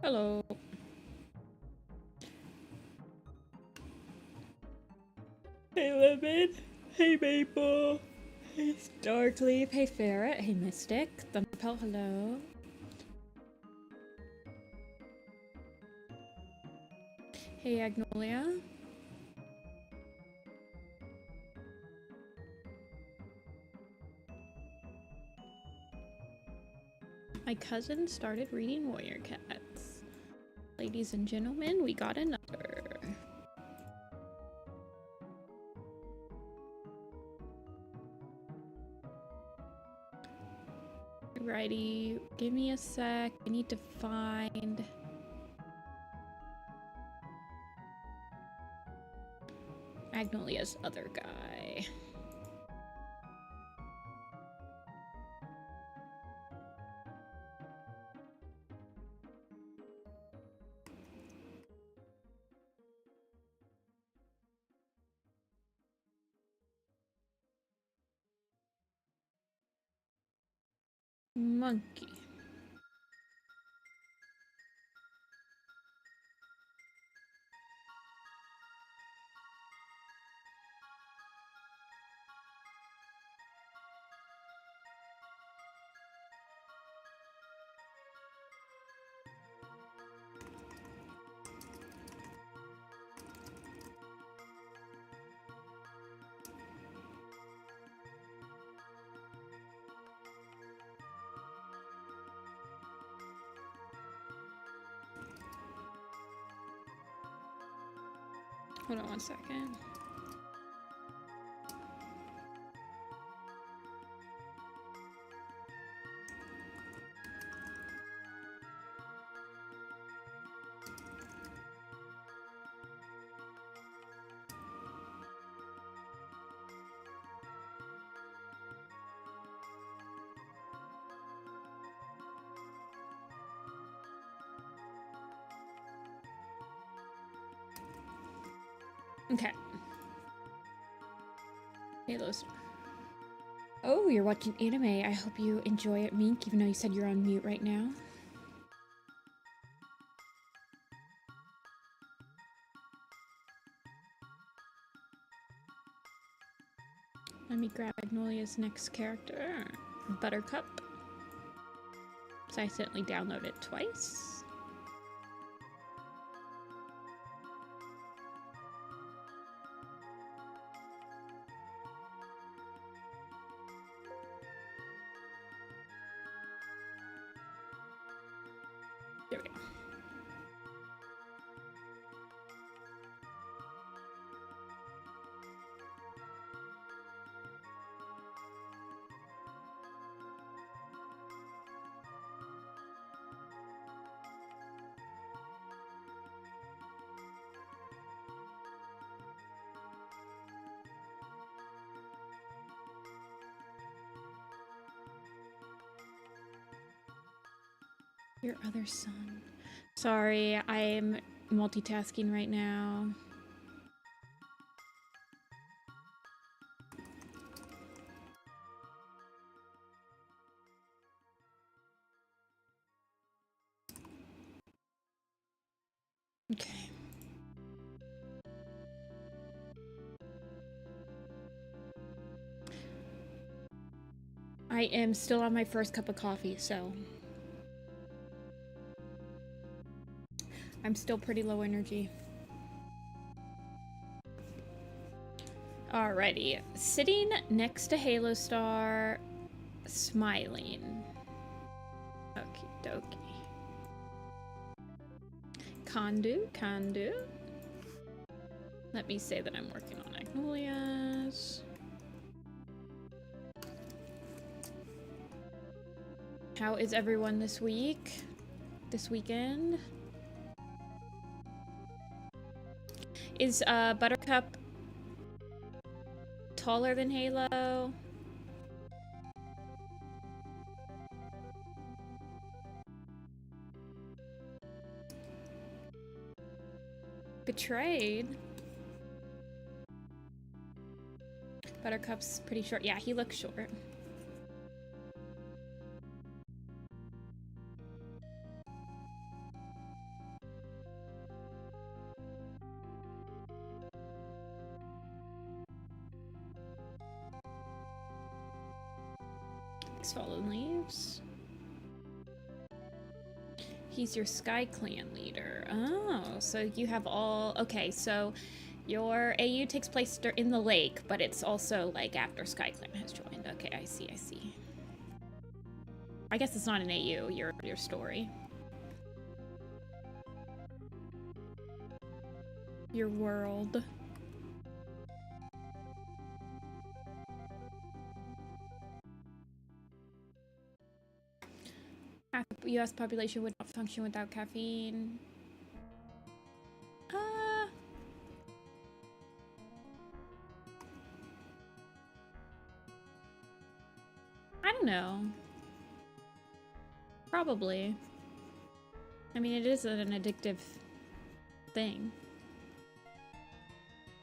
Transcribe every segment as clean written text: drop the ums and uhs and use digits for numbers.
Hello. Hey Lemon. Hey Maple. Hey Starkleaf. Hey Ferret. Hey Mystic. Thunderpelt, hello. Hey Agnolia. My cousin started reading Warrior Cats. Ladies and gentlemen, we got another. Alrighty, give me a sec. I need to find... Agnolia's other guy. Monkey. Hold on one second. Okay. Halo Star. Oh, you're watching anime. I hope you enjoy it, Mink, even though you said you're on mute right now. Let me grab Agnolia's next character. Buttercup. So I accidentally downloaded it twice. There we go. Your other son. Sorry, I'm multitasking right now. Okay. I am still on my first cup of coffee, so I'm still pretty low energy. Alrighty. Sitting next to Halo Star, smiling. Okie dokie. Kandu. Let me say that I'm working on Agnolia's. How is everyone this week? This weekend? Is Buttercup taller than Halo? Betrayed? Buttercup's pretty short. Yeah, he looks short. Thanks, Fallen Leaves. He's your Sky Clan leader. Oh, so you have all... Okay, so your AU takes place in the lake, but it's also, like, after Sky Clan has joined. Okay, I see, I see. I guess it's not an AU, your story. Your world. Half the US population would not function without caffeine. I don't know. Probably. I mean, it is an addictive thing.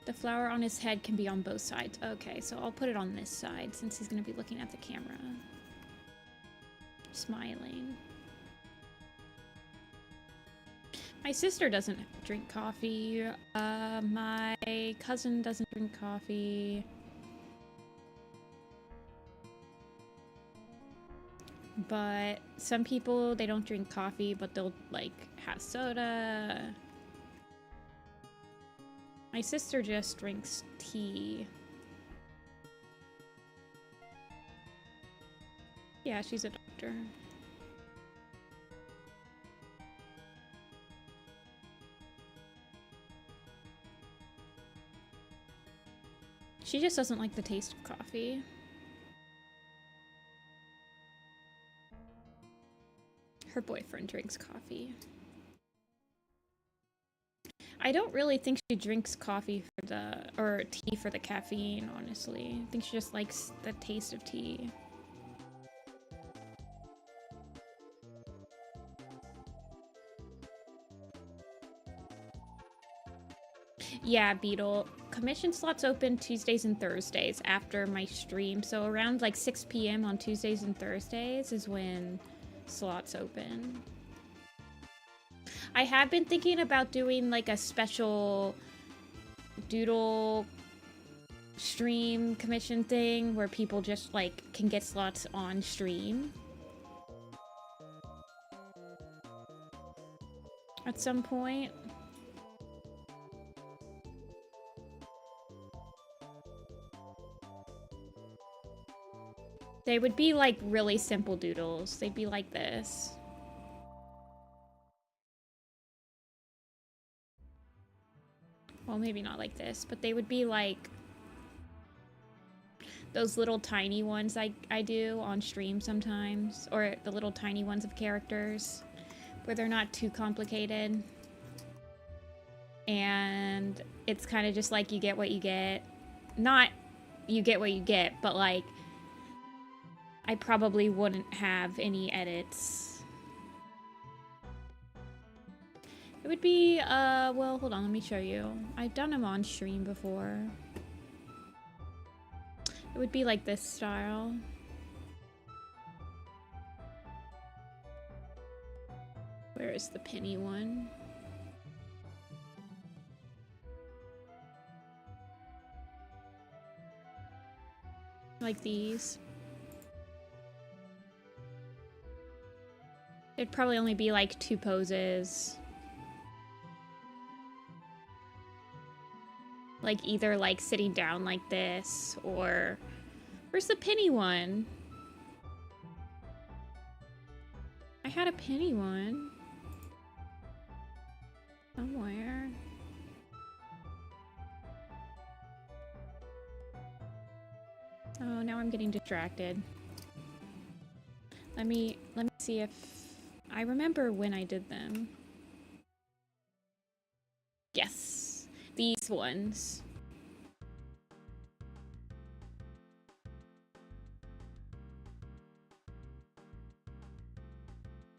The flower on his head can be on both sides. Okay, so I'll put it on this side since he's going to be looking at the camera. Smiling. My sister doesn't drink coffee. My cousin doesn't drink coffee. But some people, they don't drink coffee, but they'll, like, have soda. My sister just drinks tea. Yeah, she's a doctor. She just doesn't like the taste of coffee. Her boyfriend drinks coffee. I don't really think she drinks coffee for the, or tea for the caffeine, honestly. I think she just likes the taste of tea. Yeah, Beetle. Commission slots open Tuesdays and Thursdays after my stream. So around like 6 p.m. on Tuesdays and Thursdays is when slots open. I have been thinking about doing like a special doodle stream commission thing where people just like can get slots on stream at some point. They would be like really simple doodles. They'd be like this. Well, maybe not like this, but they would be like those little tiny ones I do on stream sometimes, or the little tiny ones of characters where they're not too complicated. And it's kind of just like you get what you get. Not you get what you get, but like I probably wouldn't have any edits. It would be, well, hold on, let me show you. I've done them on stream before. It would be like this style. Where is the penny one? Like these. It'd probably only be like 2 poses. Like either like sitting down like this or... Where's the penny one? I had a penny one. Somewhere. Oh, now I'm getting distracted. Let me see if I remember when I did them. Yes, these ones.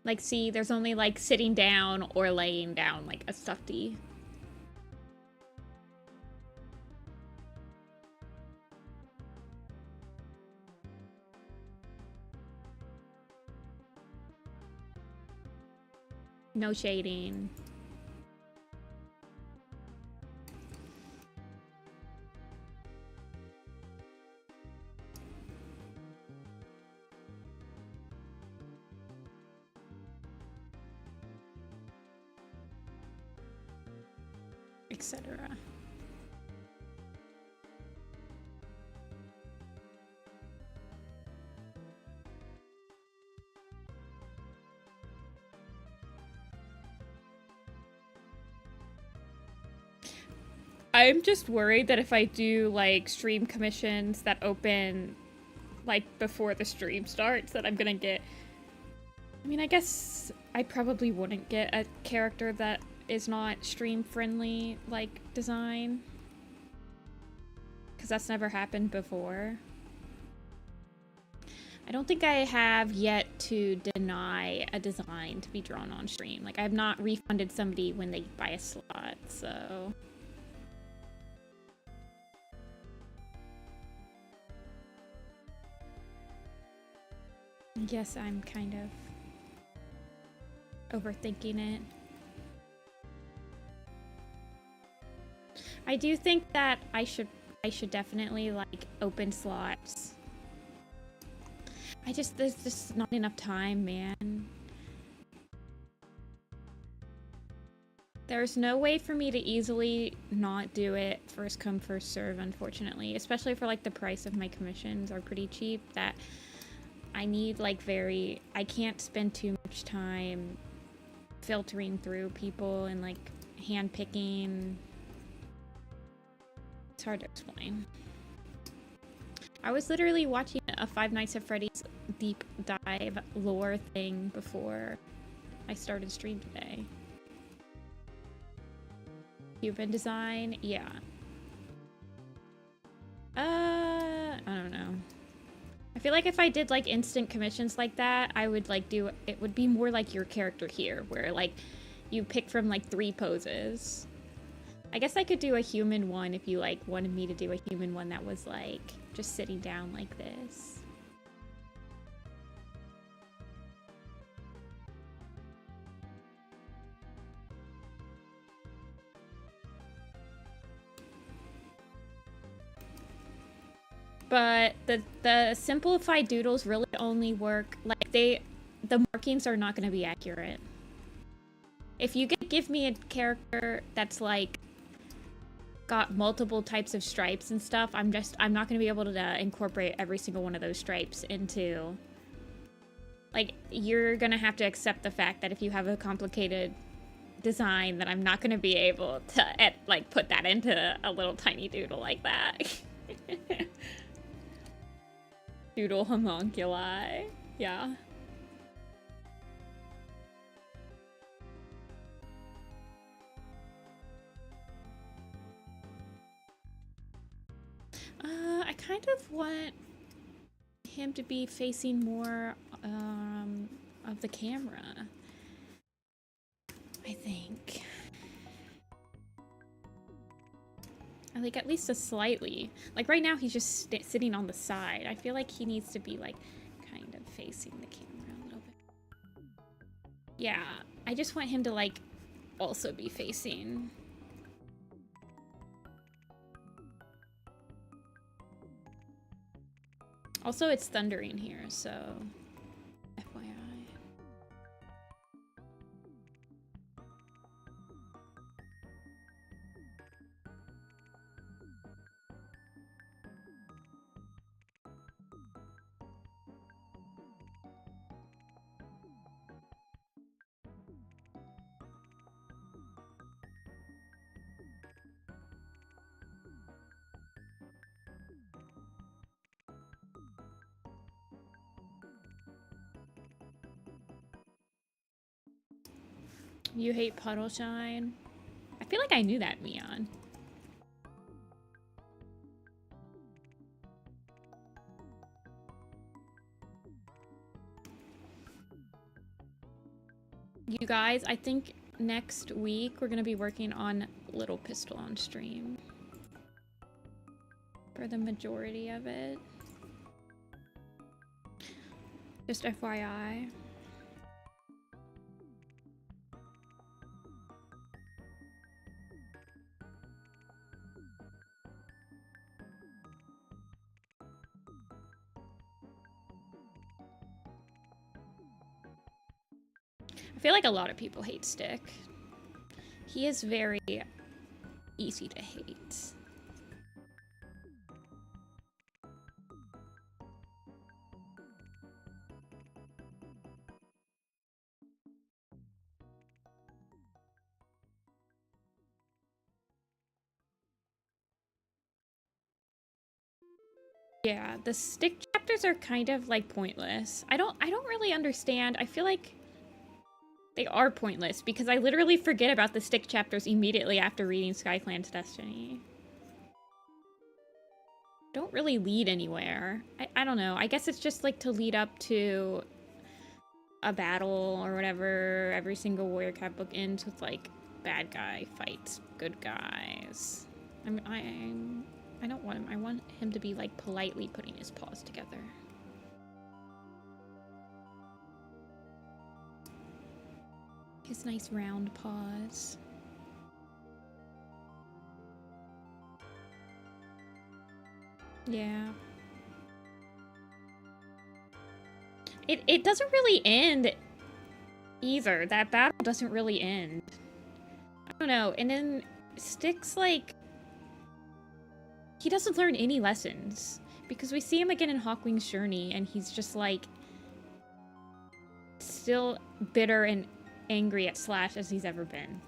Like, see, there's only like sitting down or laying down, like a stuffy. No shading. etc. I'm just worried that if I do like stream commissions that open like before the stream starts, that I'm gonna get, I mean, I guess I probably wouldn't get a character that is not stream friendly like design, because that's never happened before. I don't think I have yet to deny a design to be drawn on stream. Like, I have not refunded somebody when they buy a slot, so I guess I'm kind of overthinking it. I do think that I should definitely like open slots. There's just not enough time, man. There's no way for me to easily not do it first come first serve, unfortunately, especially for like the price of my commissions are pretty cheap, that I need like I can't spend too much time filtering through people and like hand picking. It's hard to explain. I was literally watching a Five Nights at Freddy's deep dive lore thing before I started stream today. Cuban design, yeah. I don't know. I feel like if I did like instant commissions like that, I would like it would be more like your character here, where like you pick from like 3 poses. I guess I could do a human one if you like wanted me to do a human one that was like just sitting down like this. But the simplified doodles really only work, like the markings are not going to be accurate. If you give me a character that's like got multiple types of stripes and stuff, I'm not going to be able to incorporate every single one of those stripes into, like, you're going to have to accept the fact that if you have a complicated design, that I'm not going to be able to like put that into a little tiny doodle like that. Doodle homunculi. Yeah. I kind of want him to be facing more of the camera, I think. I like at least a slightly. Like right now he's just sitting on the side. I feel like he needs to be like kind of facing the camera a little bit. Yeah, I just want him to like also be facing. Also, it's thundering here, so FYI. You hate puddle shine? I feel like I knew that, Mion. You guys, I think next week we're gonna be working on Little Pistol on stream. For the majority of it. Just FYI. I feel like a lot of people hate Stick. He is very easy to hate. Yeah, the stick chapters are kind of like pointless. I don't really understand. I feel like they are pointless because I literally forget about the stick chapters immediately after reading SkyClan's Destiny. Don't really lead anywhere. I don't know. I guess it's just like to lead up to a battle or whatever. Every single Warrior Cat book ends with like bad guy fights good guys. I don't want him. I want him to be like politely putting his paws together. His nice round paws. Yeah. It doesn't really end either. That battle doesn't really end. I don't know. And then Styx, like, he doesn't learn any lessons. Because we see him again in Hawkwing's Journey, and he's just, like, still bitter and angry at Slash as he's ever been.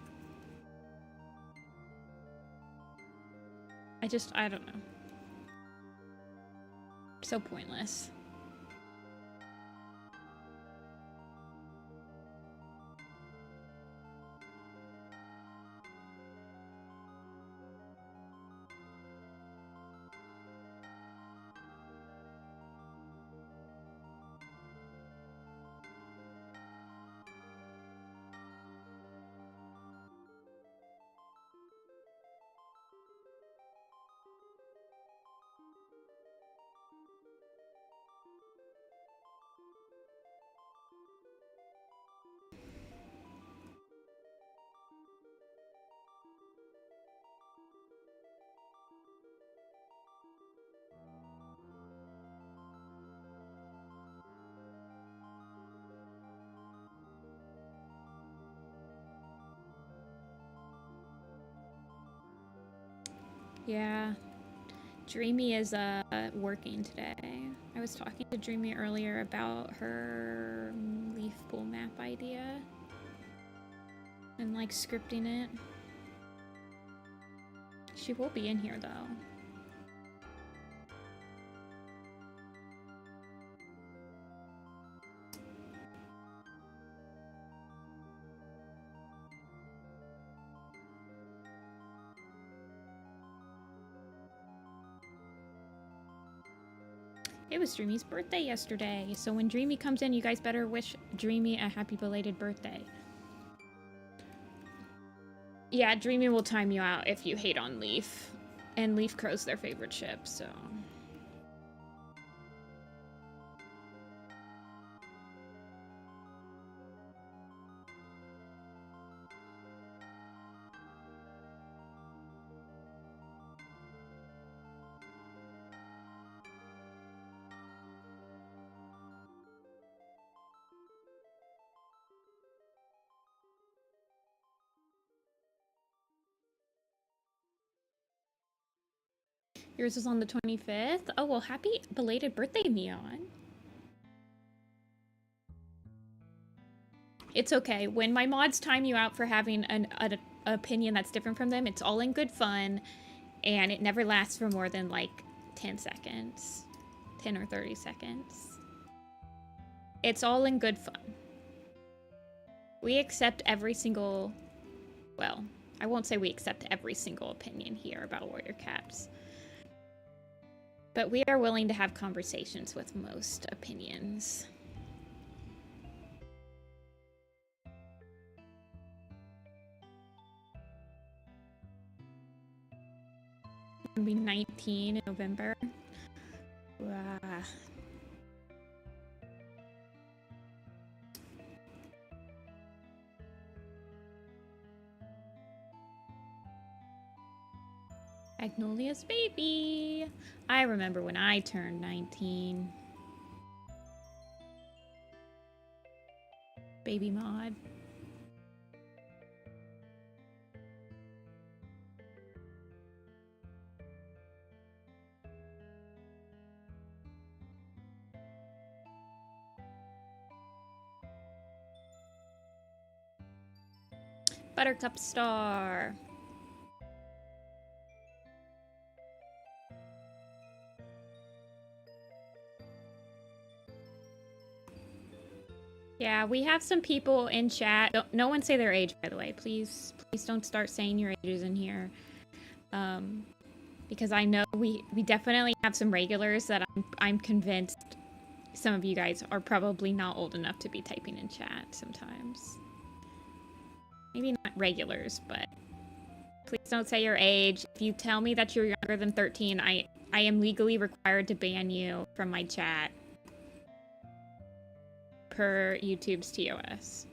I don't know. So pointless. Yeah. Dreamy is working today. I was talking to Dreamy earlier about her leaf pool map idea. And like scripting it. She will be in here though. It was Dreamy's birthday yesterday, so when Dreamy comes in, you guys better wish Dreamy a happy belated birthday. Yeah, Dreamy will time you out if you hate on Leaf. And Leaf Crow's their favorite ship, so... Yours was on the 25th? Oh, well, happy belated birthday, Neon. It's okay. When my mods time you out for having an opinion that's different from them, it's all in good fun, and it never lasts for more than, like, 10 seconds. 10 or 30 seconds. It's all in good fun. We accept every single... Well, I won't say we accept every single opinion here about Warrior Cats. But we are willing to have conversations with most opinions. I'll be 19 in November. Wow. Magnolia's baby. I remember when I turned 19. Baby mod. Buttercup star. Yeah, we have some people in chat. No one say their age, by the way. Please don't start saying your ages in here. Because I know we definitely have some regulars that I'm convinced some of you guys are probably not old enough to be typing in chat sometimes. Maybe not regulars, but please don't say your age. If you tell me that you're younger than 13, I am legally required to ban you from my chat. Per YouTube's TOS.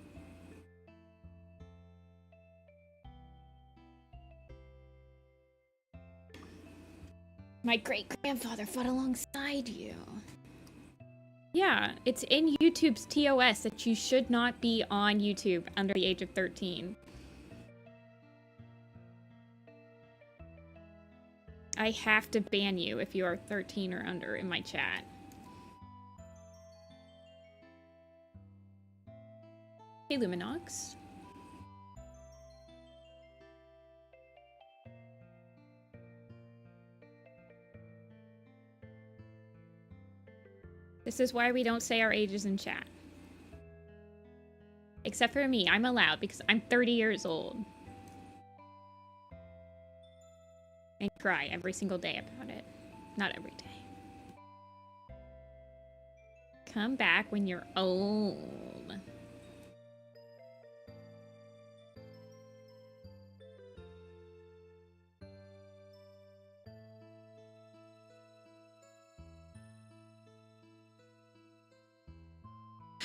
My great-grandfather fought alongside you. Yeah, it's in YouTube's TOS that you should not be on YouTube under the age of 13. I have to ban you if you are 13 or under in my chat. Hey, Luminox. This is why we don't say our ages in chat. Except for me, I'm allowed because I'm 30 years old. And cry every single day about it. Not every day. Come back when you're old.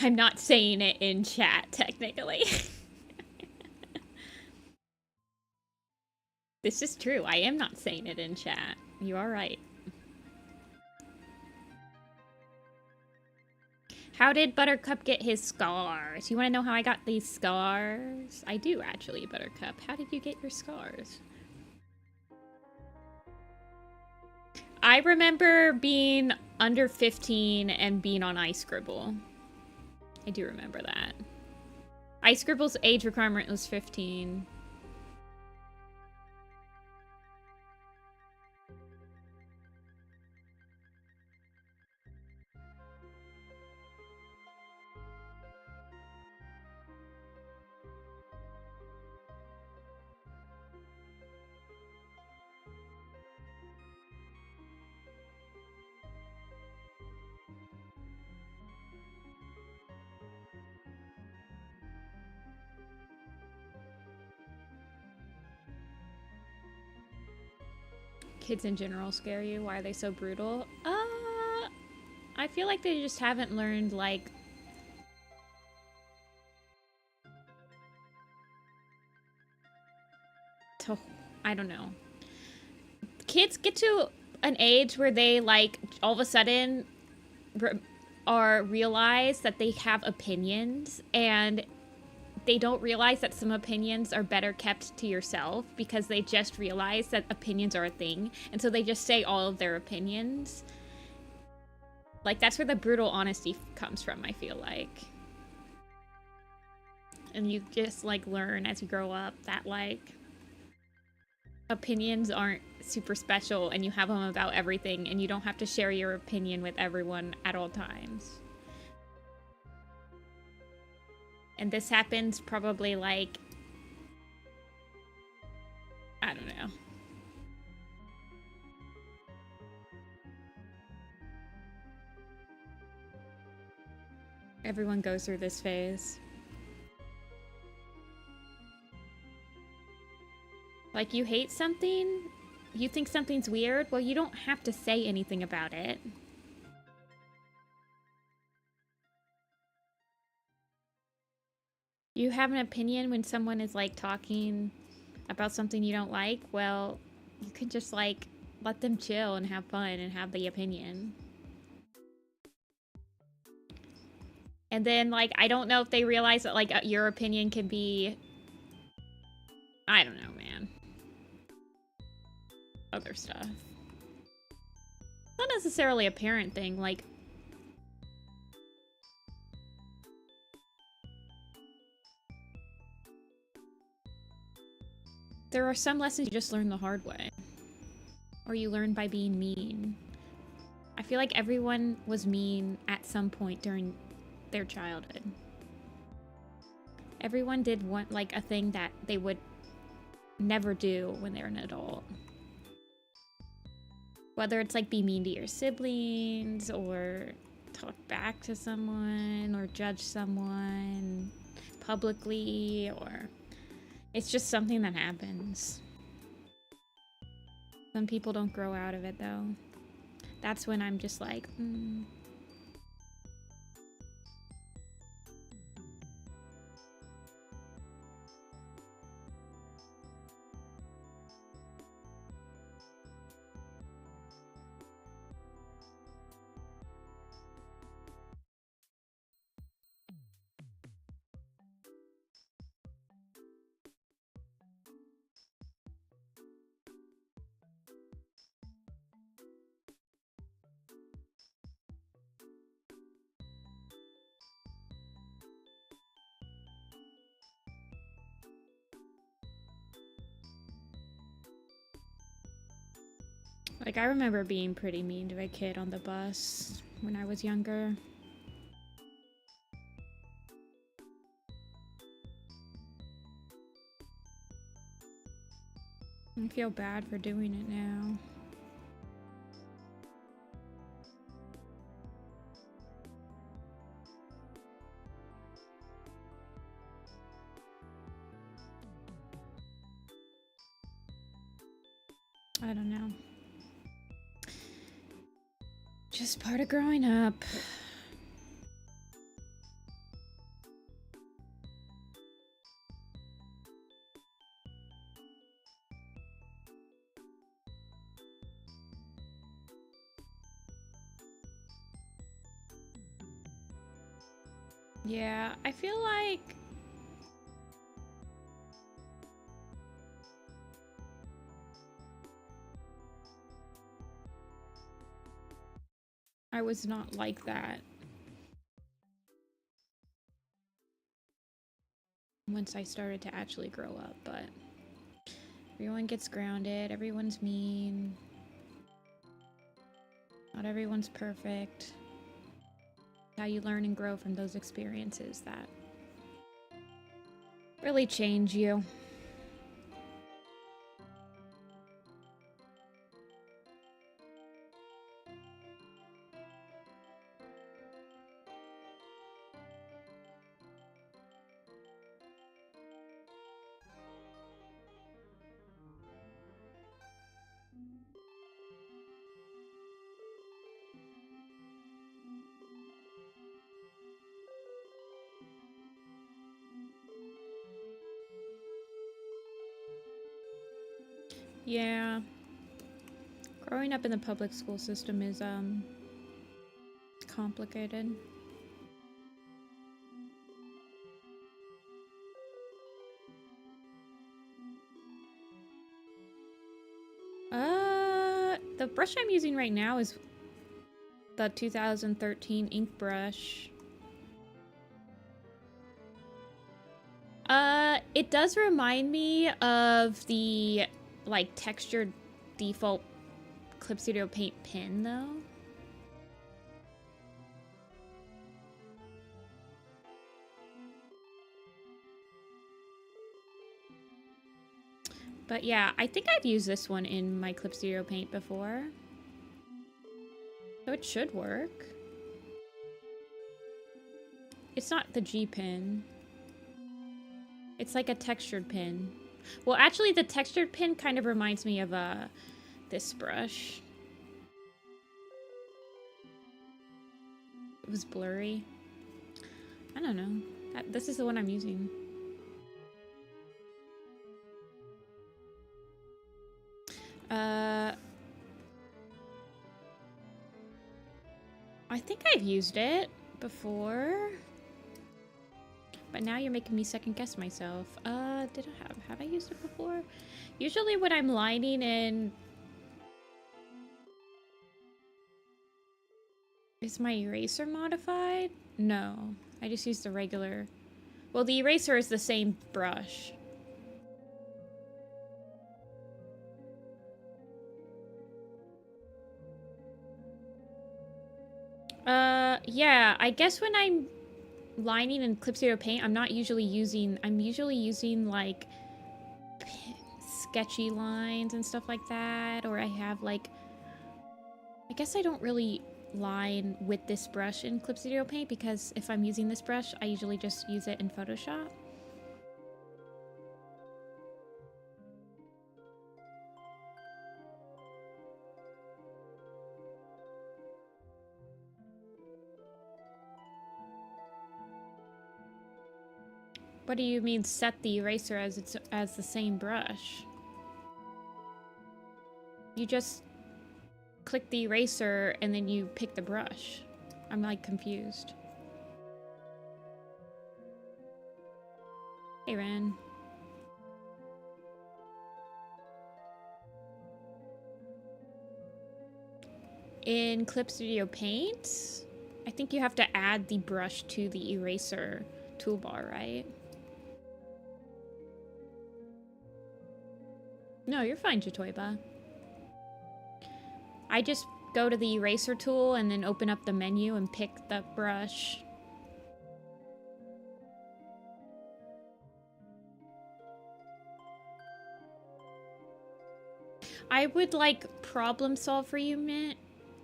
I'm not saying it in chat, technically. This is true. I am not saying it in chat. You are right. How did Buttercup get his scars? You want to know how I got these scars? I do, actually, Buttercup. How did you get your scars? I remember being under 15 and being on iScribble. I do remember that. iScribble's age requirement was 15. Kids in general scare you? Why are they so brutal? I feel like they just haven't learned, like... I don't know. Kids get to an age where they, like, all of a sudden realize that they have opinions, and they don't realize that some opinions are better kept to yourself because they just realize that opinions are a thing. And so they just say all of their opinions. Like, that's where the brutal honesty comes from, I feel like. And you just, like, learn as you grow up that, like, opinions aren't super special and you have them about everything and you don't have to share your opinion with everyone at all times. And this happens probably, like, I don't know. Everyone goes through this phase. Like, you hate something? You think something's weird? Well, you don't have to say anything about it. You have an opinion when someone is, like, talking about something you don't like? Well, you can just, like, let them chill and have fun and have the opinion. And then, like, I don't know if they realize that, like, your opinion can be... I don't know, man. Other stuff. Not necessarily a parent thing, like... there are some lessons you just learn the hard way. Or you learn by being mean. I feel like everyone was mean at some point during their childhood. Everyone did like a thing that they would never do when they're an adult. Whether it's like be mean to your siblings or talk back to someone or judge someone publicly, or it's just something that happens. Some people don't grow out of it though. That's when I'm just like, like, I remember being pretty mean to a kid on the bus when I was younger. I feel bad for doing it now. I don't know. Just part of growing up. Yeah, I feel like I was not like that once I started to actually grow up, but everyone gets grounded, everyone's mean, not everyone's perfect. How you learn and grow from those experiences that really change you. Yeah. Growing up in the public school system is, complicated. The brush I'm using right now is the 2013 ink brush. It does remind me of the, like, textured default Clip Studio Paint pen, though. But yeah, I think I've used this one in my Clip Studio Paint before. So it should work. It's not the G pen. It's like a textured pin. Well, actually, the textured pin kind of reminds me of this brush. It was blurry. I don't know. This is the one I'm using. I think I've used it before. But now you're making me second guess myself. Have I used it before? Usually when I'm lining in... Is my eraser modified? No, I just used the regular. Well, the eraser is the same brush. Yeah, I guess when I'm lining in Clip Studio Paint, I'm usually using like sketchy lines and stuff like that, or I have like, I guess I don't really line with this brush in Clip Studio Paint because if I'm using this brush, I usually just use it in Photoshop. What do you mean set the eraser as the same brush? You just click the eraser and then you pick the brush. I'm like confused. Hey Ren. In Clip Studio Paint, I think you have to add the brush to the eraser toolbar, right? No, you're fine, Jatoiba. I just go to the eraser tool and then open up the menu and pick the brush. I would like problem solve for you,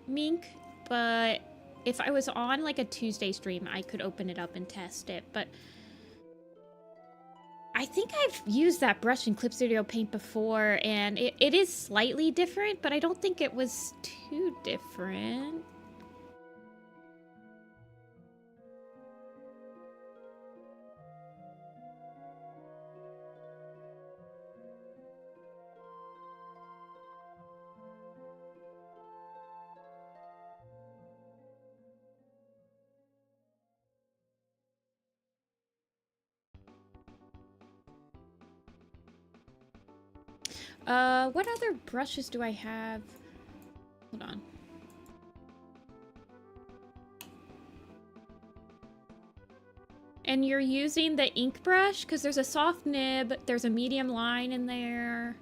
Mink, but if I was on like a Tuesday stream, I could open it up and test it, but I think I've used that brush in Clip Studio Paint before, and it is slightly different, but I don't think it was too different. What other brushes do I have? Hold on. And you're using the ink brush? Because there's a soft nib, there's a medium line in there.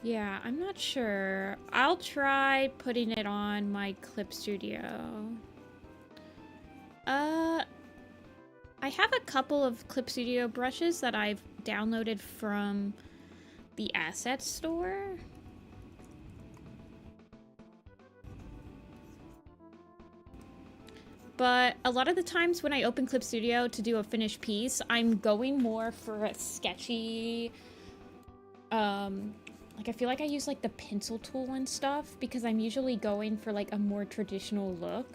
Yeah, I'm not sure. I'll try putting it on my Clip Studio. I have a couple of Clip Studio brushes that I've downloaded from the asset store. But a lot of the times when I open Clip Studio to do a finished piece, I'm going more for a sketchy, like I feel like I use like the pencil tool and stuff because I'm usually going for like a more traditional look.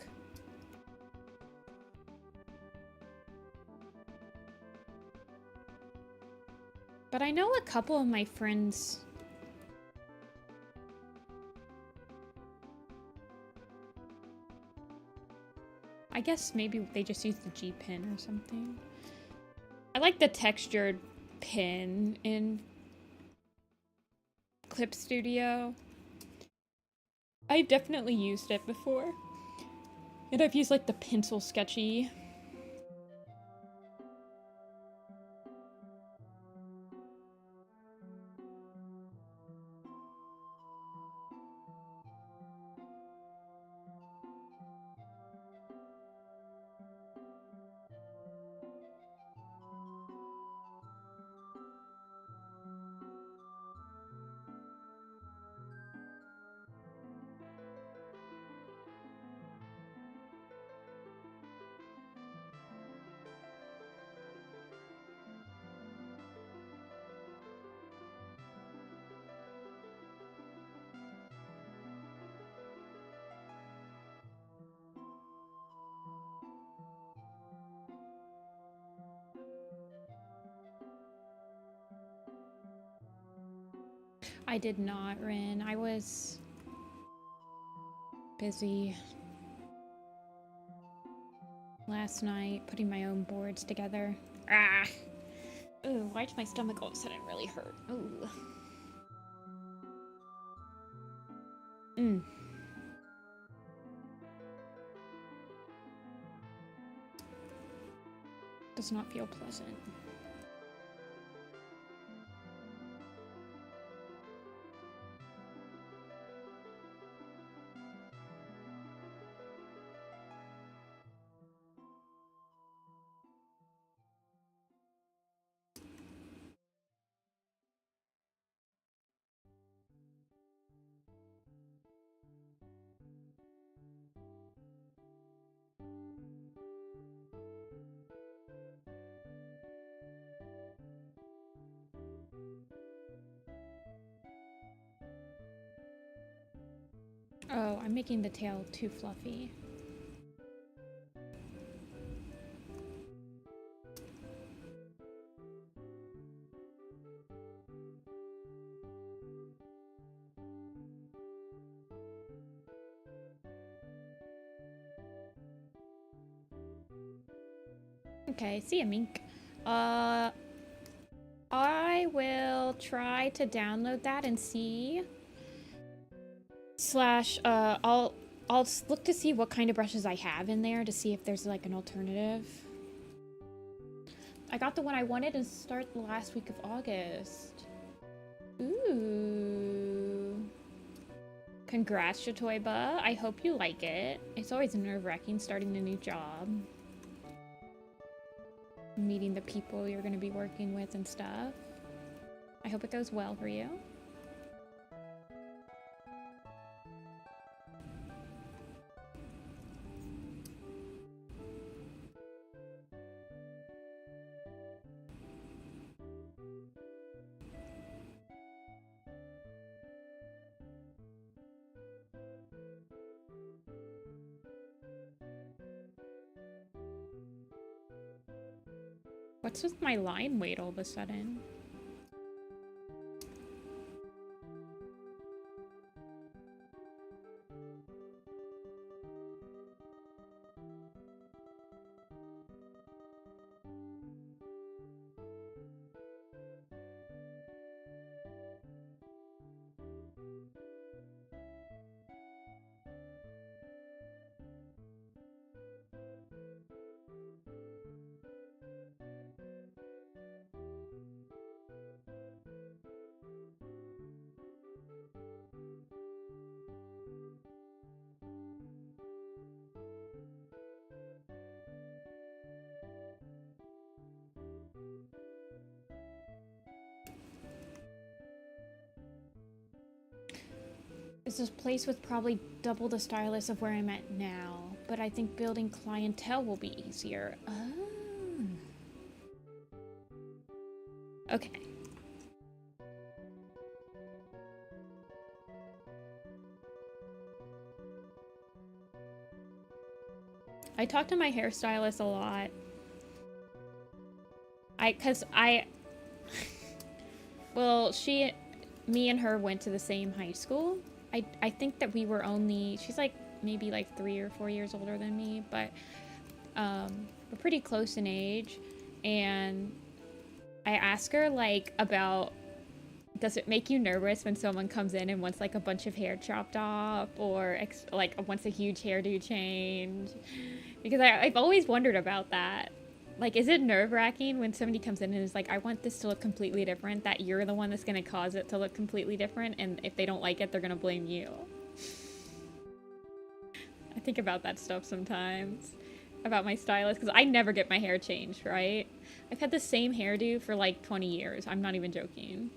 But I know a couple of my friends... I guess maybe they just use the G pen or something. I like the textured pen in Clip Studio. I've definitely used it before. And I've used like the pencil sketchy. I did not, Rin. I was busy last night putting my own boards together. Ah! Ooh, why did my stomach all of a sudden really hurt? Ooh. does not feel pleasant. Oh, I'm making the tail too fluffy. Okay, see ya, Mink. I will try to download that and see. I'll look to see what kind of brushes I have in there to see if there's like an alternative. I got the one I wanted and start the last week of August. Ooh. Congrats, Shatoiba. I hope you like it. It's always nerve-wracking starting a new job. Meeting the people you're going to be working with and stuff. I hope it goes well for you. What's with my line weight all of a sudden? It's this place with probably double the stylist of where I'm at now, but I think building clientele will be easier. Oh. Okay. I talk to my hairstylist a lot. Well, me and her went to the same high school. I think that we were only, she's like maybe like 3 or 4 years older than me, but we're pretty close in age. And I ask her like about, does it make you nervous when someone comes in and wants like a bunch of hair chopped off or like wants a huge hairdo change? Because I've always wondered about that. Like, is it nerve-wracking when somebody comes in and is like, I want this to look completely different, that you're the one that's going to cause it to look completely different, and if they don't like it, they're going to blame you? I think about that stuff sometimes. About my stylist, because I never get my hair changed, right? I've had the same hairdo for like 20 years. I'm not even joking.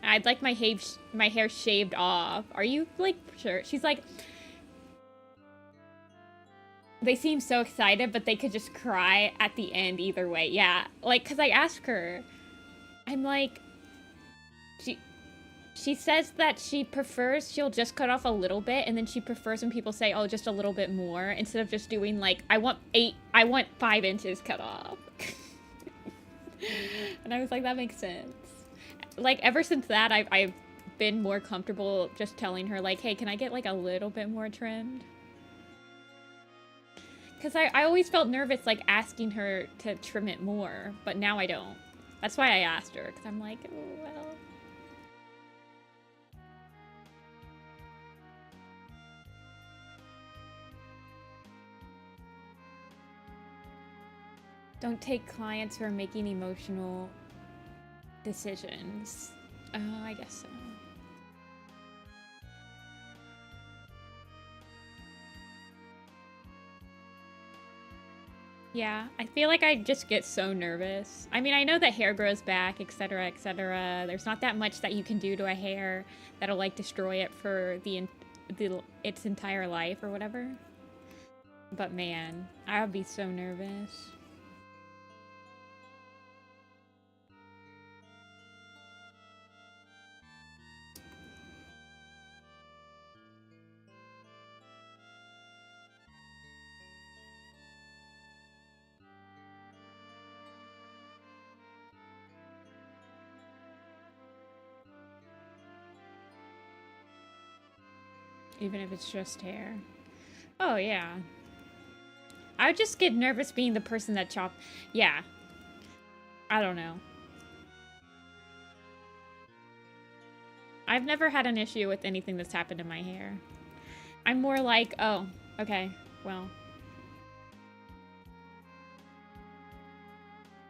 I'd like my hair shaved off. Are you, like, sure? She's like... They seem so excited, but they could just cry at the end either way. Yeah, like, because I asked her, I'm like, she says that she prefers, she'll just cut off a little bit, and then she prefers when people say, oh, just a little bit more, instead of just doing, like, I want 5 inches cut off. And I was like, that makes sense. Like, ever since that, I've been more comfortable just telling her, like, hey, can I get, like, a little bit more trimmed? Because I always felt nervous, like, asking her to trim it more, but now I don't. That's why I asked her, because I'm like, oh, well. Don't take clients who are making emotional decisions. I guess so. Yeah, I feel like I just get so nervous. I mean, I know that hair grows back, etc., etc. There's not that much that you can do to a hair that'll like destroy it for its entire life or whatever. But man, I would be so nervous. Even if it's just hair. Oh, yeah. I would just get nervous being the person that chopped. Yeah. I don't know. I've never had an issue with anything that's happened to my hair. I'm more like, oh, okay, well.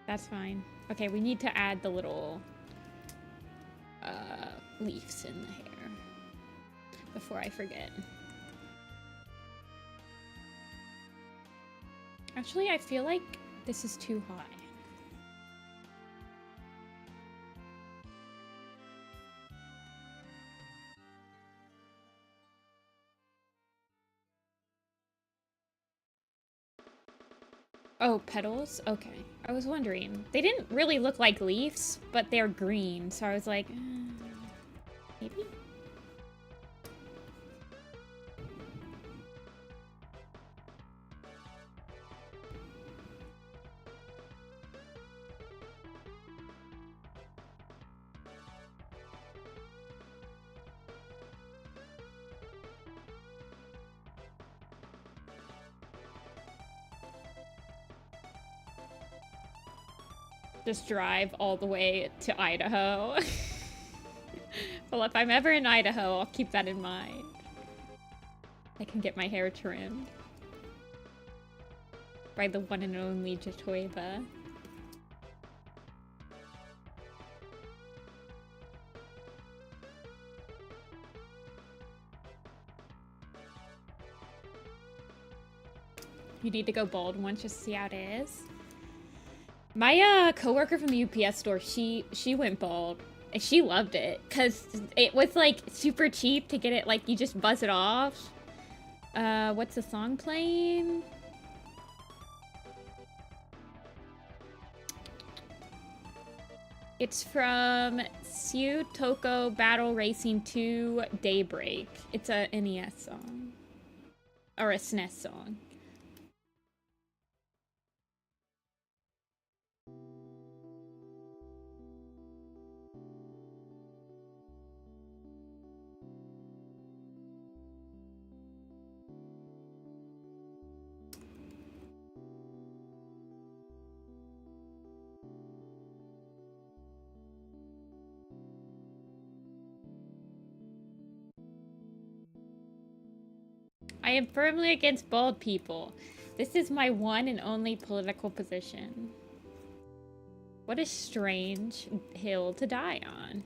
That's fine. Okay, we need to add the little leaves in the hair before I forget. Actually, I feel like this is too high. Oh, petals? Okay. I was wondering. They didn't really look like leaves, but they're green, so I was like, maybe? Just drive all the way to Idaho. Well, if I'm ever in Idaho, I'll keep that in mind. I can get my hair trimmed by the one and only Jatoiba. You need to go bald once just to see how it is. My coworker from the UPS store, she went bald. And she loved it because it was like super cheap to get it, like you just buzz it off. What's the song playing? It's from Siu Toko Battle Racing 2 Daybreak. It's a NES song. Or a SNES song. I am firmly against bald people. This is my one and only political position. What a strange hill to die on.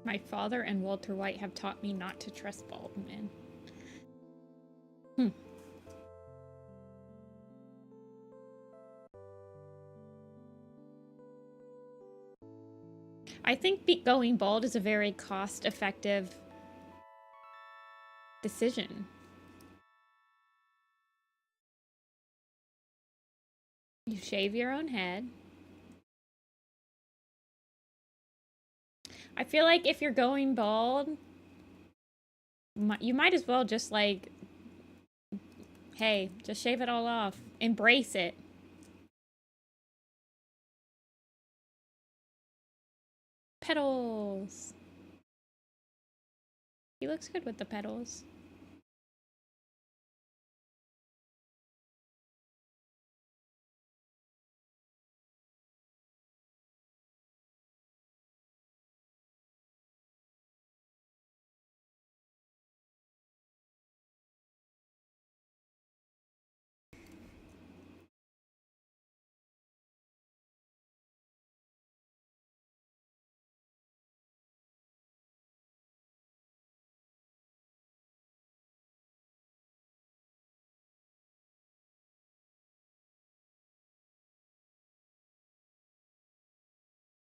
My father and Walter White have taught me not to trust bald men. I think going bald is a very cost-effective decision. You shave your own head. I feel like if you're going bald, you might as well just like, hey, just shave it all off. Embrace it. Petals. He looks good with the petals.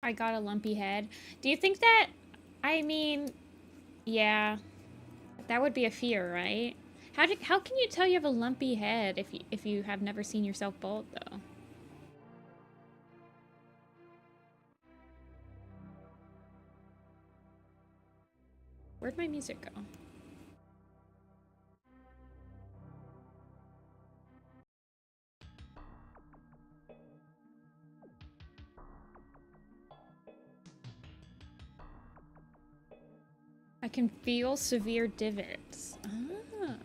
I got a lumpy head. Do you think that, I mean, yeah, that would be a fear, right? How can you tell you have a lumpy head if you have never seen yourself bald though? Where'd my music go? I can feel severe divots. Ah.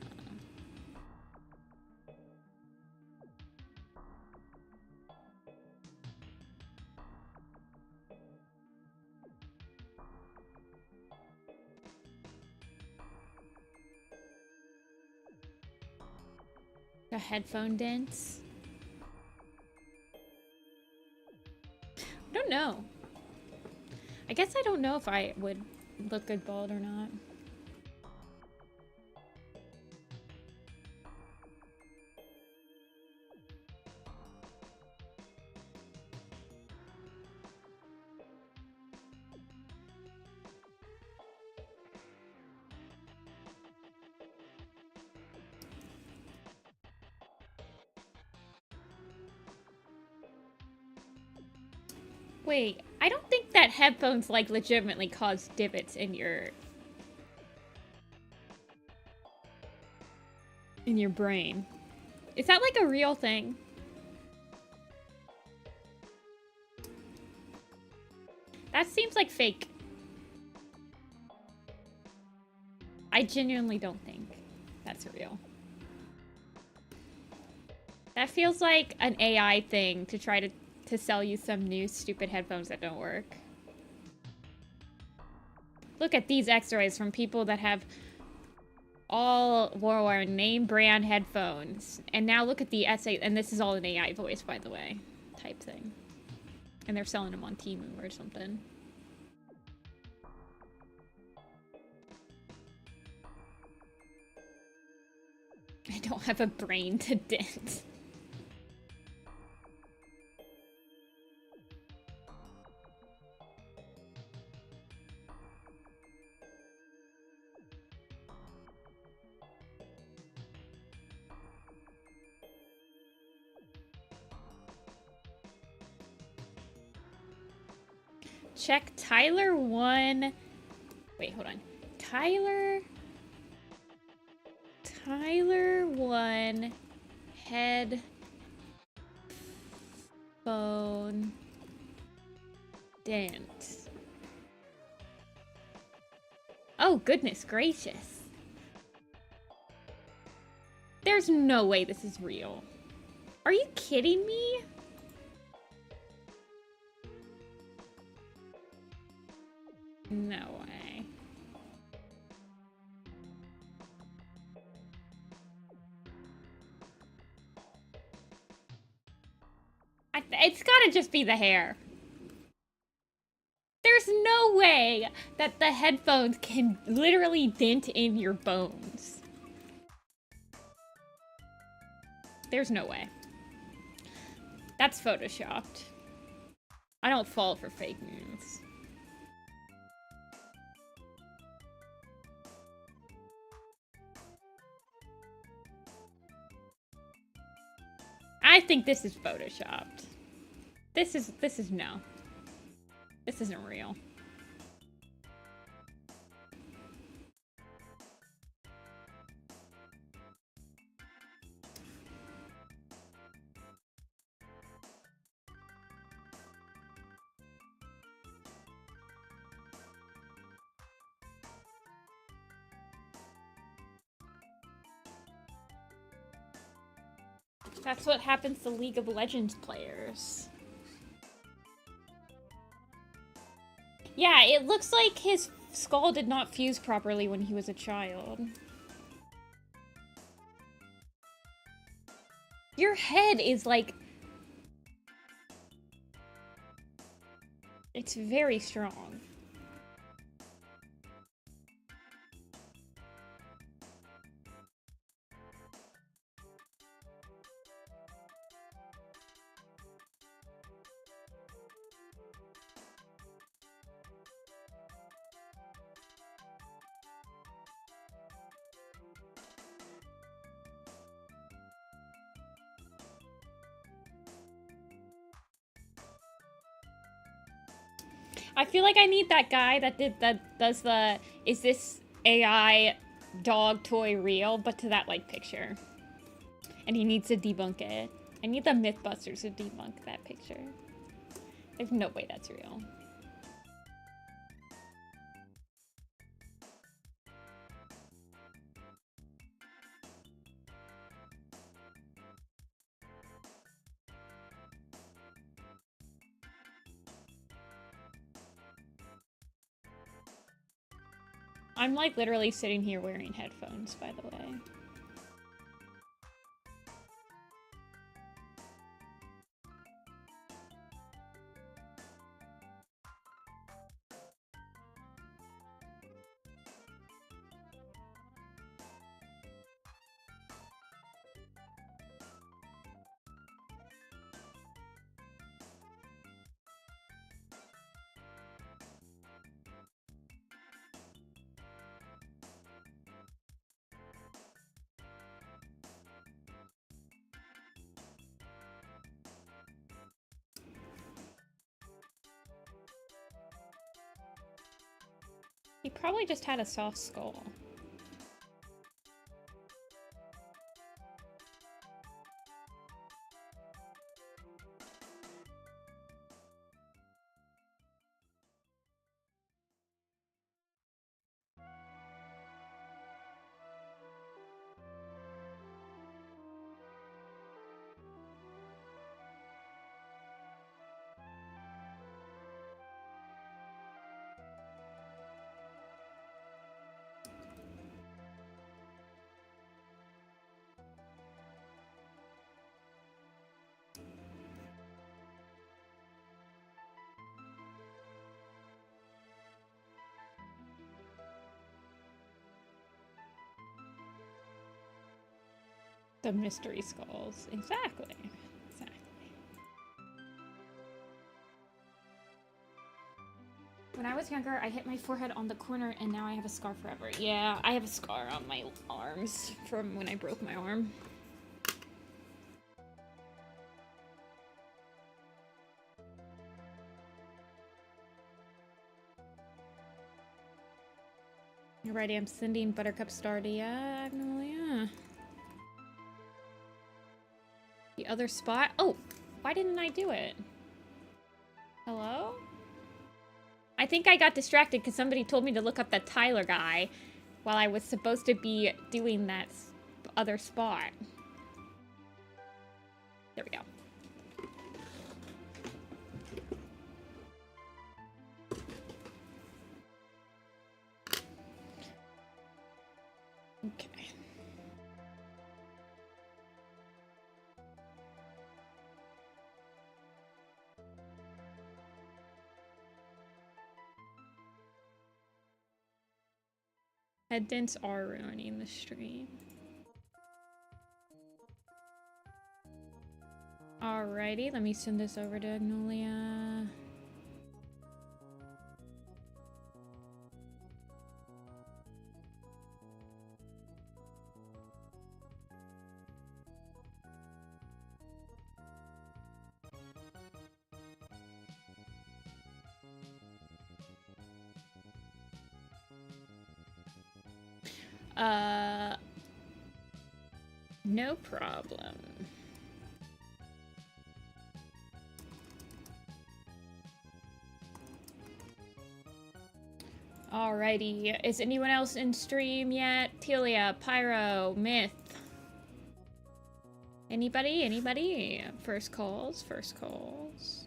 The headphone dents. I don't know. I guess I don't know if I would look good bald or not. Wait, I don't think that headphones like legitimately cause divots in your brain. Is that like a real thing? That seems like fake. I genuinely don't think that's real. That feels like an AI thing to try to sell you some new stupid headphones that don't work. Look at these x-rays from people that have all wore name brand headphones. And now look at the essay, and this is all an AI voice, by the way, type thing. And they're selling them on Temu or something. I don't have a brain to dent. Check Tyler 1. Wait, hold on. Tyler 1 headphone dent. Oh, goodness gracious. There's no way this is real. Are you kidding me? No way. It's gotta just be the hair. There's no way that the headphones can literally dent in your bones. There's no way. That's photoshopped. I don't fall for fake news. I think this is photoshopped. This is no. This isn't real. That's what happens to League of Legends players. Yeah, it looks like his skull did not fuse properly when he was a child. Your head is like... It's very strong. I feel like I need that guy that does the is this AI dog toy real, but to that like picture. And he needs to debunk it. I need the Mythbusters to debunk that picture. There's no way that's real. I'm like literally sitting here wearing headphones, by the way. He probably just had a soft skull. The mystery skulls. Exactly. Exactly. When I was younger, I hit my forehead on the corner and now I have a scar forever. Yeah, I have a scar on my arms from when I broke my arm. You're right, I'm sending Buttercup Star to yeah. The other spot? Oh, why didn't I do it? Hello? I think I got distracted because somebody told me to look up that Tyler guy while I was supposed to be doing that other spot. There we go. Okay. Head dints are ruining the stream. Alrighty, let me send this over to Agnolia. No problem. Alrighty, is anyone else in stream yet? Telia, Pyro, Myth. Anybody? Anybody? First calls, first calls.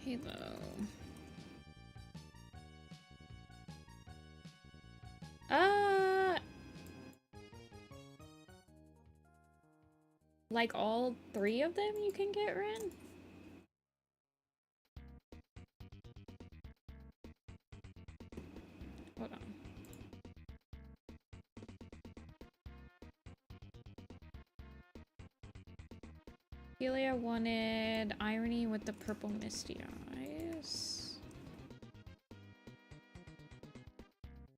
Hello. Like all 3 of them you can get, Ren? Hold on. Celia wanted Irony with the purple misty eyes.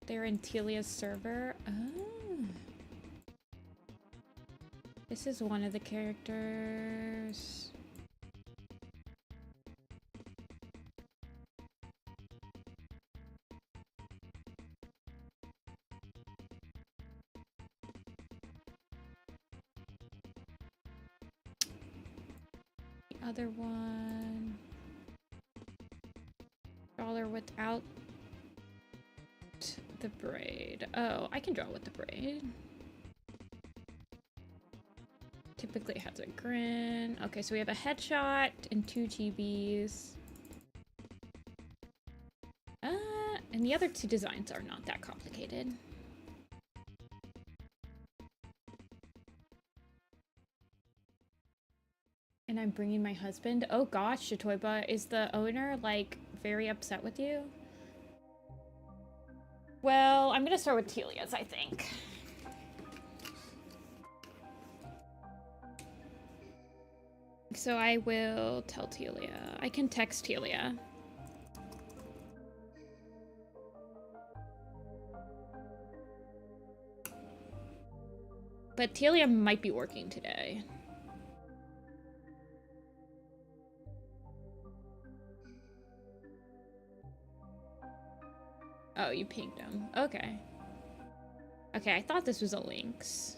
They're in Telia's server. Oh. This is one of the characters. The other one. Dollar without the braid. Oh, I can draw with the braid. Typically has a grin. Okay, so we have a headshot and 2 GBs. And the other 2 designs are not that complicated. And I'm bringing my husband. Oh gosh, Shatoiba, is the owner, like, very upset with you? Well, I'm gonna start with Telia's, I think. So I will tell Telia. I can text Telia. But Telia might be working today. Oh, you pinged him. Okay. Okay, I thought this was a Lynx.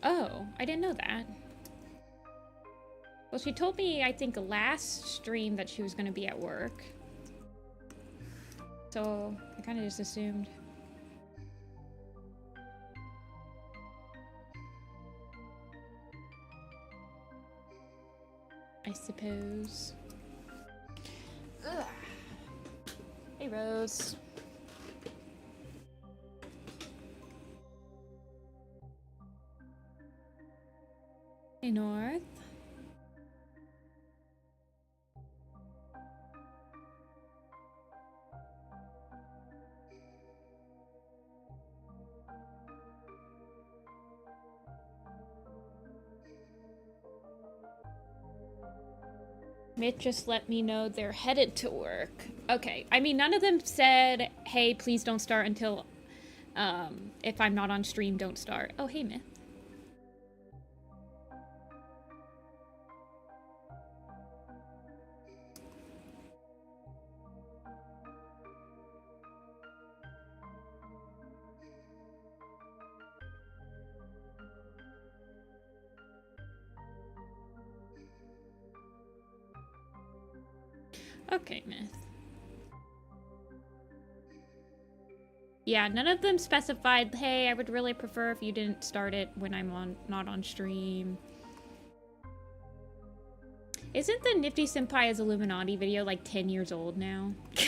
Oh, I didn't know that. Well, she told me, I think, last stream that she was going to be at work. So, I kind of just assumed. I suppose. Ugh. Hey, Rose. Hey, North. Mitt just let me know they're headed to work. Okay, I mean, none of them said, hey, please don't start until, if I'm not on stream, don't start. Oh, hey, Mitt. Okay, Myth. Yeah, none of them specified, hey, I would really prefer if you didn't start it when I'm not on stream. Isn't the Nifty-Senpai's Illuminati video like 10 years old now? I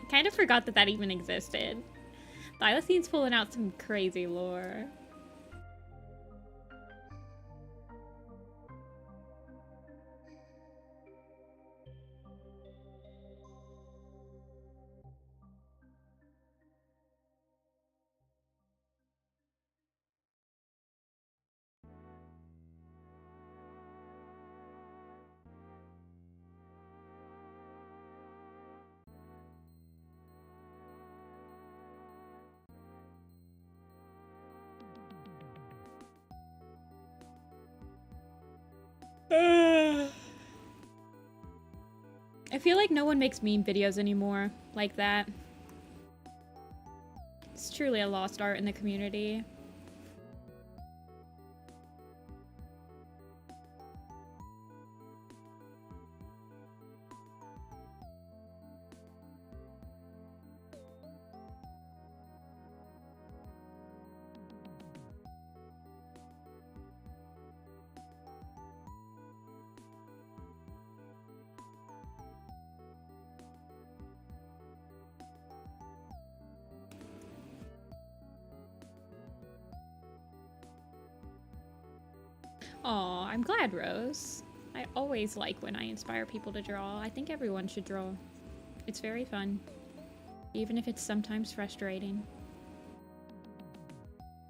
kind of forgot that even existed. Thylacines pulling out some crazy lore. I feel like no one makes meme videos anymore like that. It's truly a lost art in the community. Aw, I'm glad, Rose. I always like when I inspire people to draw. I think everyone should draw. It's very fun. Even if it's sometimes frustrating.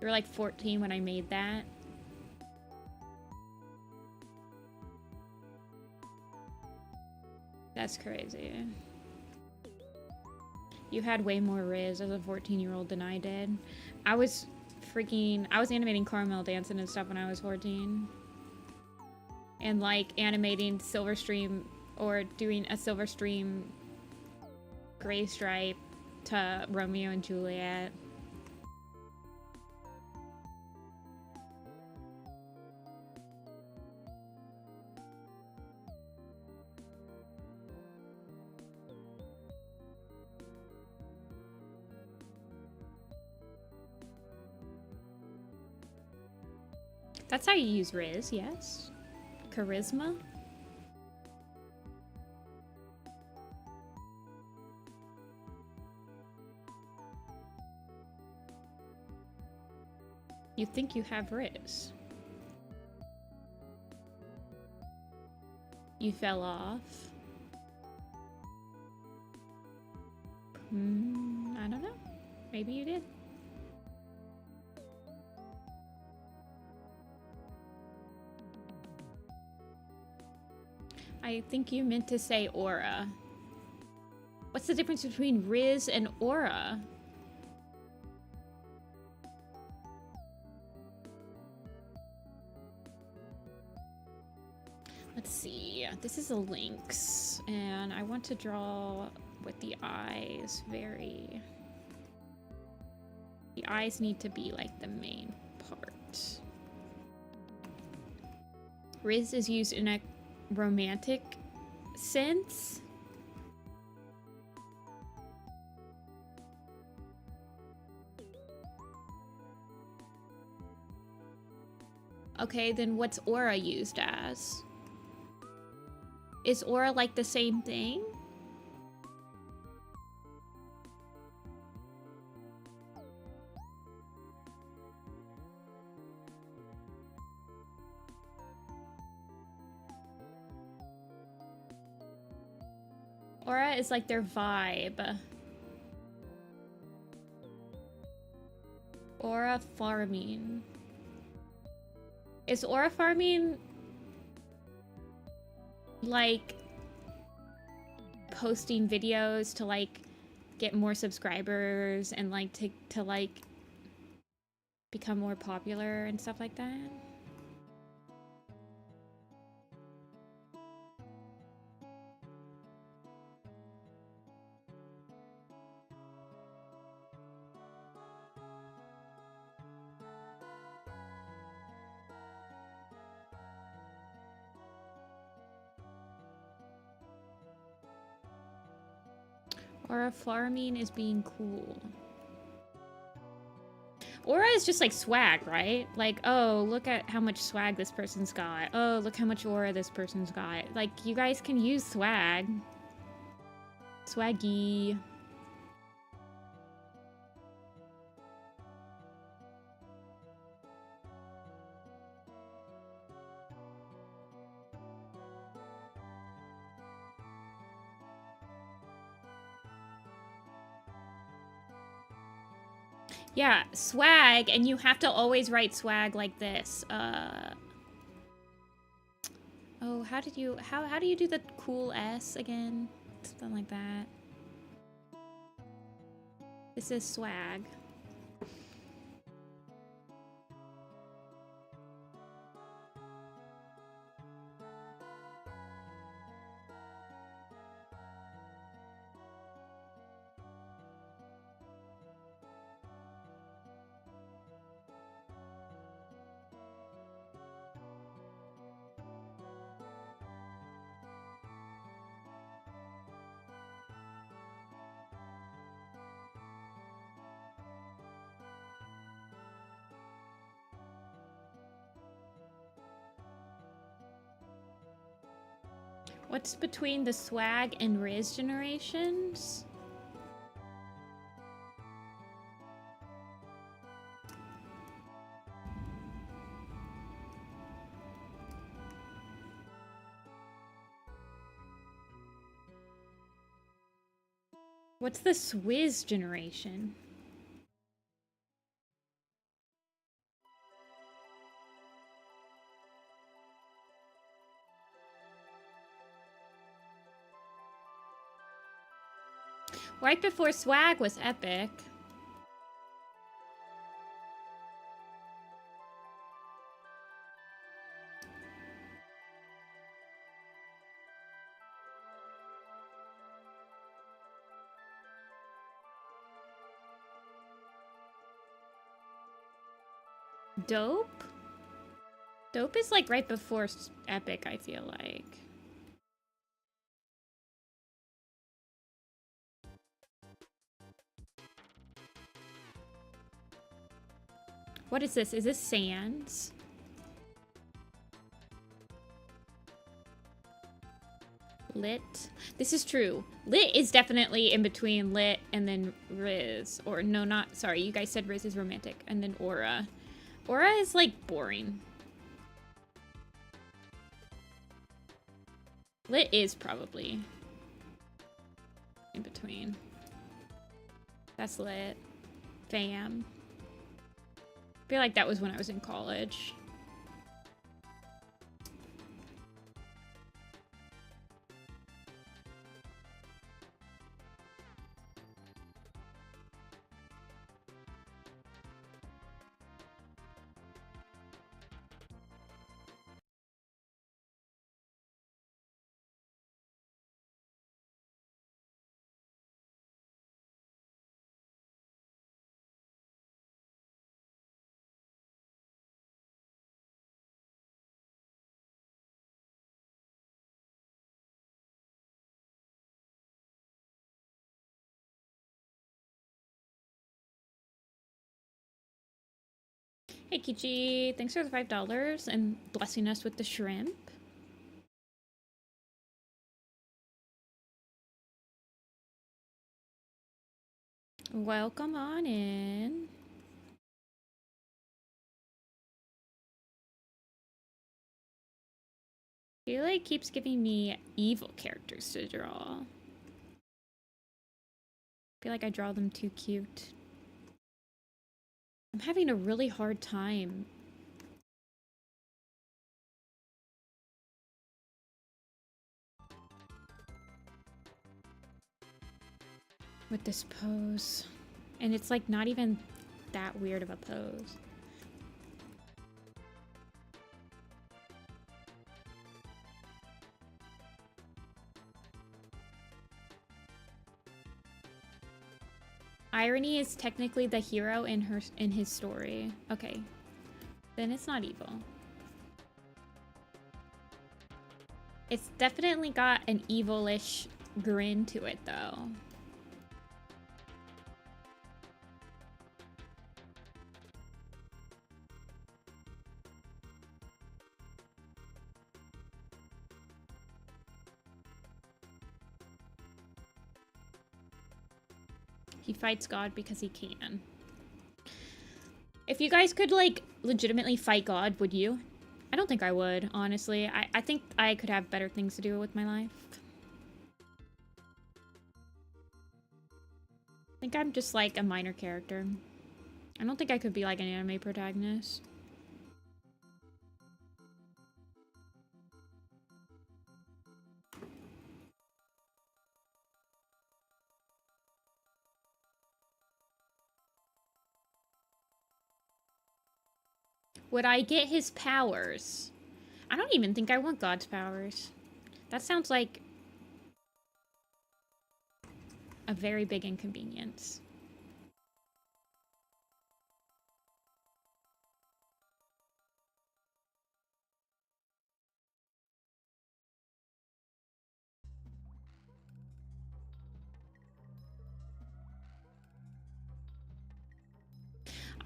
You were like 14 when I made that. That's crazy. You had way more riz as a 14-year-old than I did. I was animating Carmel dancing and stuff when I was 14. And like animating Silverstream or doing a Silverstream gray stripe to Romeo and Juliet. That's how you use Riz, yes. Charisma. You think you have Riz. You fell off. I don't know. Maybe you did. I think you meant to say aura. What's the difference between Riz and aura? Let's see. This is a lynx, and I want to draw with the eyes very... The eyes need to be like the main part. Riz is used in a romantic sense. Okay, then what's aura used as? Is aura like the same thing? Aura is like their vibe. Aura farming. Is aura farming like posting videos to like get more subscribers and like to like become more popular and stuff like that? Aura farming is being cool. Aura is just like swag, right? Like, oh, look at how much swag this person's got. Oh, look how much aura this person's got. Like, you guys can use swag. Swaggy. Yeah, swag, and you have to always write swag like this. Oh, how do you do the cool S again? Something like that. This is swag. What's between the swag and Riz generations? What's the Swizz generation? Right before swag was epic. Dope? Dope is like right before epic, I feel like. What is this? Is this Sans? Lit. This is true. Lit is definitely in between lit and then Riz. Or no, not, sorry, you guys said Riz is romantic. And then Aura. Aura is like boring. Lit is probably in between. That's lit. Fam. I feel like that was when I was in college. Hey Kichi, thanks for the $5 and blessing us with the shrimp. Welcome on in. I feel like it keeps giving me evil characters to draw. I feel like I draw them too cute. I'm having a really hard time. With this pose. And it's like not even that weird of a pose. Irony is technically the hero in his story. Okay. Then it's not evil. It's definitely got an evil-ish grin to it though. He fights God because he can. If you guys could, like, legitimately fight God, would you? I don't think I would, honestly. I think I could have better things to do with my life. I think I'm just, like, a minor character. I don't think I could be, like, an anime protagonist. Would I get his powers? I don't even think I want God's powers. That sounds like a very big inconvenience.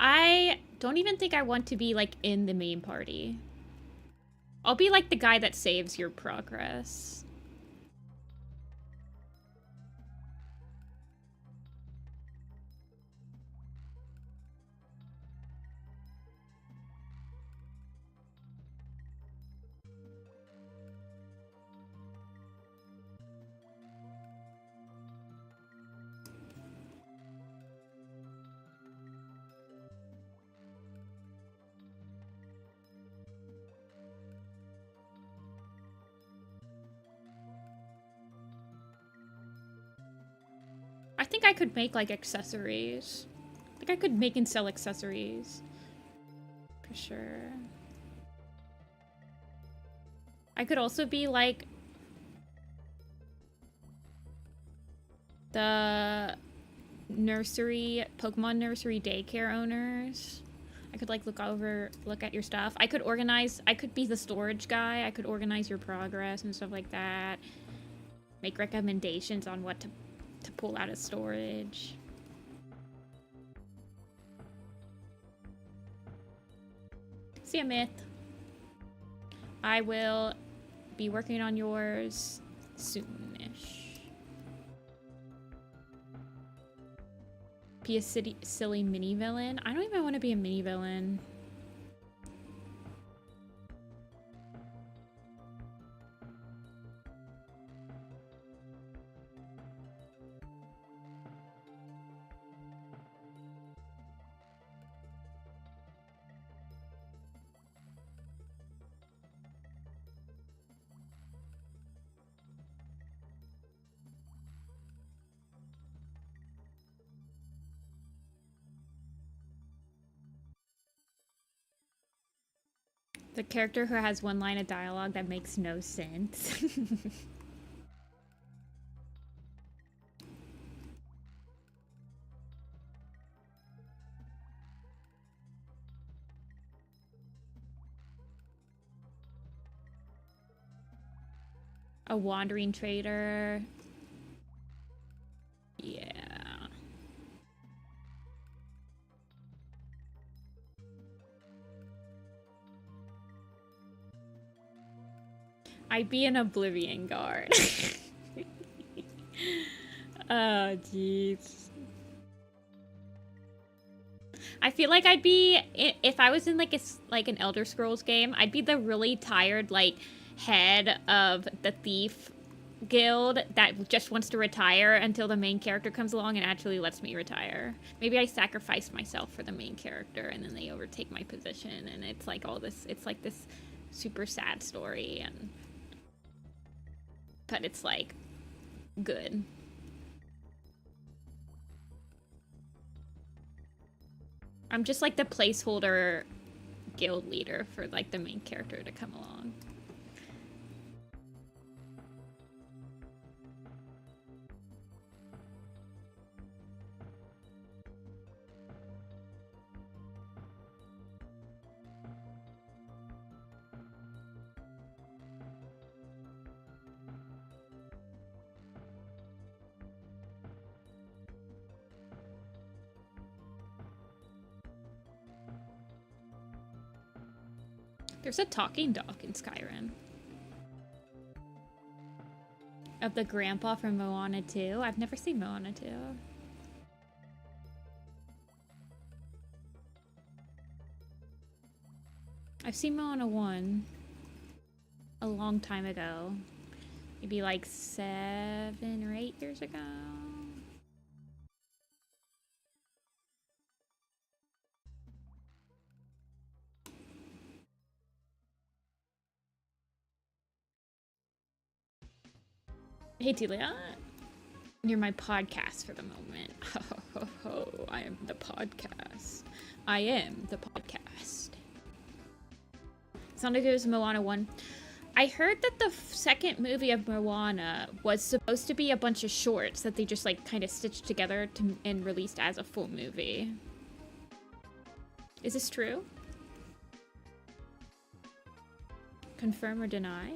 I don't even think I want to be, like, in the main party. I'll be, like, the guy that saves your progress. I think I could make, like, accessories. I think I could make and sell accessories. For sure. I could also be, like, the nursery, Pokemon nursery daycare owners. I could, like, look at your stuff. I could be the storage guy. I could organize your progress and stuff like that. Make recommendations on what to pull out of storage. See ya, Myth. I will be working on yours soonish. Be a silly mini villain. I don't even want to be a mini villain. The character who has one line of dialogue that makes no sense. A wandering trader. Yeah. I'd be an Oblivion guard. Oh, jeez. I feel like I'd be, if I was in like an Elder Scrolls game, I'd be the really tired, like, head of the thief guild that just wants to retire until the main character comes along and actually lets me retire. Maybe I sacrifice myself for the main character and then they overtake my position and it's like all this, it's like this super sad story, and but it's like good. I'm just like the placeholder guild leader for like the main character to come along. There's a talking dog in Skyrim. Of the grandpa from Moana 2. I've never seen Moana 2. I've seen Moana 1 a long time ago. Maybe like 7 or 8 years ago. Hey, Delia. You're my podcast for the moment. Ho, ho, ho. I am the podcast. I am the podcast. Sounded good as Moana 1. I heard that the second movie of Moana was supposed to be a bunch of shorts that they just like kind of stitched together and released as a full movie. Is this true? Confirm or deny?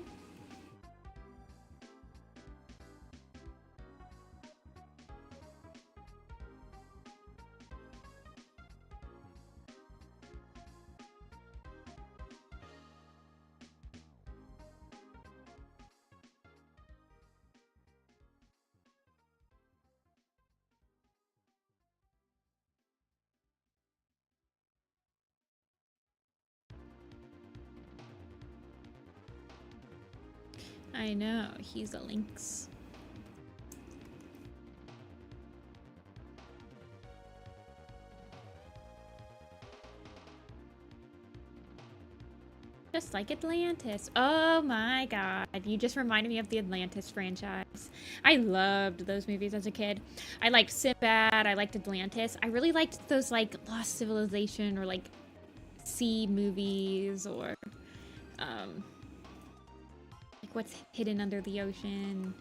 I know, he's a lynx. Just like Atlantis. Oh my god, you just reminded me of the Atlantis franchise. I loved those movies as a kid. I liked Sinbad, I liked Atlantis. I really liked those like Lost Civilization or like sea movies or like what's hidden under the ocean.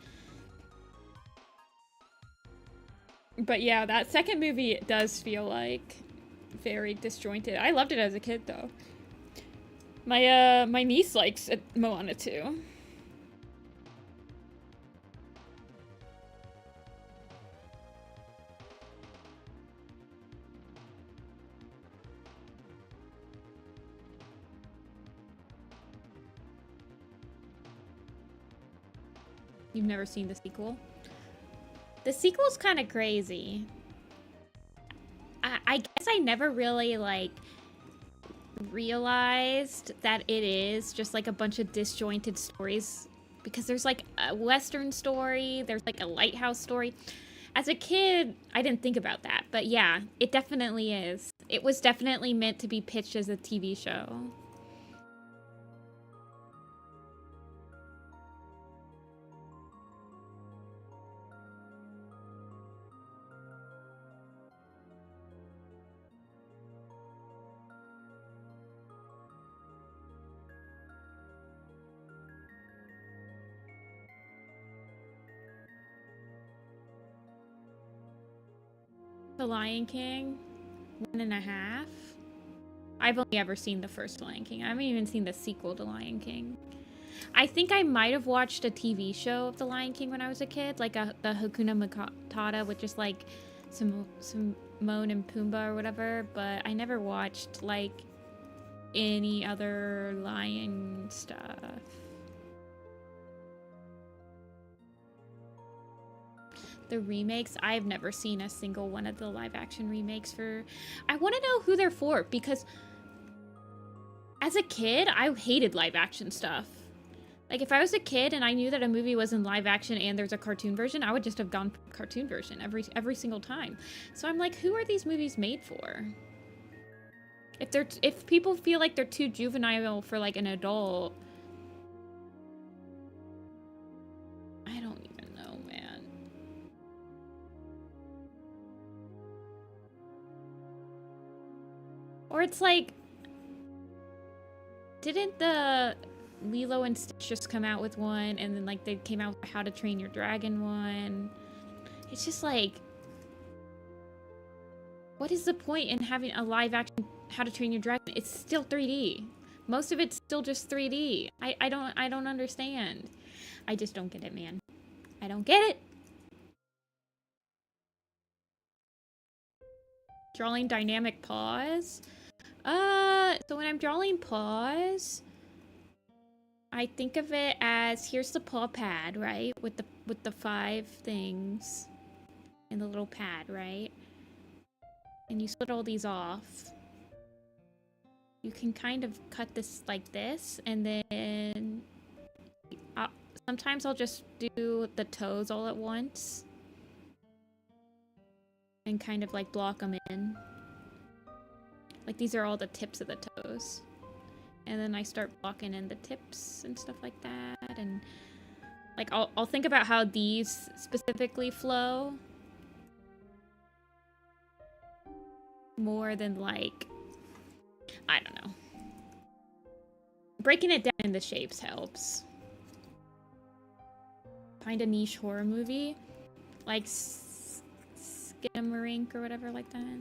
But yeah, that second movie does feel like very disjointed. I loved it as a kid though. My niece likes Moana too. You've never seen the sequel? The sequel's kind of crazy. I guess I never really like realized that it is just like a bunch of disjointed stories, because there's like a Western story, there's like a lighthouse story. As a kid, I didn't think about that, but yeah, it definitely is. It was definitely meant to be pitched as a TV show. The Lion King, 1.5. I've only ever seen the first Lion King. I haven't even seen the sequel to Lion King. I think I might have watched a TV show of the Lion King when I was a kid, like the Hakuna Matata with just like some Timon and Pumbaa or whatever, but I never watched like any other lion stuff. The remakes, I've never seen a single one of the live action remakes for... I want to know who they're for, because as a kid, I hated live action stuff. Like, if I was a kid and I knew that a movie was in live action and there's a cartoon version, I would just have gone for the cartoon version every single time. So I'm like, who are these movies made for? If people feel like they're too juvenile for like an adult, I don't even know, man. Or it's like, didn't the Lilo and Stitch just come out with one, and then like they came out with How to Train Your Dragon one? It's just like, what is the point in having a live action How to Train Your Dragon? It's still 3D. Most of it's still just 3D. I don't understand. I just don't get it, man. I don't get it. Drawing dynamic pause. So when I'm drawing pause, I think of it as, here's the paw pad, right? With the 5 things in the little pad, right? And you split all these off. you can kind of cut this like this, and then sometimes I'll just do the toes all at once and kind of like block them in. Like these are all the tips of the toes. And then I start blocking in the tips and stuff like that. And like I'll think about how these specifically flow more than like, I don't know. Breaking it down in the shapes helps. Find a niche horror movie, like Skinamarink or whatever like that.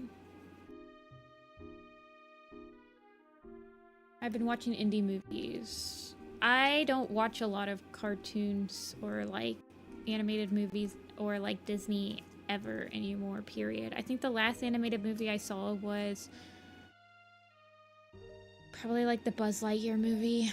I've been watching indie movies. I don't watch a lot of cartoons or like animated movies or like Disney ever anymore, period. I think the last animated movie I saw was probably like the Buzz Lightyear movie.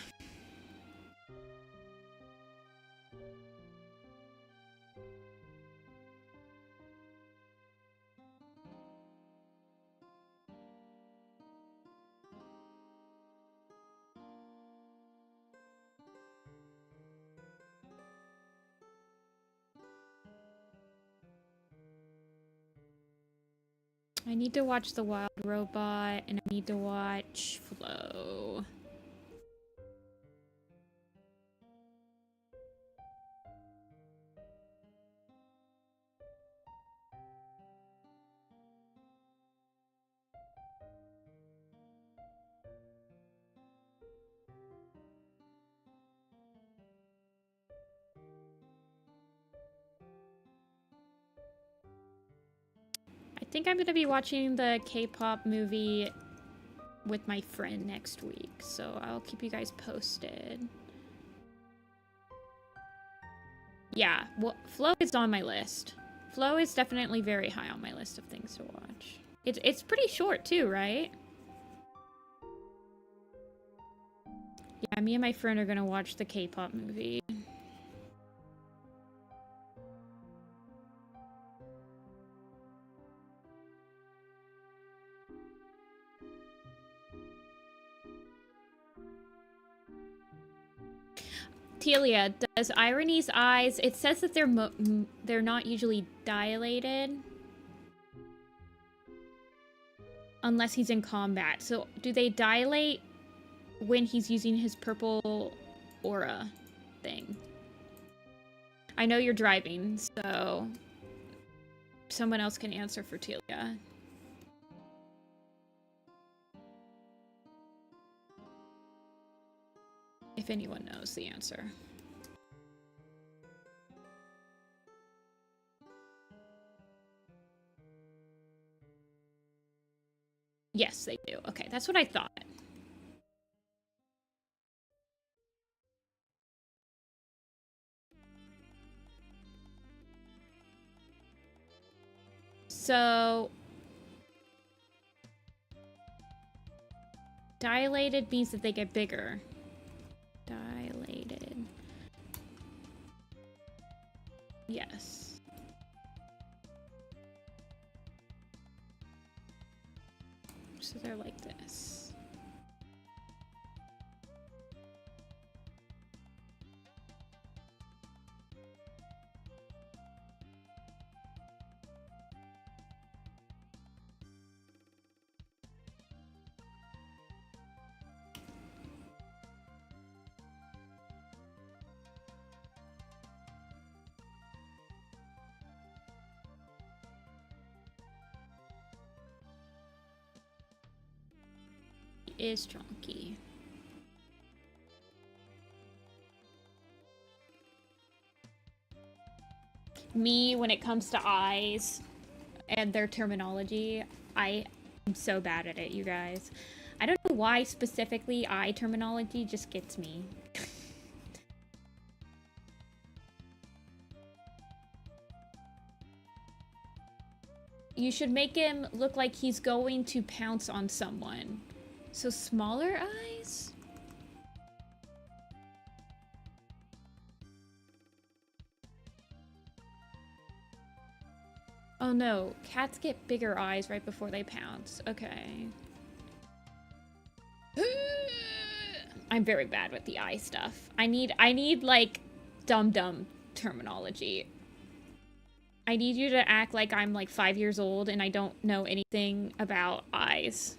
I need to watch The Wild Robot, and I need to watch Flow. I think I'm going to be watching the K-pop movie with my friend next week, so I'll keep you guys posted. Yeah, well, Flow is on my list. Flow is definitely very high on my list of things to watch. It's pretty short too, right? Yeah, me and my friend are going to watch the K-pop movie. Telia, does Irony's eyes... It says that they're not usually dilated. Unless he's in combat. So, do they dilate when he's using his purple aura thing? I know you're driving, so... someone else can answer for Telia. If anyone knows the answer. Yes, they do. Okay, that's what I thought. So... dilated means that they get bigger. Dilated. Yes. So they're like this. Is chunky. Me, when it comes to eyes and their terminology, I am so bad at it, you guys. I don't know why specifically eye terminology just gets me. You should make him look like he's going to pounce on someone. So smaller eyes? Oh no, cats get bigger eyes right before they pounce. Okay. I'm very bad with the eye stuff. I need like dumb terminology. I need you to act like I'm like 5 years old and I don't know anything about eyes.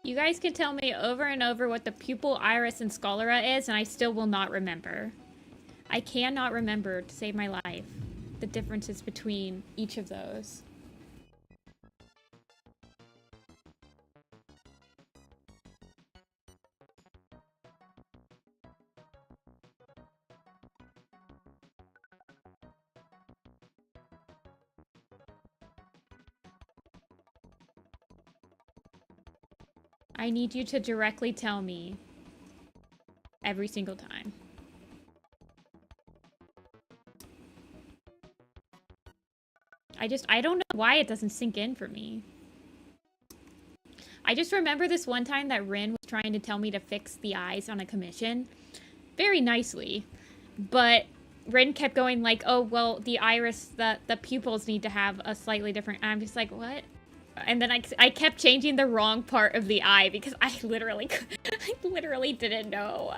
You guys can tell me over and over what the pupil, iris, and sclera is, and I still will not remember. I cannot remember, to save my life, the differences between each of those. I need you to directly tell me every single time. I don't know why it doesn't sink in for me. I just remember this one time that Rin was trying to tell me to fix the eyes on a commission. Very nicely. But Rin kept going like, oh, well, the iris, the pupils need to have a slightly different... I'm just like, what? And then I kept changing the wrong part of the eye because I literally didn't know.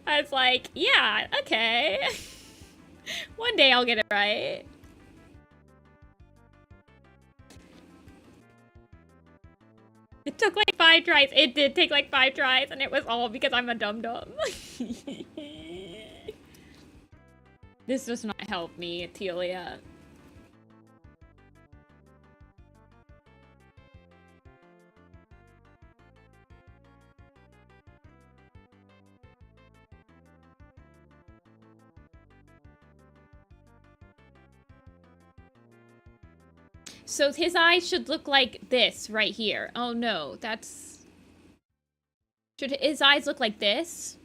I was like, yeah, okay. One day I'll get it right. It took like 5 tries. It did take like 5 tries, and it was all because I'm a dum-dum. This does not help me, Telia. So his eyes should look like this right here. Oh no, that's... Should his eyes look like this?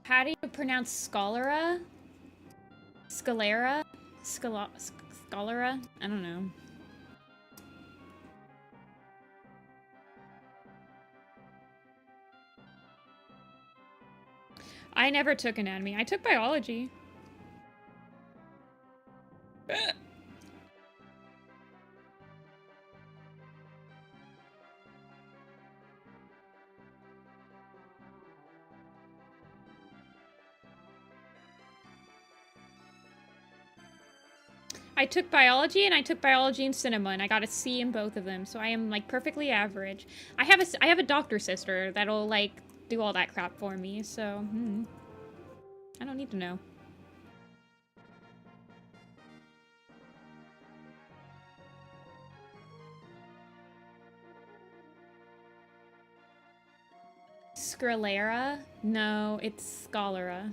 How do you pronounce sclera? Sclera? Sclera? I don't know. I never took anatomy. I took biology. I took biology and I took biology and cinema and I got a C in both of them, so I am like perfectly average. I have a doctor sister that'll like do all that crap for me, so I don't need to know. Sclera? No, it's sclera.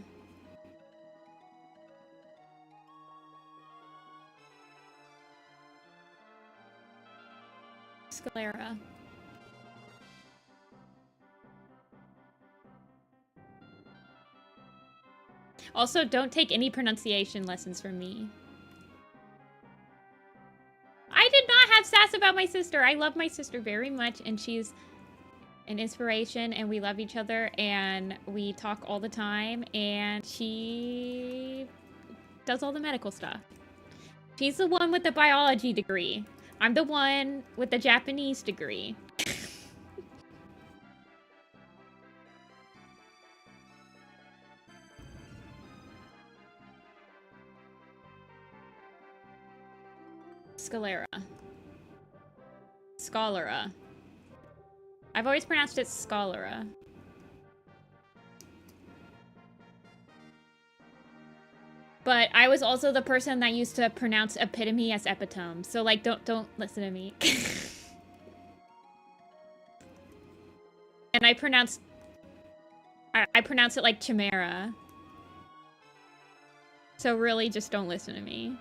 Sclera. Also, don't take any pronunciation lessons from me. I did not have sass about my sister. I love my sister very much, and she's an inspiration, and we love each other, and we talk all the time, and she does all the medical stuff. She's the one with the biology degree. I'm the one with the Japanese degree. Sclera. Sclera. I've always pronounced it Scholera. But I was also the person that used to pronounce epitome as epitome. So like don't listen to me. And I pronounce it like chimera. So really just don't listen to me.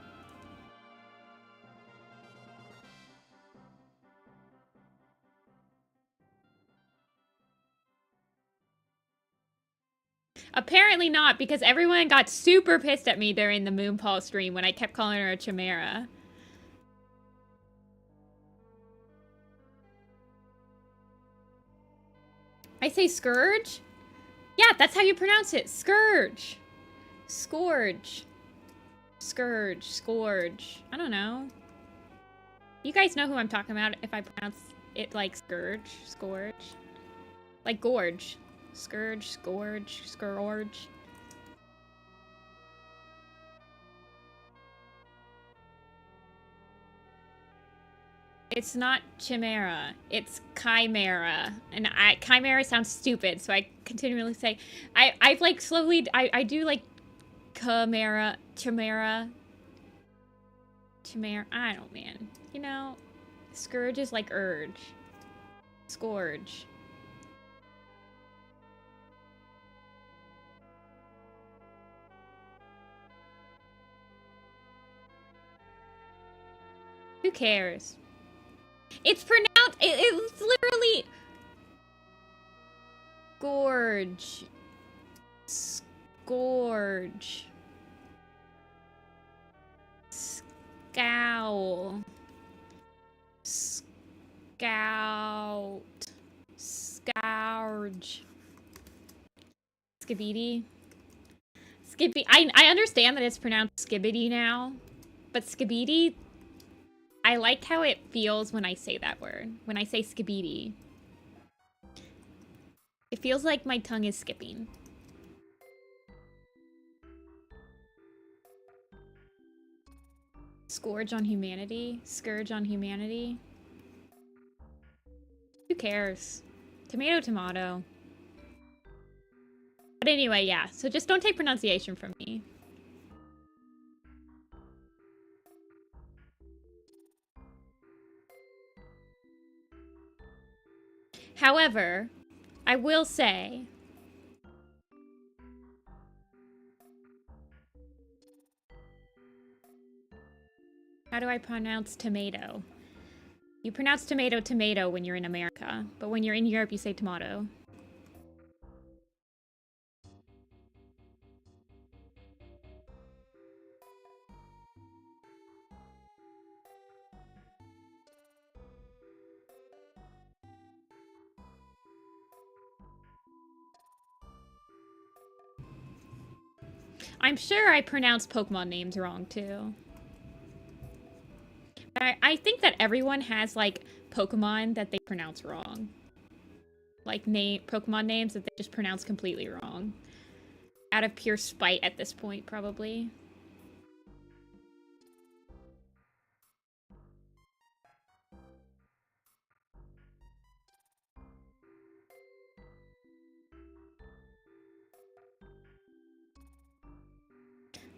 Apparently not, because everyone got super pissed at me during the Moonpaw stream when I kept calling her a chimera. I say scourge? Yeah, that's how you pronounce it. Scourge. Scourge. Scourge. Scourge. I don't know. You guys know who I'm talking about if I pronounce it like scourge. Scourge. Like gorge. Scourge. Scourge. Scourge. It's not chimera. It's chimera. And chimera sounds stupid, so I continually say... I've like slowly... I do like... chimera. Chimera. I don't, man. You know... Scourge is like urge. Scourge. Who cares? It's pronounced... It's literally... Gorge. Scourge. Scowl. Scout. Scourge. Skibidi. Skibidi. I understand that it's pronounced skibidi now, but skibidi... I like how it feels when I say that word. When I say skibidi. It feels like my tongue is skipping. Scourge on humanity? Scourge on humanity? Who cares? Tomato, tomato. But anyway, yeah. So just don't take pronunciation from me. However, I will say... How do I pronounce tomato? You pronounce tomato, tomato when you're in America. But when you're in Europe, you say tomato. I'm sure I pronounce Pokemon names wrong, too. I think that everyone has, like, Pokemon that they pronounce wrong. Like, Pokemon names that they just pronounce completely wrong. Out of pure spite at this point, probably.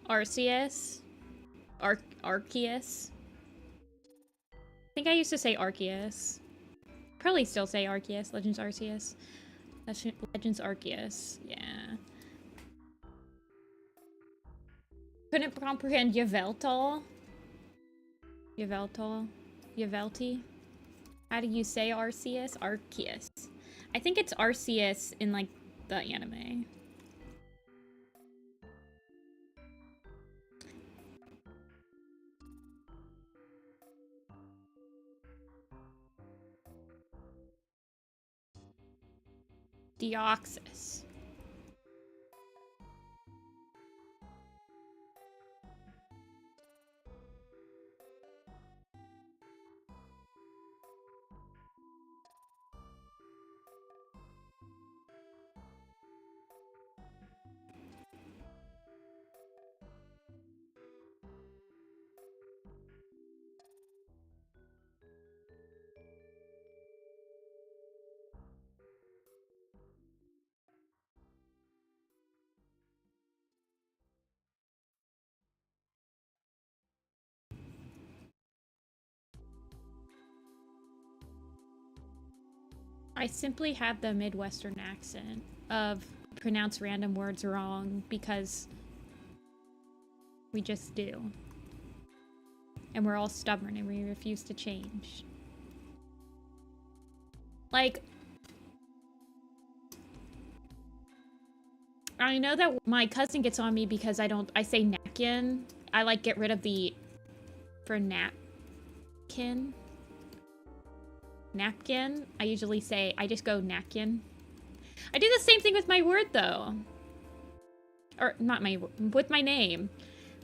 Arceus. Arceus. I think I used to say Arceus. Probably still say Arceus. Legends Arceus. Legends Arceus. Yeah. Couldn't comprehend Yveltal. Yveltal. Yvelty. How do you say Arceus? Arceus. I think it's Arceus in, like, the anime. Deoxys. I simply have the Midwestern accent of pronounce random words wrong because we just do. And we're all stubborn and we refuse to change. Like, I know that my cousin gets on me because I say napkin. I like get rid of the for napkin. Napkin. I usually say, I just go napkin. I do the same thing with my word though. Or not with my name.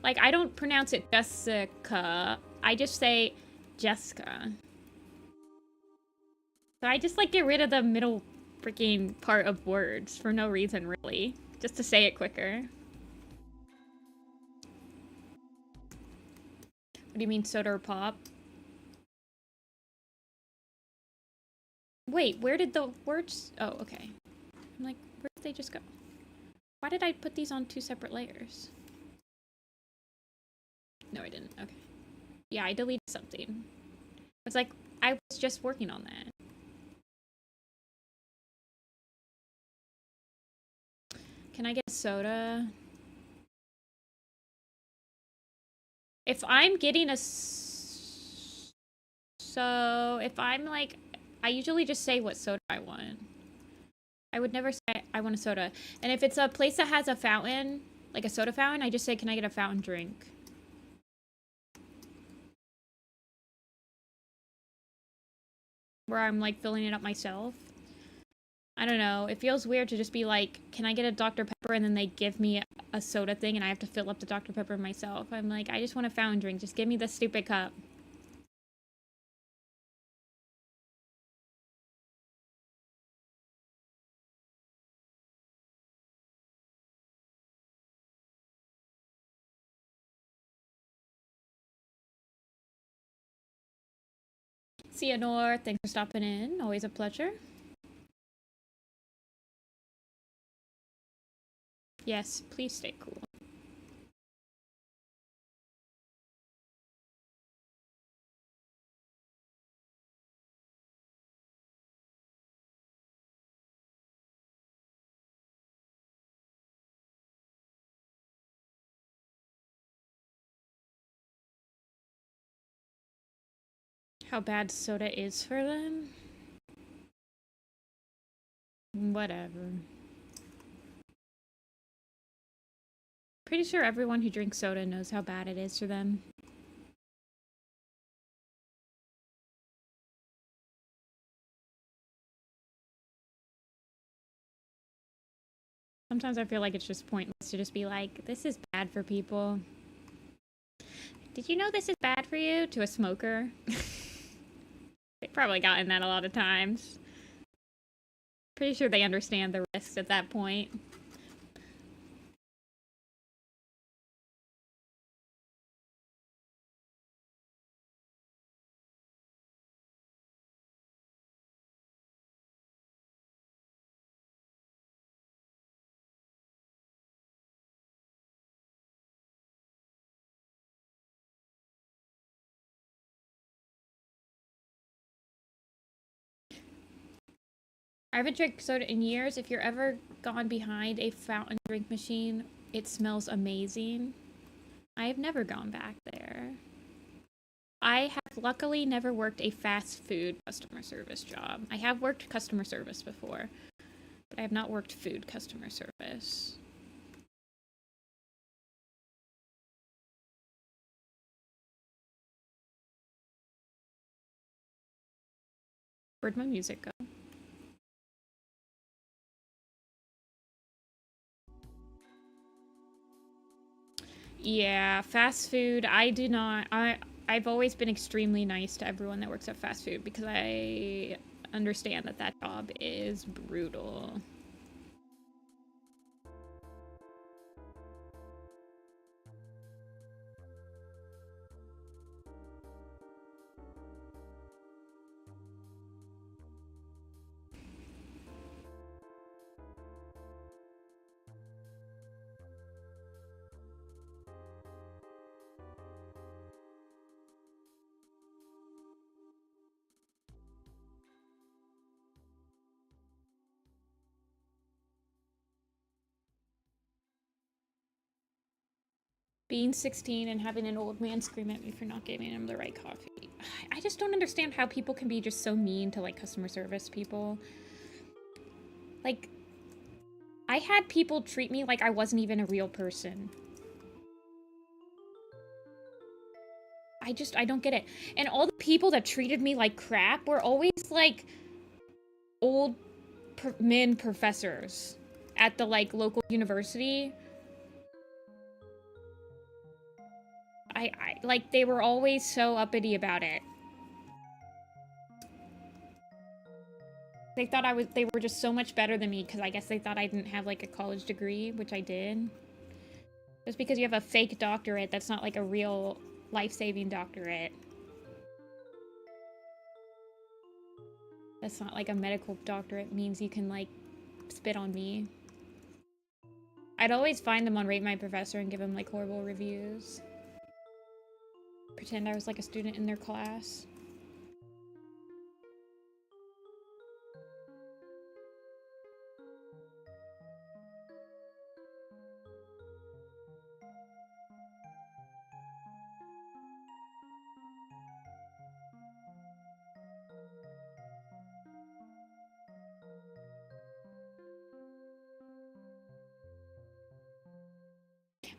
Like, I don't pronounce it Jessica. I just say Jessica. So I just like get rid of the middle freaking part of words for no reason really. Just to say it quicker. What do you mean, soda or pop? Wait, where did the words... Oh, okay. I'm like, where did they just go? Why did I put these on 2 separate layers? No, I didn't. Okay. Yeah, I deleted something. It's like, I was just working on that. Can I get a soda? If I'm getting a... So, if I'm like... I usually just say what soda I want. I would never say I want a soda. And if it's a place that has a fountain, like a soda fountain, I just say, can I get a fountain drink? Where I'm like filling it up myself. I don't know. It feels weird to just be like, can I get a Dr. Pepper? And then they give me a soda thing and I have to fill up the Dr. Pepper myself. I'm like, I just want a fountain drink. Just give me the stupid cup. See you, Nor. Thanks for stopping in. Always a pleasure. Yes, please stay cool. How bad soda is for them? Whatever. Pretty sure everyone who drinks soda knows how bad it is for them. Sometimes I feel like it's just pointless to just be like, this is bad for people. Did you know this is bad for you? To a smoker. They've probably gotten that a lot of times. Pretty sure they understand the risks at that point. I haven't drank soda in years. If you're ever gone behind a fountain drink machine, it smells amazing. I have never gone back there. I have luckily never worked a fast food customer service job. I have worked customer service before, but I have not worked food customer service. Where'd my music go? Yeah, fast food, I've always been extremely nice to everyone that works at fast food because I understand that that job is brutal. Being 16 and having an old man scream at me for not giving him the right coffee. I just don't understand how people can be just so mean to, like, customer service people. Like, I had people treat me like I wasn't even a real person. I don't get it. And all the people that treated me like crap were always, like, old men professors at the, like, local university. Like, they were always so uppity about it. They thought they were just so much better than me because I guess they thought I didn't have, like, a college degree, which I did. Just because you have a fake doctorate, that's not, like, a real life-saving doctorate. That's not, like, a medical doctorate means you can, like, spit on me. I'd always find them on Rate My Professor and give them, like, horrible reviews. Pretend I was, like, a student in their class.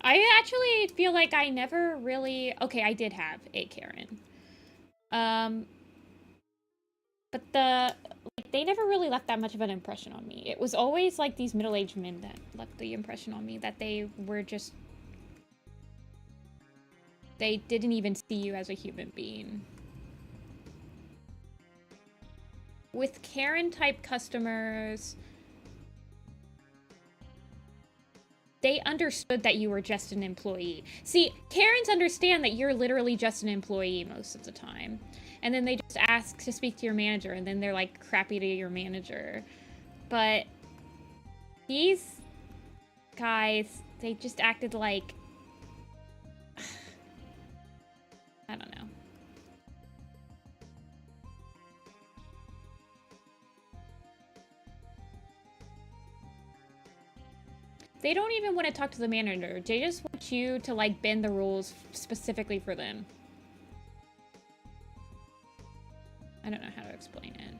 I actually feel like I never really... Okay, I did have a Karen. But they never really left that much of an impression on me. It was always, like, these middle-aged men that left the impression on me that they were just... They didn't even see you as a human being. With Karen-type customers... They understood that you were just an employee. See, Karens understand that you're literally just an employee most of the time. And then they just ask to speak to your manager, and then they're, like, crappy to your manager. But these guys, they just acted like... I don't know. They don't even want to talk to the manager. They just want you to, like, bend the rules specifically for them. I don't know how to explain it.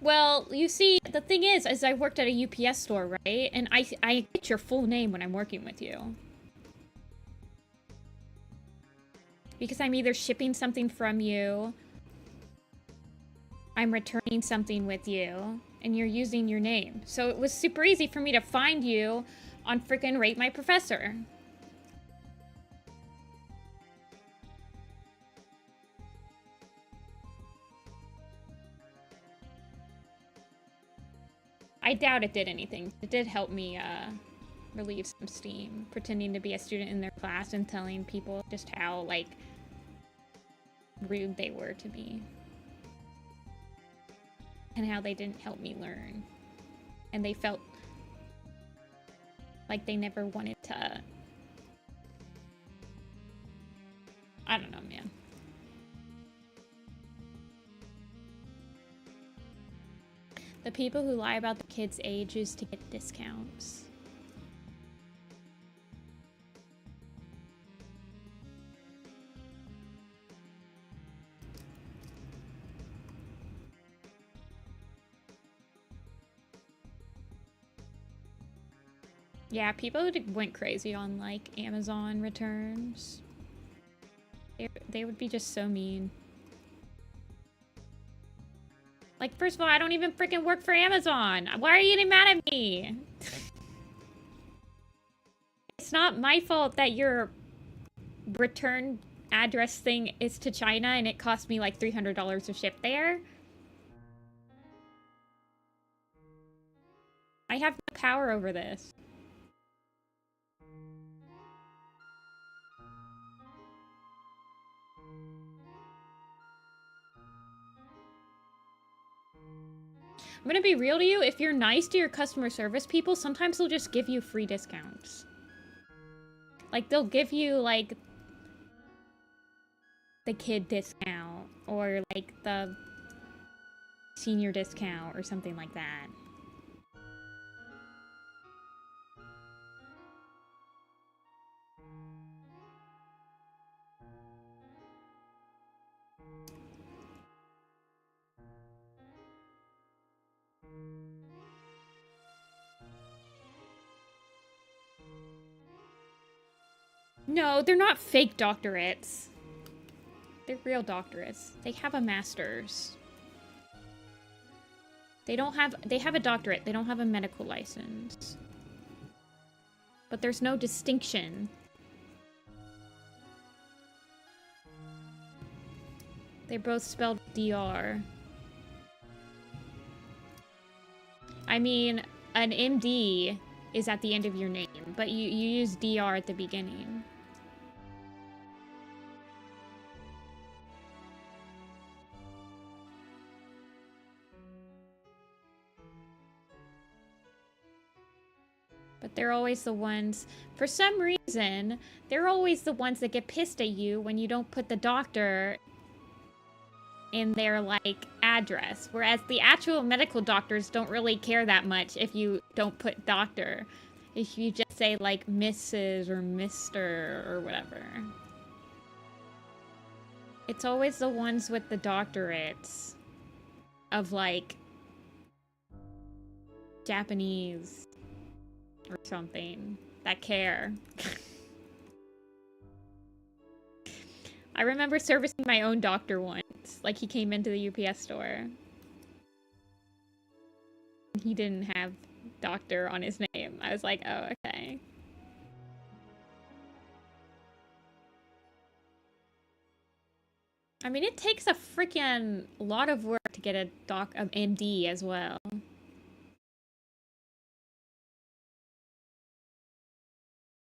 Well, you see, the thing is I worked at a UPS store, right? And I get your full name when I'm working with you. Because I'm either shipping something from you, I'm returning something with you, and you're using your name. So it was super easy for me to find you on frickin' Rate My Professor. I doubt it did anything. It did help me relieve some steam, pretending to be a student in their class and telling people just how, like, rude they were to me. And how they didn't help me learn. And they felt like they never wanted to... I don't know, man. The people who lie about the kids' ages to get discounts. Yeah, people went crazy on, like, Amazon returns. They would be just so mean. Like, first of all, I don't even freaking work for Amazon. Why are you getting mad at me? It's not my fault that your return address thing is to China and it cost me like $300 to ship there. I have no power over this. I'm gonna be real to you. If you're nice to your customer service people, sometimes they'll just give you free discounts. Like, they'll give you, like, the kid discount, or, like, the senior discount, or something like that. No, they're not fake doctorates. They're real doctorates. They have a master's. They have a doctorate. They don't have a medical license. But there's no distinction. They're both spelled DR. I mean, an MD is at the end of your name, but you use DR at the beginning. But they're always the ones, for some reason, they're always the ones that get pissed at you when you don't put the doctor in their, like, address. Whereas the actual medical doctors don't really care that much if you don't put doctor. If you just say, like, Mrs. or Mr. or whatever. It's always the ones with the doctorates of, like, Japanese or something that care. I remember servicing my own doctor once. Like, he came into the UPS store. He didn't have doctor on his name. I was like, oh, okay. I mean, it takes a freaking lot of work to get a MD as well.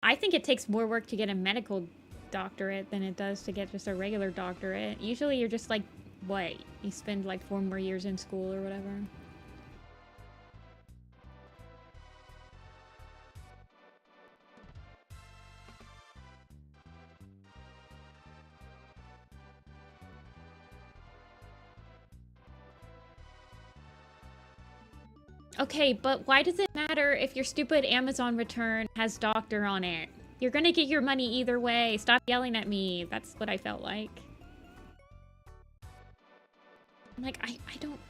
I think it takes more work to get a medical doctorate than it does to get just a regular doctorate. Usually you're just like, what? You spend like 4 more years in school or whatever. Okay, but why does it matter if your stupid Amazon return has doctor on it? You're gonna get your money either way. Stop yelling at me. That's what I felt like. I'm like, I don't...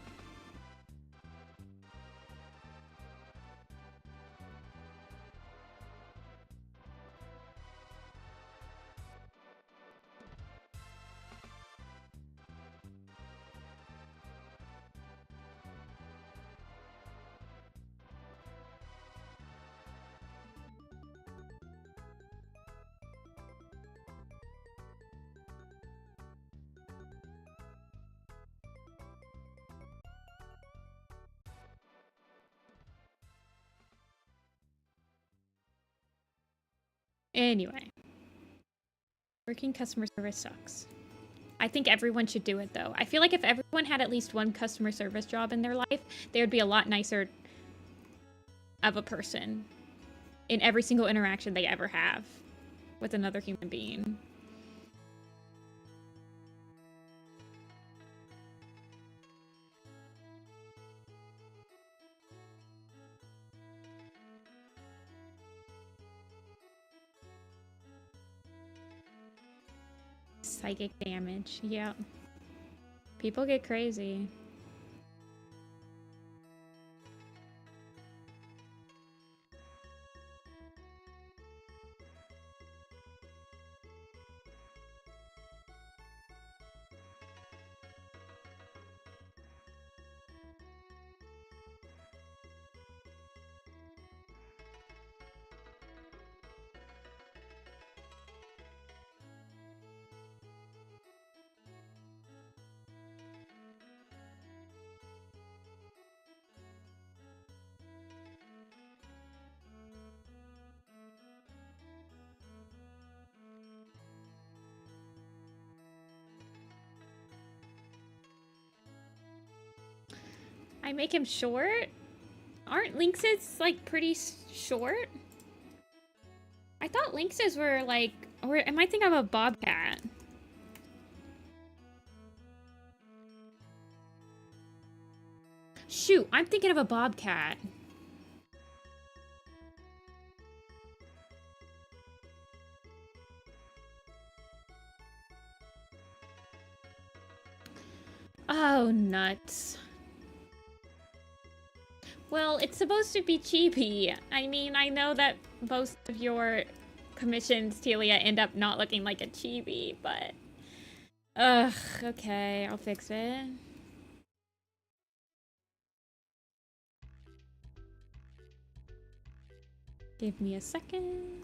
Anyway. Working customer service sucks. I think everyone should do it, though. I feel like if everyone had at least one customer service job in their life, they would be a lot nicer of a person in every single interaction they ever have with another human being. Psychic damage. Yeah. People get crazy. make him short? Aren't lynxes, like, pretty short? I thought lynxes were, like... Or am I thinking of a bobcat? Shoot, I'm thinking of a bobcat. Oh, nuts. Well, it's supposed to be chibi. I mean, I know that most of your commissions, Telia, end up not looking like a chibi, but... Ugh, okay, I'll fix it. Give me a second.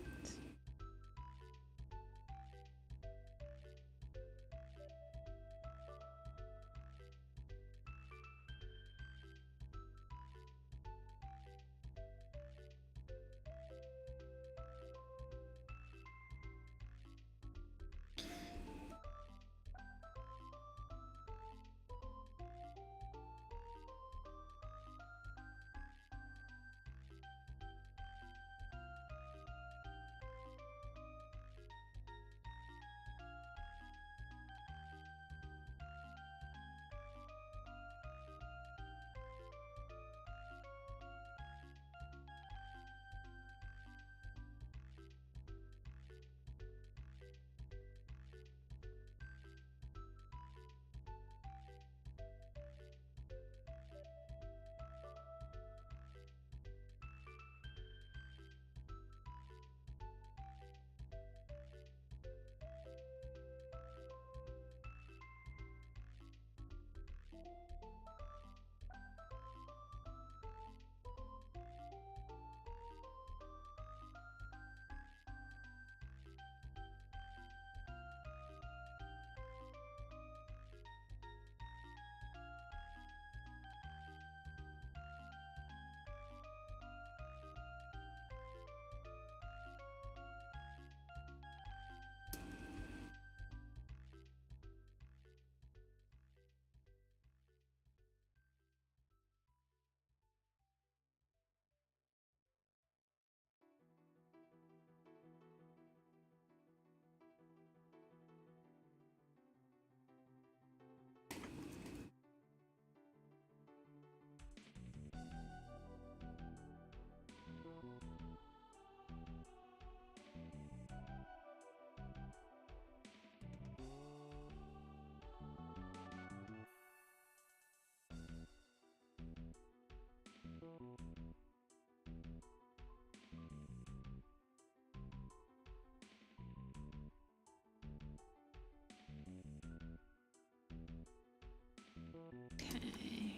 Okay.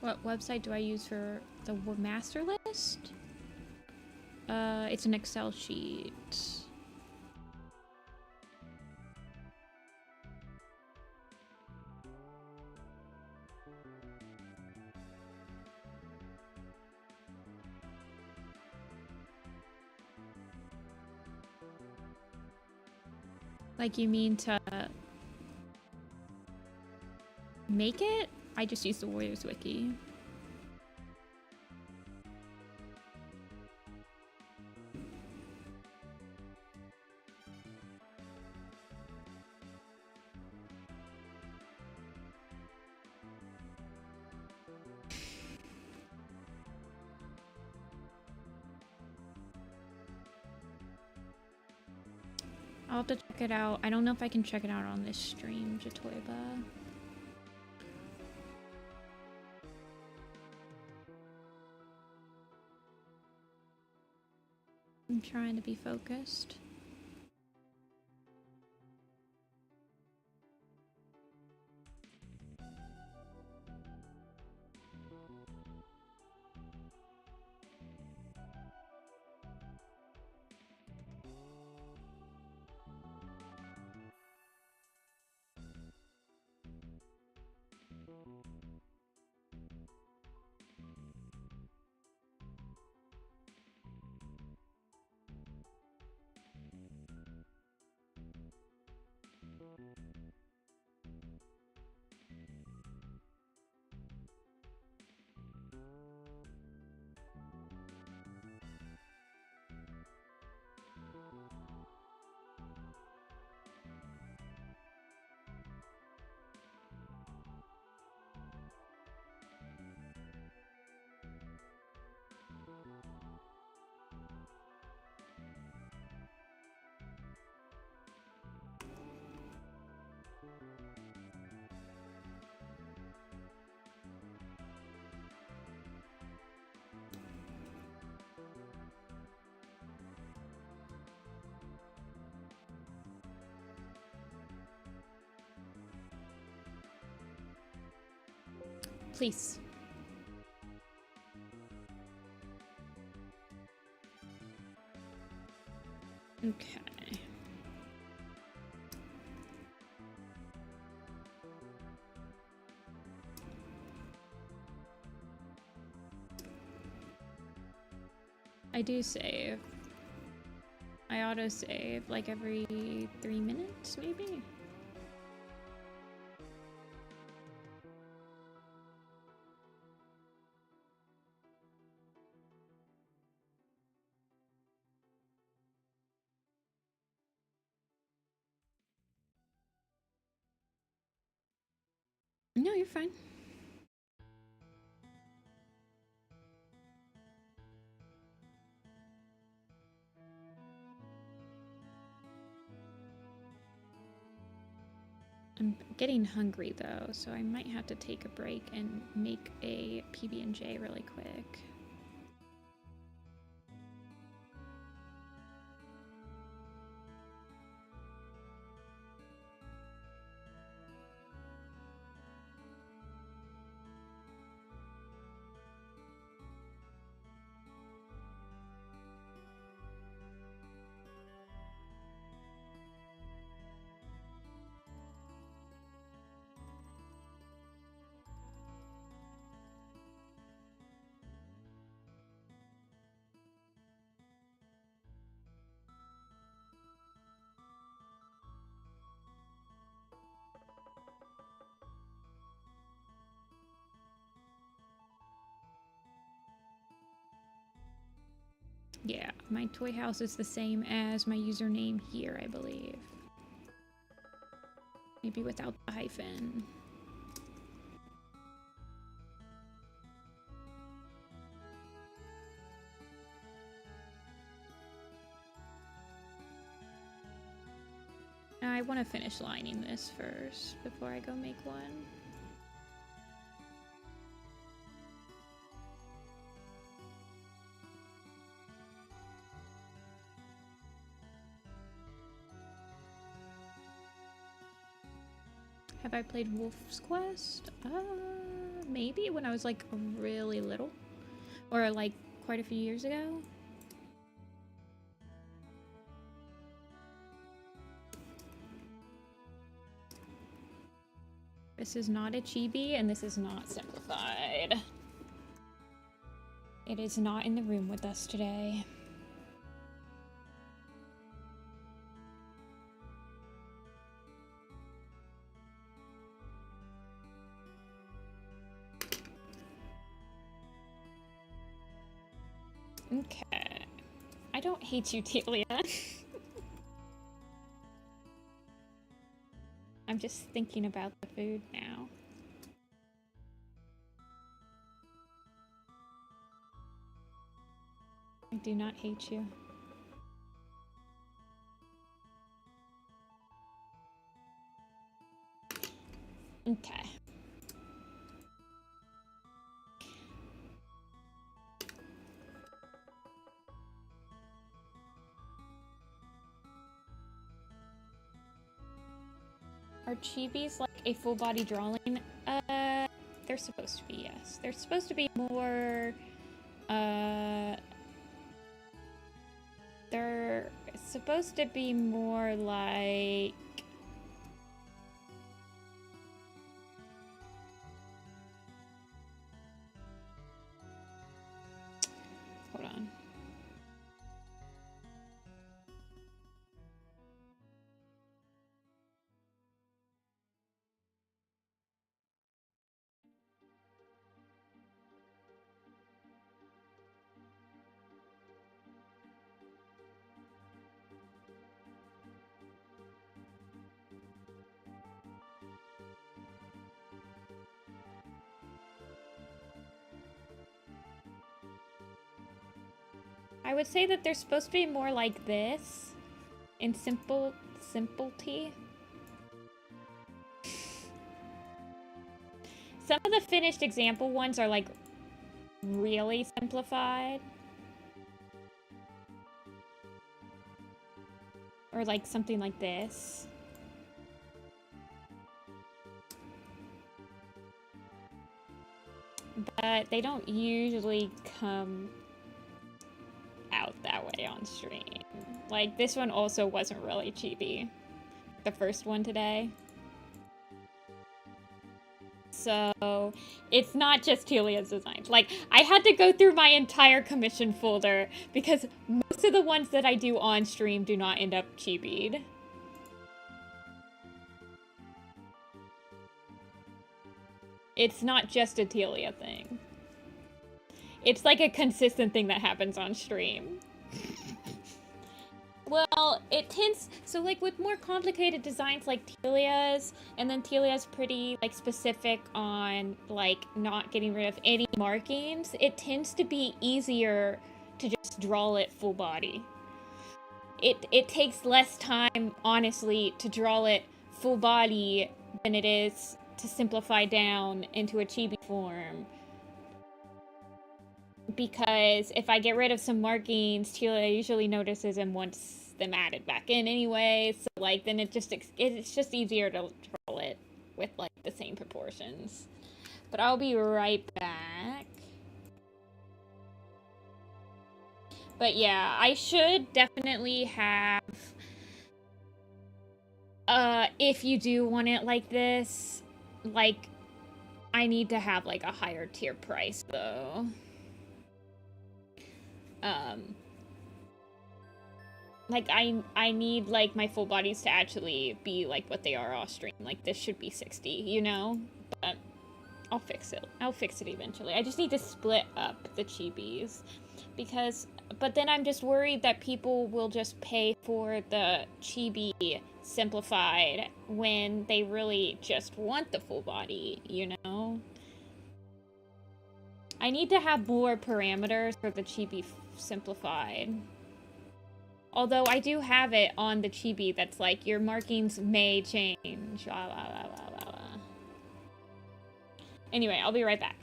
What website do I use for the master list? It's an Excel sheet. Like, you mean to make it? I just use the Warriors Wiki. I'll have to check it out. I don't know if I can check it out on this stream, Jatoiba. I'm trying to be focused. please. Okay. I do save. I auto-save like every 3 minutes, maybe? No, you're fine. I'm getting hungry though, so I might have to take a break and make a PB&J really quick. Yeah, my toy house is the same as my username here, I believe. Maybe without the hyphen. I want to finish lining this first before I go make one. Have I played Wolf's Quest? Maybe when I was like really little. Or like quite a few years ago. This is not a chibi and this is not simplified. It is not in the room with us today. Okay. I don't hate you, Telia. I'm just thinking about the food now. I do not hate you. Okay. Are chibis like a full body drawing? They're supposed to be, yes. They're supposed to be more, they're supposed to be more like... Hold on. I would say that they're supposed to be more like this in simplicity. Some of the finished example ones are like really simplified. Or like something like this. but they don't usually come out that way on stream. Like, this one also wasn't really chibi. The first one today. So, it's not just Telia's designs. Like, I had to go through my entire commission folder because most of the ones that I do on stream do not end up chibied. It's not just a Telia thing. It's like a consistent thing that happens on stream. Well, it tends... So, like, with more complicated designs like Telia's, and then Telia's pretty, like, specific on, like, not getting rid of any markings, it tends to be easier to just draw it full body. It takes less time, honestly, to draw it full body than it is to simplify down into a chibi form. Because if I get rid of some markings, Telia usually notices and wants them added back in anyway. So, like, then it's just easier to draw it with, like, the same proportions. But I'll be right back. But yeah, I should definitely have... if you do want it like this, like, I need to have, like, a higher tier price, though. Like, I need, like, my full bodies to actually be, like, what they are off stream. Like, this should be 60, you know? But I'll fix it. I'll fix it eventually. I just need to split up the chibis. Because, but then I'm just worried that people will just pay for the chibi simplified when they really just want the full body, you know? I need to have more parameters for the chibi simplified. Although I do have it on the chibi that's like, your markings may change. Blah, blah, blah, blah, blah, blah. Anyway, I'll be right back.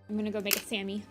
I'm gonna go make a Sammy.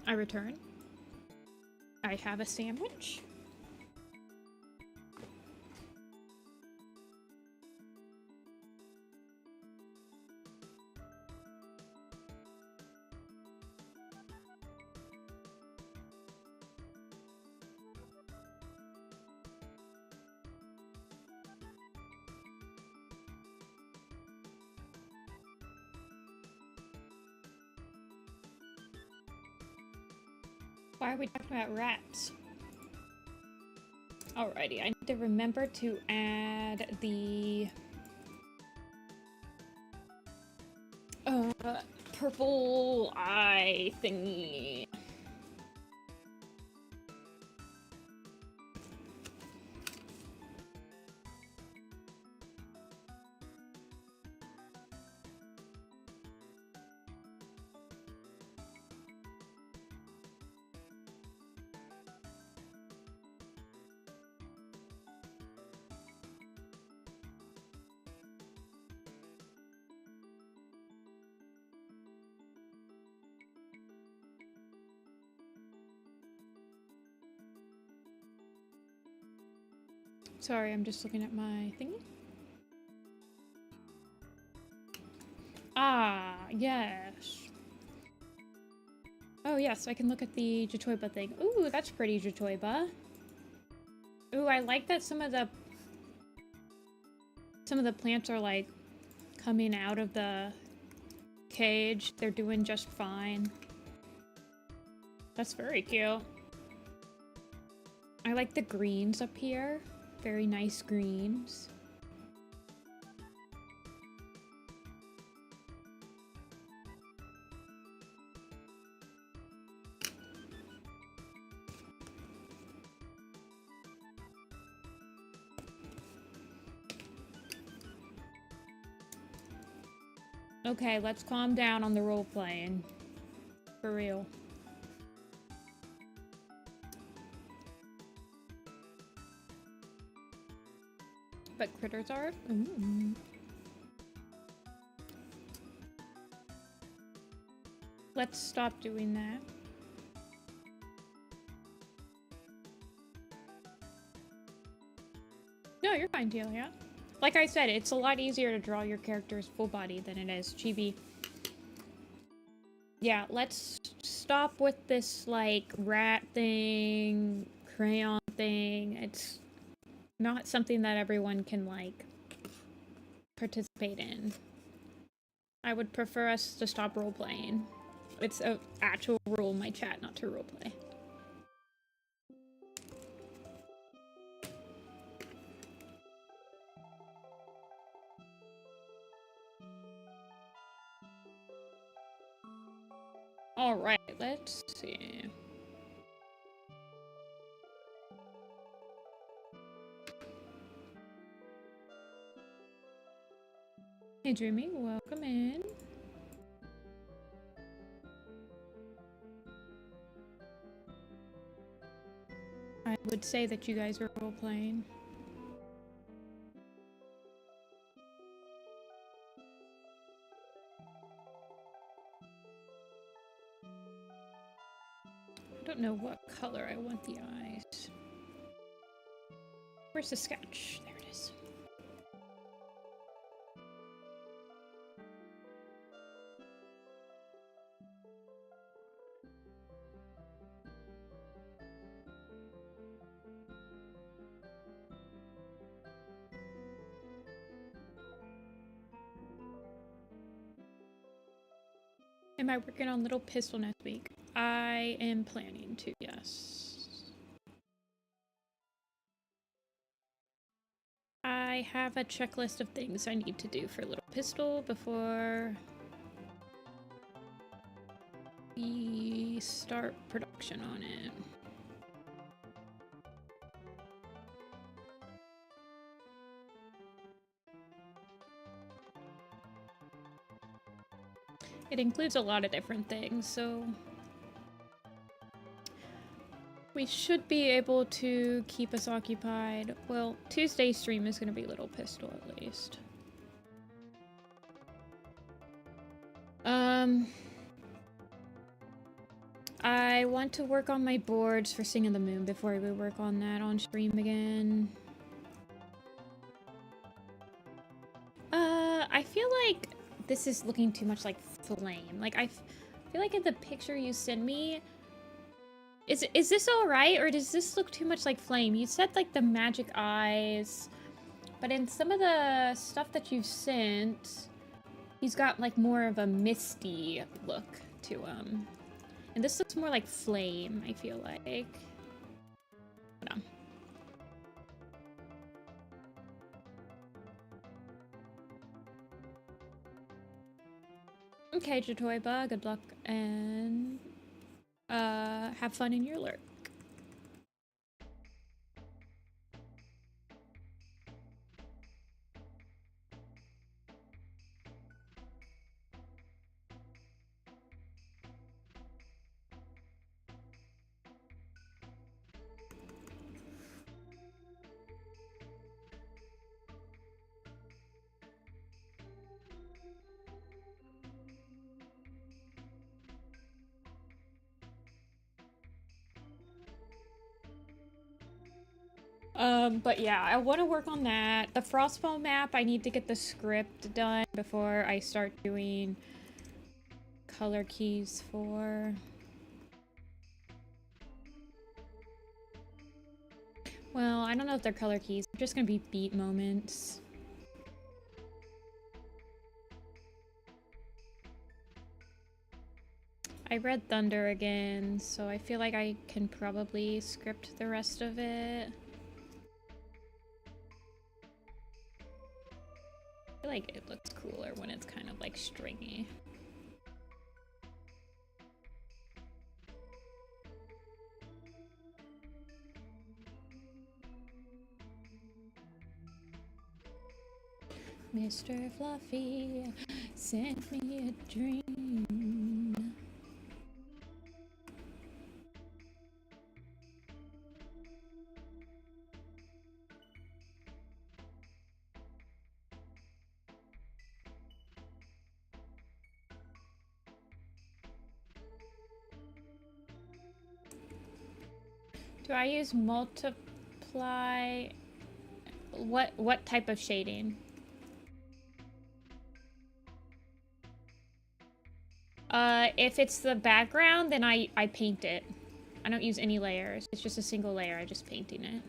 I return. I have a sandwich. Why are we talking about rats? Alrighty, I need to remember to add the purple eye thingy. Sorry, I'm just looking at my thingy. Ah, yes. Oh, yes, I can look at the Jotoiba thing. Ooh, that's pretty, Jotoiba. Ooh, I like that some of the plants are, like, coming out of the cage. They're doing just fine. That's very cute. I like the greens up here. Very nice greens. Okay, let's calm down on the role playing. For real. But critters are? Ooh. Let's stop doing that. No, you're fine, Delia. Like I said, it's a lot easier to draw your character's full body than it is chibi. Yeah, let's stop with this, like, rat thing, crayon thing. It's not something that everyone can, like, participate in. I would prefer us to stop role-playing. It's an actual rule in my chat not to roleplay. Alright, let's see. Hey Dreamy, welcome in. I would say that you guys are role-playing. I don't know what color I want the eyes. Where's the sketch? There it is. Am I working on Little Pistol next week? I am planning to, yes. I have a checklist of things I need to do for Little Pistol before we start production on it. It includes a lot of different things, so we should be able to keep us occupied. Well, Tuesday's stream is going to be Little Pistol at least. I want to work on my boards for Sing of the Moon before we work on that on stream again. I feel like this is looking too much like flame. Like, I feel like in the picture you sent me... Is this alright, or does this look too much like flame? You said, like, the magic eyes, but in some of the stuff that you've sent, he's got, like, more of a misty look to him. And this looks more like flame, I feel like. Hold on. Okay, Jatoiba, good luck, and have fun in your lurk. But yeah, I want to work on that. The Frostfall map, I need to get the script done before I start doing color keys for. Well, I don't know if they're color keys. They're just gonna be beat moments. I read Thunder again, so I feel like I can probably script the rest of it. I feel like it looks cooler when it's kind of like stringy. Mr. Fluffy sent me a dream. Do I use multiply? What type of shading? If it's the background, then I paint it. I don't use any layers. It's just a single layer. I'm just painting it.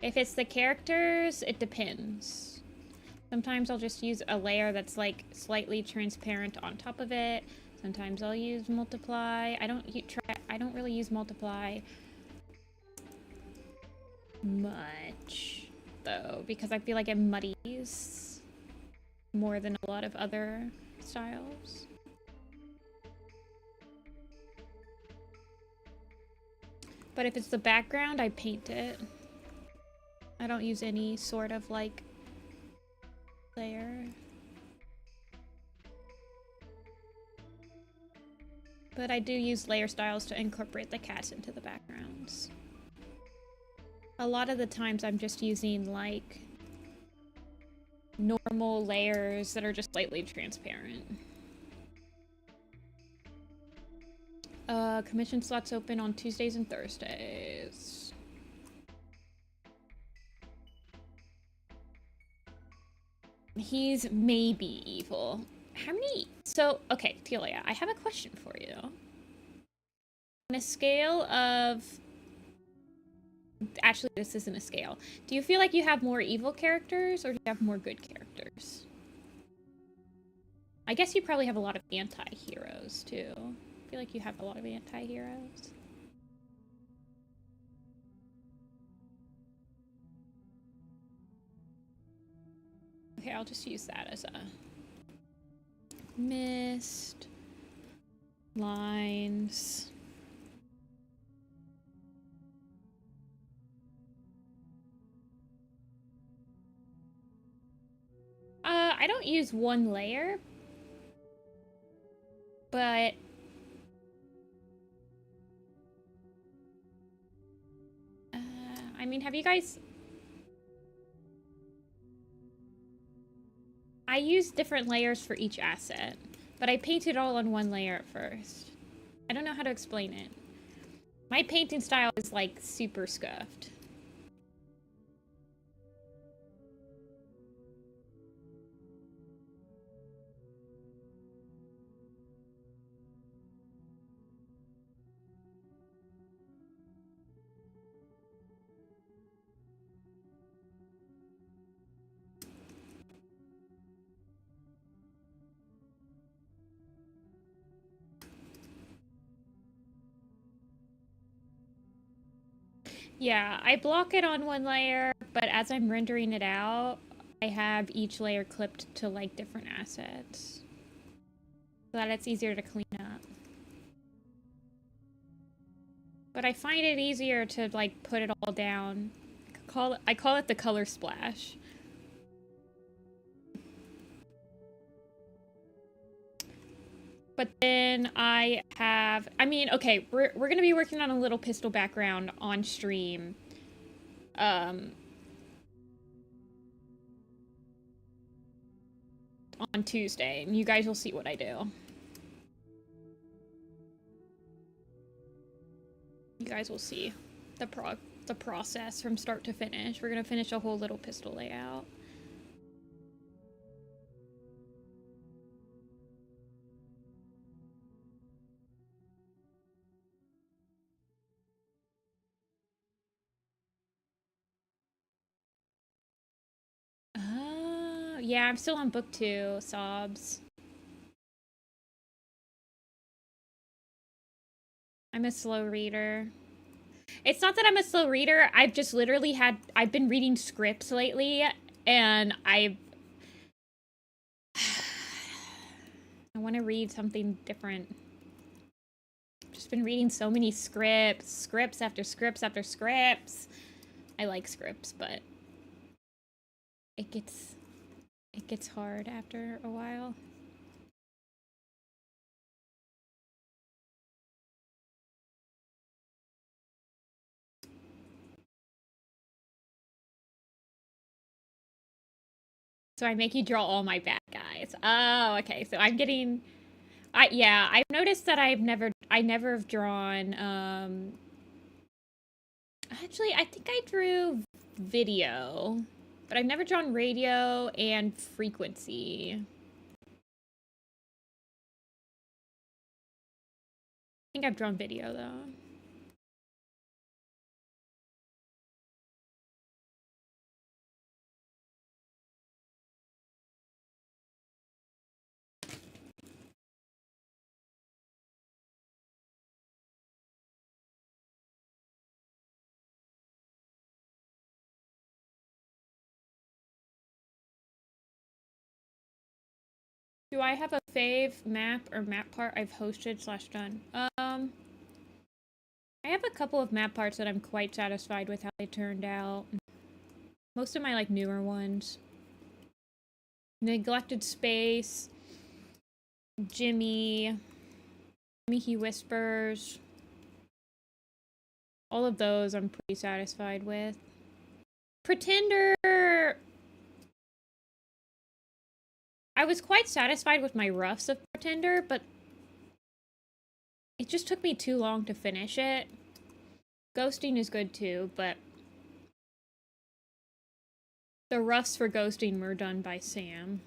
If it's the characters, it depends. Sometimes I'll just use a layer that's like slightly transparent on top of it. Sometimes I'll use multiply. I don't really use multiply much though, because I feel like it muddies more than a lot of other styles. But if it's the background, I paint it. I don't use any sort of like layer. But I do use layer styles to incorporate the cats into the backgrounds. A lot of the times I'm just using like normal layers that are just slightly transparent. Commission slots open on Tuesdays and Thursdays. He's maybe evil. How many? So, okay, Telia, I have a question for you. On a scale of... Actually, this isn't a scale. Do you feel like you have more evil characters, or do you have more good characters? I guess you probably have a lot of anti-heroes, too. I feel like you have a lot of anti-heroes. Okay, I'll just use that as a... Mist. Lines. I don't use one layer, but I mean, have you guys... I use different layers for each asset, but I painted all on one layer at first. I don't know how to explain it. My painting style is like super scuffed. Yeah, I block it on one layer, but as I'm rendering it out, I have each layer clipped to like different assets so that it's easier to clean up. But I find it easier to like put it all down. I call it the color splash. But then I mean, okay, we're gonna be working on a little pistol background on stream. On Tuesday, and you guys will see what I do. You guys will see the process from start to finish. We're gonna finish a whole little pistol layout. Yeah, I'm still on book 2, sobs. I'm a slow reader. It's not that I'm a slow reader, I've just literally I've been reading scripts lately, and I want to read something different. I've just been reading so many scripts after scripts after scripts. I like scripts, but it gets hard after a while. So I make you draw all my bad guys. Oh, okay. So I'm getting... yeah, I've noticed that I never have drawn... Actually, I think I drew video. But I've never drawn radio and frequency. I think I've drawn video, though. Do I have a fave map or map part I've hosted / done? I have a couple of map parts that I'm quite satisfied with how they turned out. Most of my, like, newer ones. Neglected Space. Jimmy. He Whispers. All of those I'm pretty satisfied with. Pretender... I was quite satisfied with my roughs of Pretender, but it just took me too long to finish it. Ghosting is good too, but the roughs for Ghosting were done by Sam,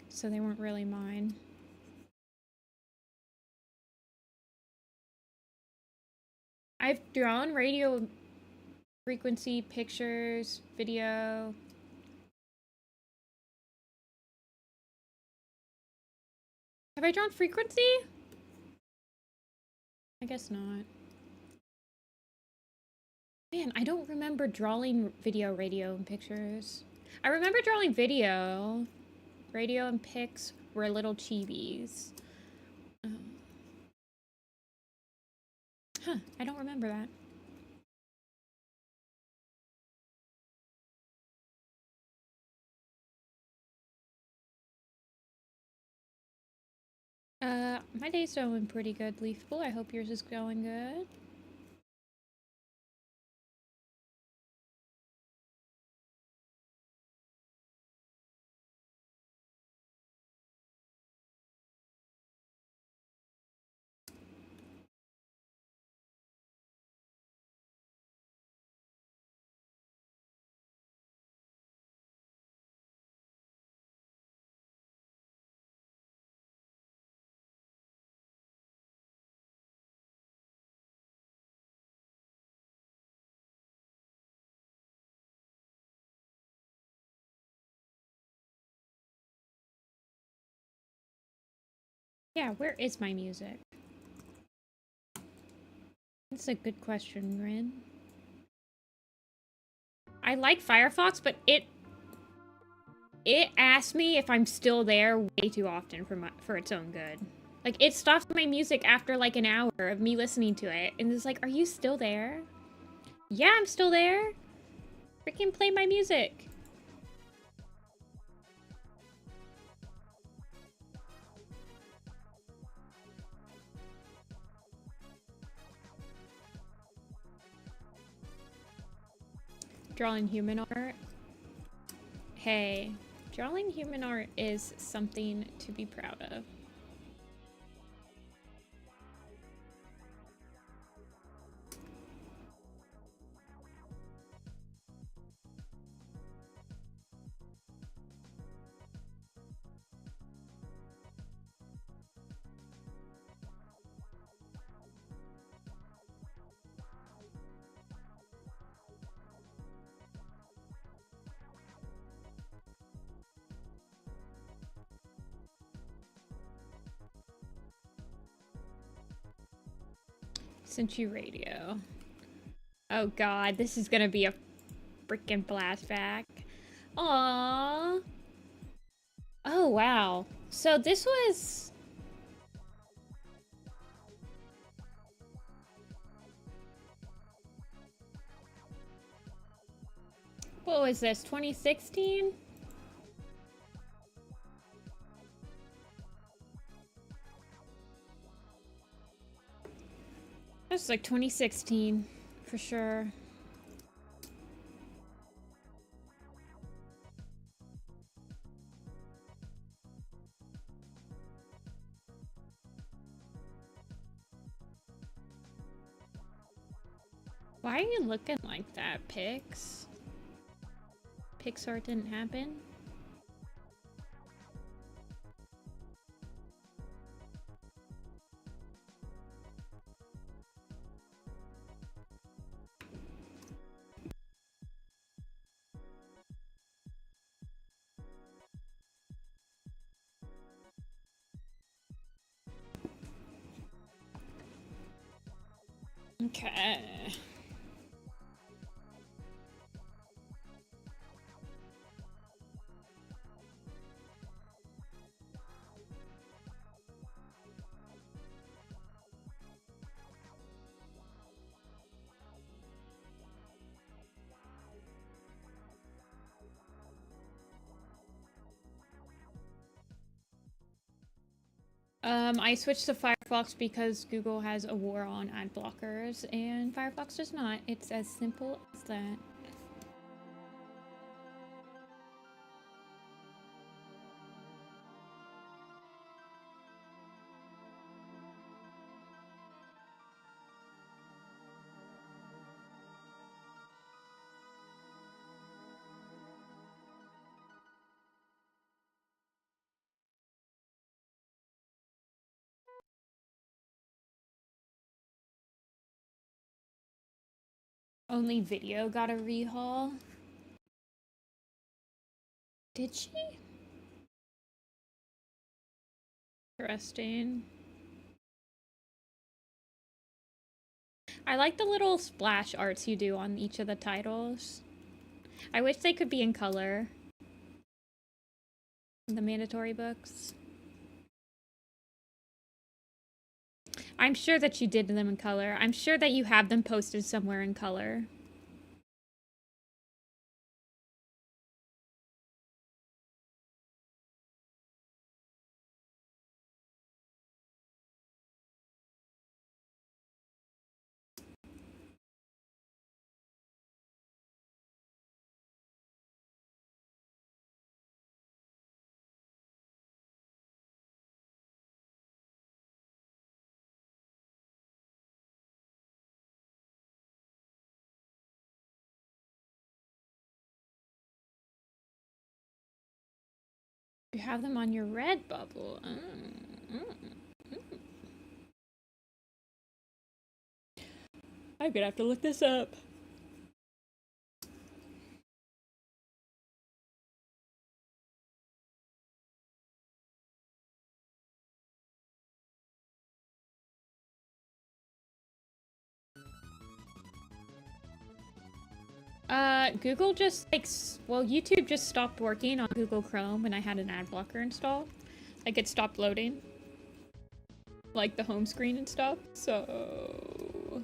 so they weren't really mine. I've drawn radio frequency, pictures, video. Have I drawn frequency? I guess not. Man, I don't remember drawing video, radio, and pictures. I remember drawing video. Radio and pics were little chibis. Huh, I don't remember that. My day's going pretty good, Leafable. I hope yours is going good. Yeah, where is my music? That's a good question, Grin. I like Firefox, but it asks me if I'm still there way too often for its own good. Like, it stops my music after, like, an hour of me listening to it, and it's like, are you still there? Yeah, I'm still there. Freaking play my music. Drawing human art. Hey, drawing human art is something to be proud of. Sent you radio. Oh god, this is gonna be a freaking blast back. Aww. Oh wow. So this was... What was this, 2016? This was like 2016, for sure. Why are you looking like that, Pix? Pixar didn't happen? Okay. I switched to Firefox because Google has a war on ad blockers, and Firefox does not. It's as simple as that. Only video got a rehaul. Did she? Interesting. I like the little splash arts you do on each of the titles. I wish they could be in color. The mandatory books. I'm sure that you did them in color. I'm sure that you have them posted somewhere in color. You have them on your red bubble. I'm gonna have to look this up. Google just like, well, YouTube just stopped working on Google Chrome when I had an ad blocker installed. Like it stopped loading. Like the home screen and stuff, so...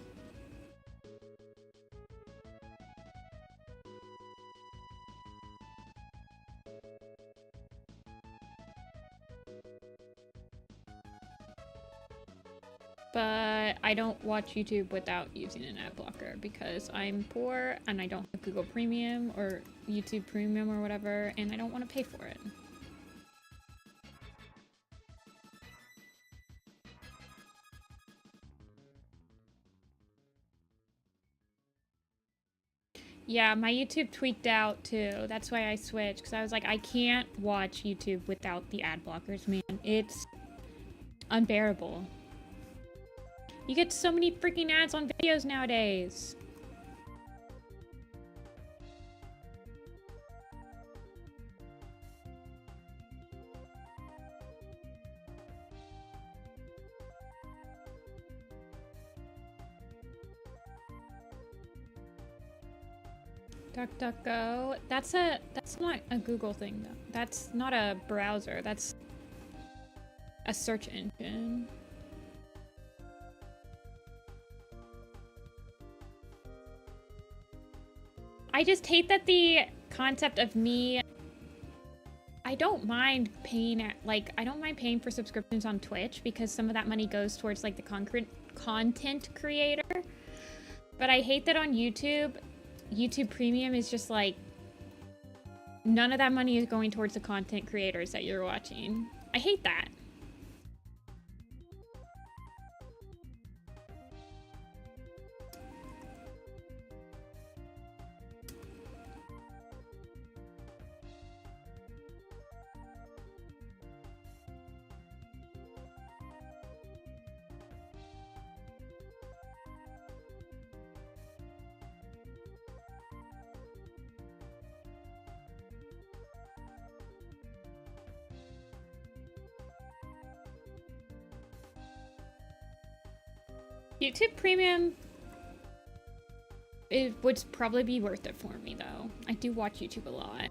But I don't watch YouTube without using an ad blocker because I'm poor and I don't have Google Premium or YouTube Premium or whatever, and I don't want to pay for it. Yeah, my YouTube tweaked out too. That's why I switched, because I was like, I can't watch YouTube without the ad blockers, man. It's unbearable. You get so many freaking ads on videos nowadays. DuckDuckGo. That's not a Google thing though. That's not a browser. That's a search engine. I just hate that the concept of me... I don't mind paying I don't mind paying for subscriptions on Twitch because some of that money goes towards like the content creator. But I hate that on YouTube Premium is just like none of that money is going towards the content creators that you're watching. I hate that. YouTube Premium, it would probably be worth it for me, though. I do watch YouTube a lot.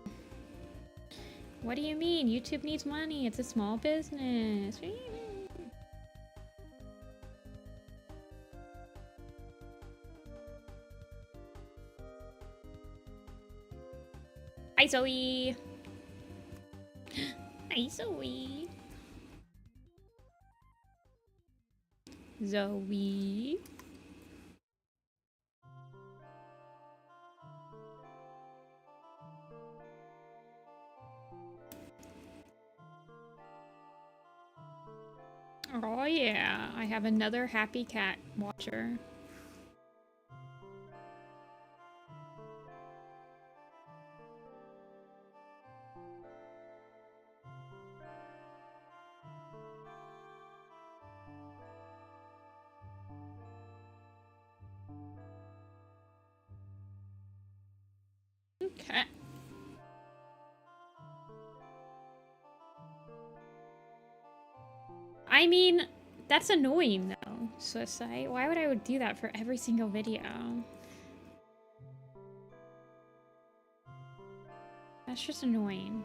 What do you mean? YouTube needs money. It's a small business. Hi, Zoe. Hi, Zoe. Zoe. Oh yeah, I have another happy cat watcher. Okay. I mean, that's annoying though, Swissite. Why would I do that for every single video? That's just annoying.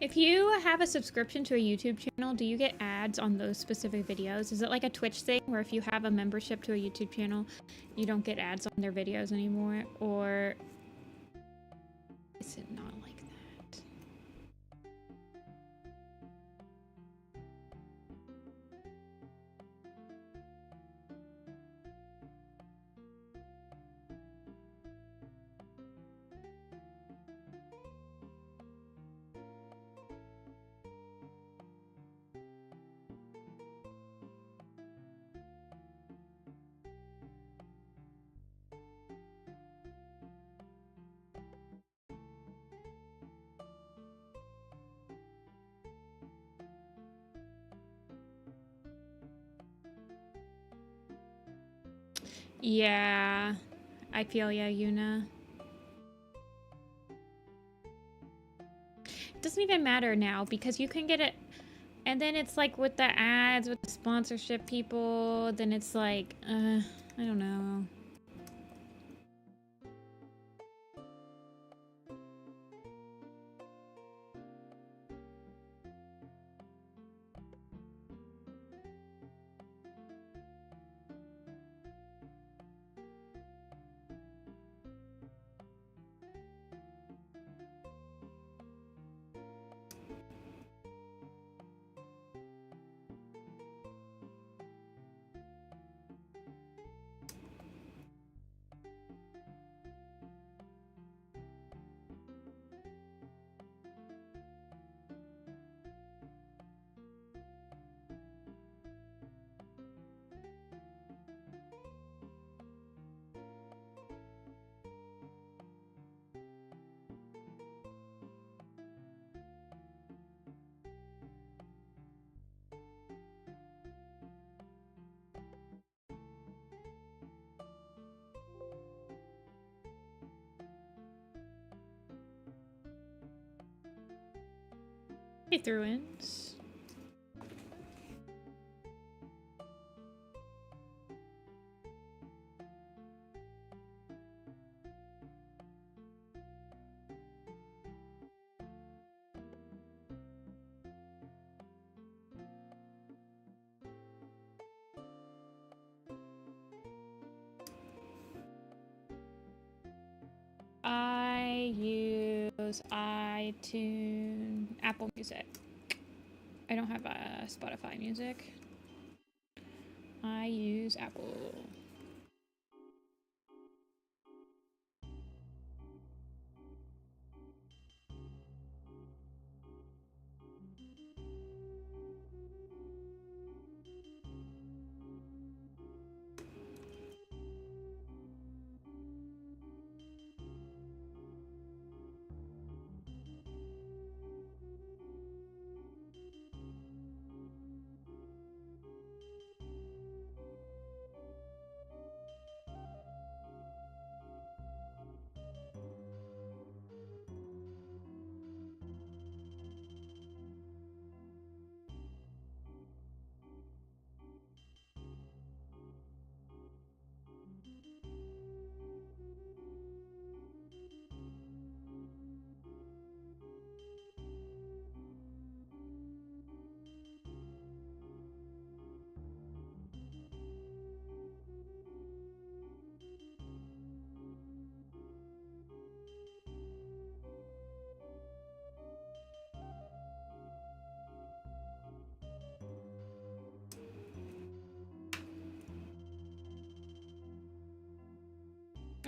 If you have a subscription to a YouTube channel, do you get ads on those specific videos? Is it like a Twitch thing where if you have a membership to a YouTube channel, you don't get ads on their videos anymore? Or is it not like that? Yeah, I feel ya, Yuna. It doesn't even matter now because you can get it. And then it's like with the ads, with the sponsorship people, then it's like, I don't know. He threw in. I use iTunes, Apple Music. I don't have Spotify Music. I use Apple.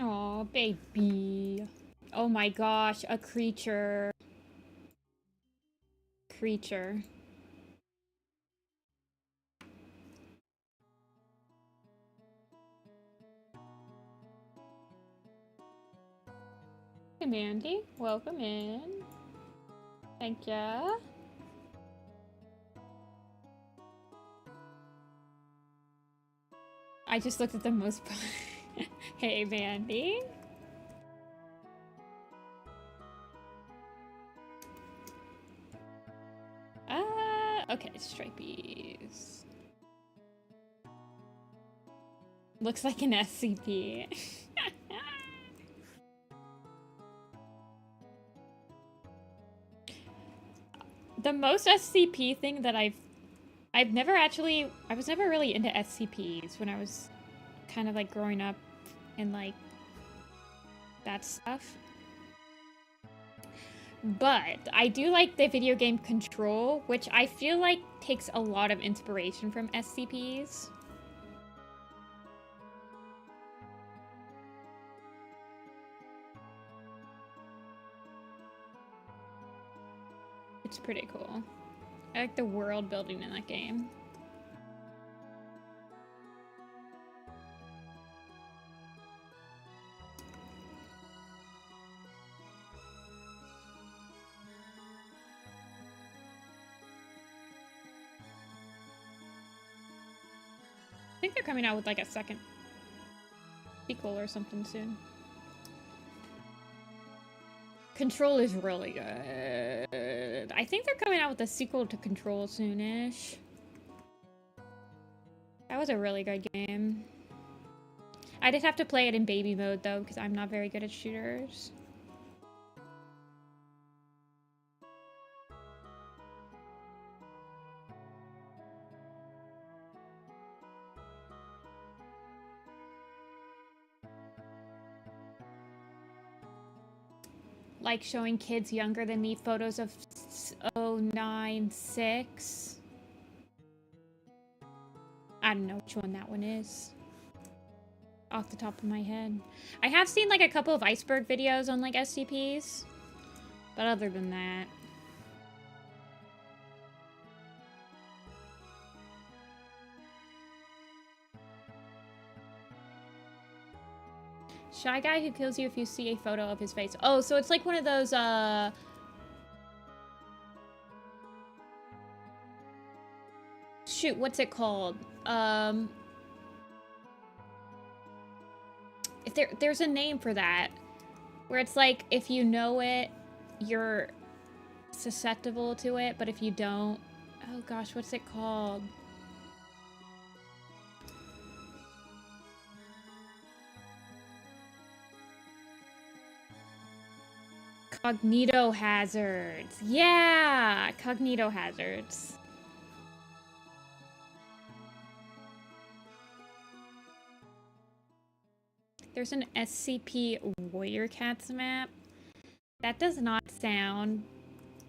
Oh, baby. Oh my gosh, a creature. Creature. Hey, Mandy. Welcome in. Thank ya. I just looked at the most... Hey, Mandy. Okay, stripies. Looks like an SCP. The most SCP thing that I was never really into SCPs when I was kind of like growing up and like that stuff. But I do like the video game Control, which I feel like takes a lot of inspiration from SCPs. It's pretty cool. I like the world building in that game. I think they're coming out with like a second sequel or something soon. Control is really good. I think they're coming out with a sequel to Control soonish. That was a really good game. I did have to play it in baby mode though, because I'm not very good at shooters. Like showing kids younger than me photos of 096. I don't know which one that one is. Off the top of my head. I have seen like a couple of iceberg videos on like SCPs. But other than that. Shy guy who kills you if you see a photo of his face. Oh, so it's like one of those, shoot, what's it called? If there's a name for that. Where it's like, if you know it, you're susceptible to it, but if you don't... Oh gosh, what's it called? Cognito hazards. Yeah, cognito hazards. There's an SCP Warrior Cats map. That does not sound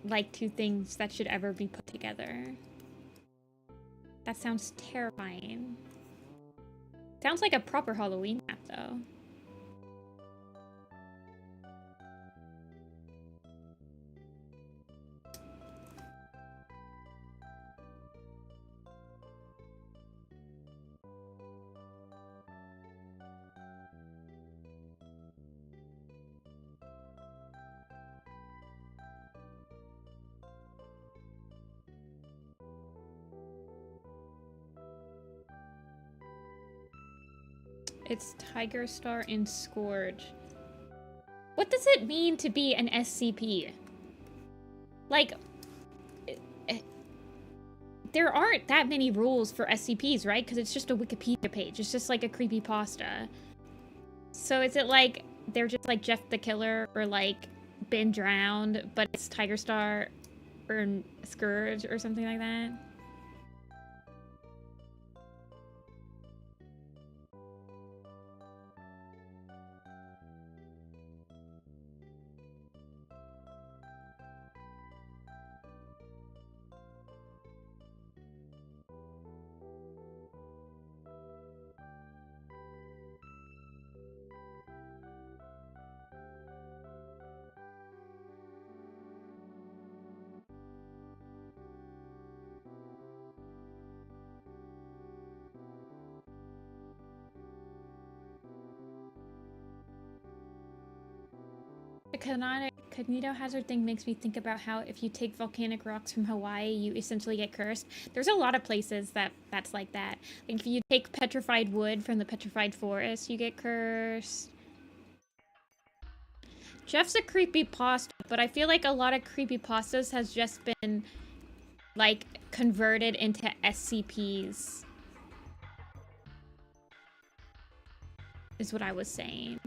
like two things that should ever be put together. That sounds terrifying. Sounds like a proper Halloween map, though. It's Tiger Star in Scourge. What does it mean to be an SCP? Like, there aren't that many rules for SCPs, right? Because it's just a Wikipedia page. It's just like a creepypasta. So is it like, they're just like Jeff the Killer or like Been Drowned, but it's Tiger Star or Scourge or something like that? The cognito hazard thing makes me think about how if you take volcanic rocks from Hawaii, you essentially get cursed. There's a lot of places that's like that. Like if you take petrified wood from the petrified forest, you get cursed. Jeff's a creepypasta, but I feel like a lot of creepypastas has just been like converted into SCPs. Is what I was saying.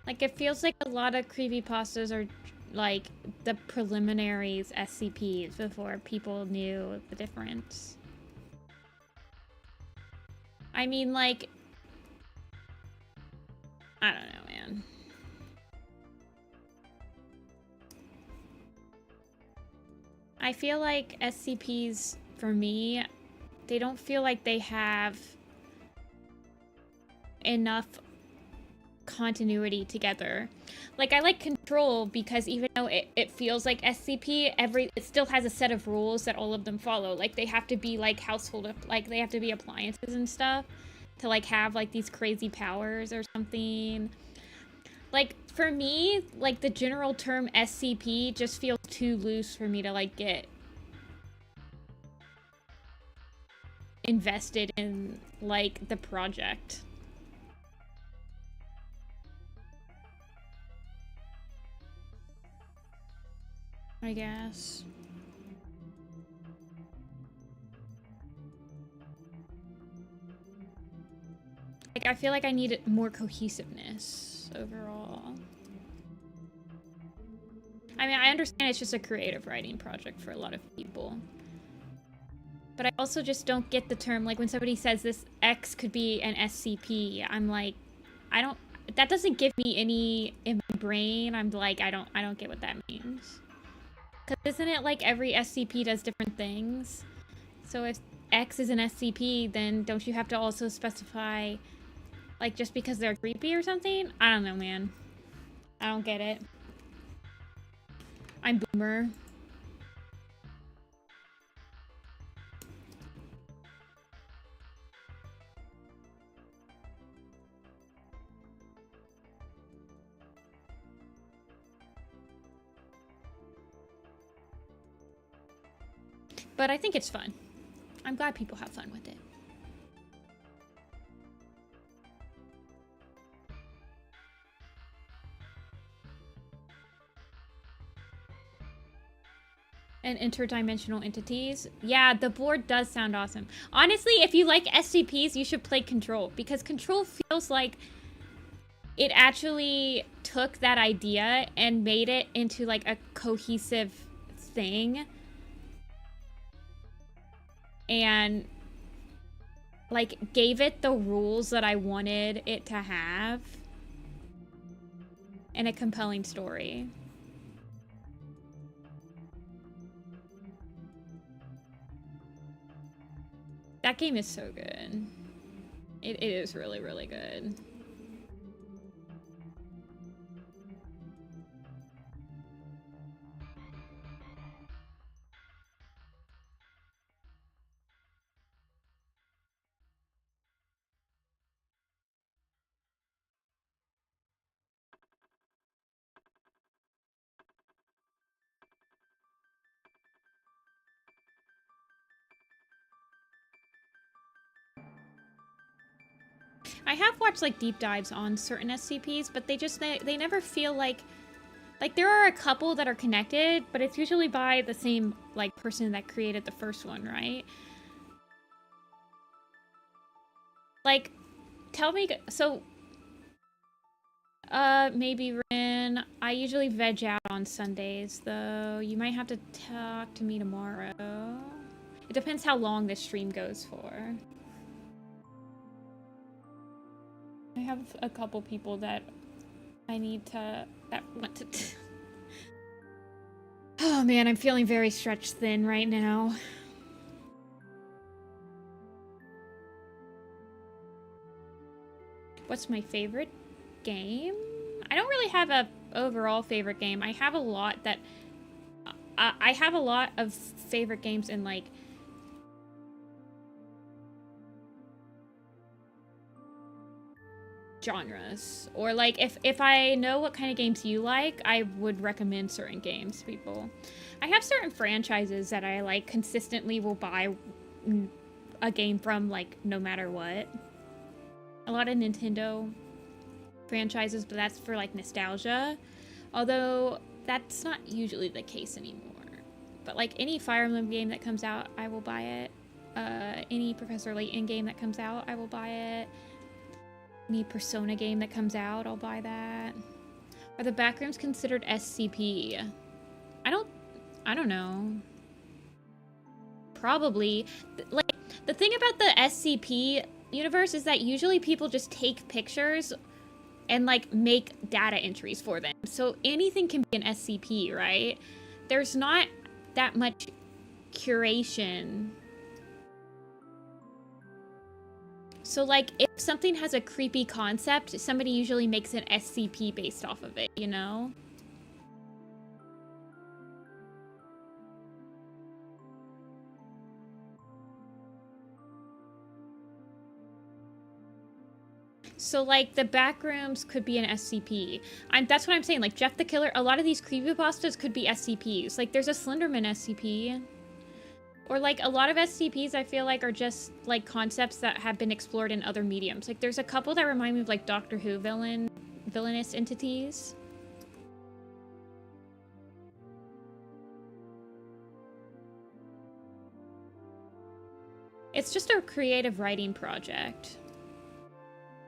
Like, it feels like a lot of creepypastas are, like, the preliminaries SCPs before people knew the difference. I mean, like... I don't know, man. I feel like SCPs, for me, they don't feel like they have enough continuity together. Like, I like Control because even though it feels like SCP, it still has a set of rules that all of them follow. Like, they have to be like like they have to be appliances and stuff to like have like these crazy powers or something. Like, for me, like the general term SCP just feels too loose for me to like get invested in like the project. I guess. Like, I feel like I need more cohesiveness overall. I mean, I understand it's just a creative writing project for a lot of people. But I also just don't get the term, like when somebody says this X could be an SCP, I'm like, that doesn't give me any in my brain. I'm like, I don't get what that means. Cause isn't it like every SCP does different things? So if X is an SCP, then don't you have to also specify, like, just because they're creepy or something? I don't know, man. I don't get it. I'm boomer. But I think it's fun. I'm glad people have fun with it. And interdimensional entities. Yeah, the board does sound awesome. Honestly, if you like SCPs, you should play Control, because Control feels like it actually took that idea and made it into like a cohesive thing. And like gave it the rules that I wanted it to have. And a compelling story. That game is so good. It is really, really good. I have watched like deep dives on certain SCPs, but they never feel like there are a couple that are connected, but it's usually by the same like person that created the first one, right? Like, tell me, so maybe Rin, I usually veg out on Sundays though. You might have to talk to me tomorrow. It depends how long this stream goes for. I have a couple people that I need to, that want to... Oh man, I'm feeling very stretched thin right now. What's my favorite game? I don't really have a overall favorite game. I have a lot that... I have a lot of favorite games in like... genres, or like if I know what kind of games you like, I would recommend certain games to people. I have certain franchises that I like consistently will buy a game from, like, no matter what. A lot of Nintendo franchises, but that's for like nostalgia, although that's not usually the case anymore. But like any Fire Emblem game that comes out, I will buy it. Any Professor Layton game that comes out, I will buy it. Any Persona game that comes out, I'll buy that. Are the backrooms considered SCP? I don't know. Probably. Like, the thing about the SCP universe is that usually people just take pictures and like make data entries for them. So anything can be an SCP, right? There's not that much curation. So, like, if something has a creepy concept, somebody usually makes an SCP based off of it, you know? So, like, the backrooms could be an SCP. That's what I'm saying. Like, Jeff the Killer, a lot of these creepypastas could be SCPs. Like, there's a Slenderman SCP. Or, like, a lot of SCPs, I feel like, are just, like, concepts that have been explored in other mediums. Like, there's a couple that remind me of, like, Doctor Who villainous entities. It's just a creative writing project,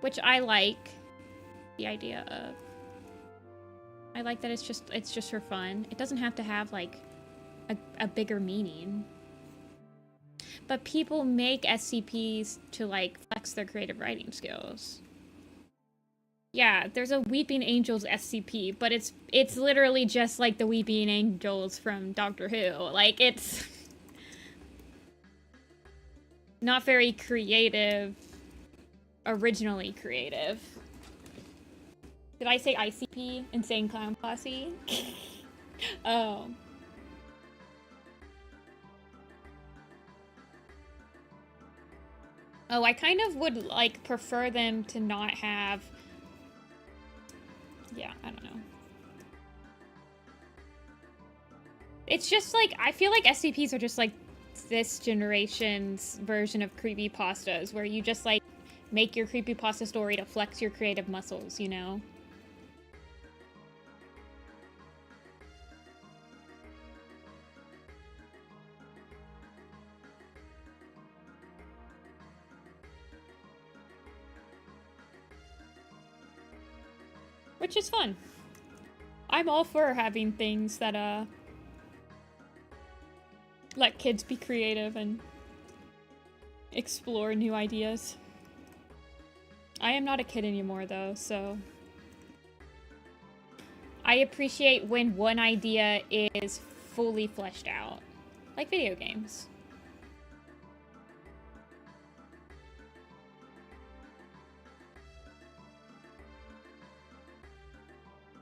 which I like the idea of. I like that it's just for fun. It doesn't have to have like a bigger meaning. But people make SCPs to like flex their creative writing skills. Yeah, there's a Weeping Angels SCP, but it's literally just like the Weeping Angels from Doctor Who. Like, it's not very creative, originally creative. Did I say ICP? Insane Clown Posse? Oh. Oh, I kind of would, like, prefer them to not have... Yeah, I don't know. It's just, like, I feel like SCPs are just, like, this generation's version of creepypastas, where you just, like, make your creepypasta story to flex your creative muscles, you know? Which is fun. I'm all for having things that, let kids be creative and explore new ideas. I am not a kid anymore, though, so... I appreciate when one idea is fully fleshed out. Like video games.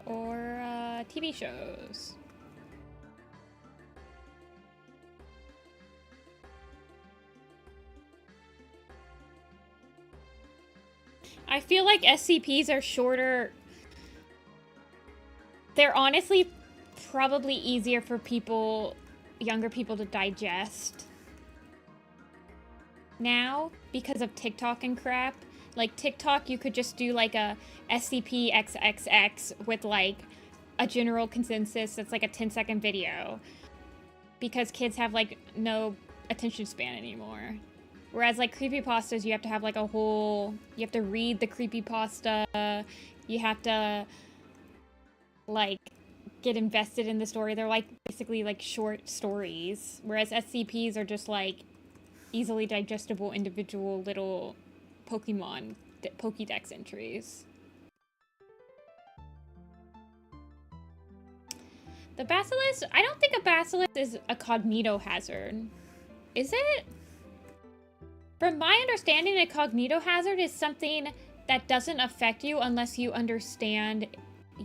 Or, TV shows. I feel like SCPs are shorter. They're honestly probably easier for people, younger people, to digest now because of TikTok and crap. Like, TikTok, you could just do, like, a SCP XXX with, like, a general consensus that's, like, a 10-second video. Because kids have, like, no attention span anymore. Whereas, like, creepypastas, you have to have, like, a whole... You have to read the creepypasta. You have to, like, get invested in the story. They're, like, basically, like, short stories. Whereas SCPs are just, like, easily digestible individual little... Pokemon Pokédex entries. The Basilisk? I don't think a Basilisk is a cognito hazard. Is it? From my understanding, a cognito hazard is something that doesn't affect you unless you understand,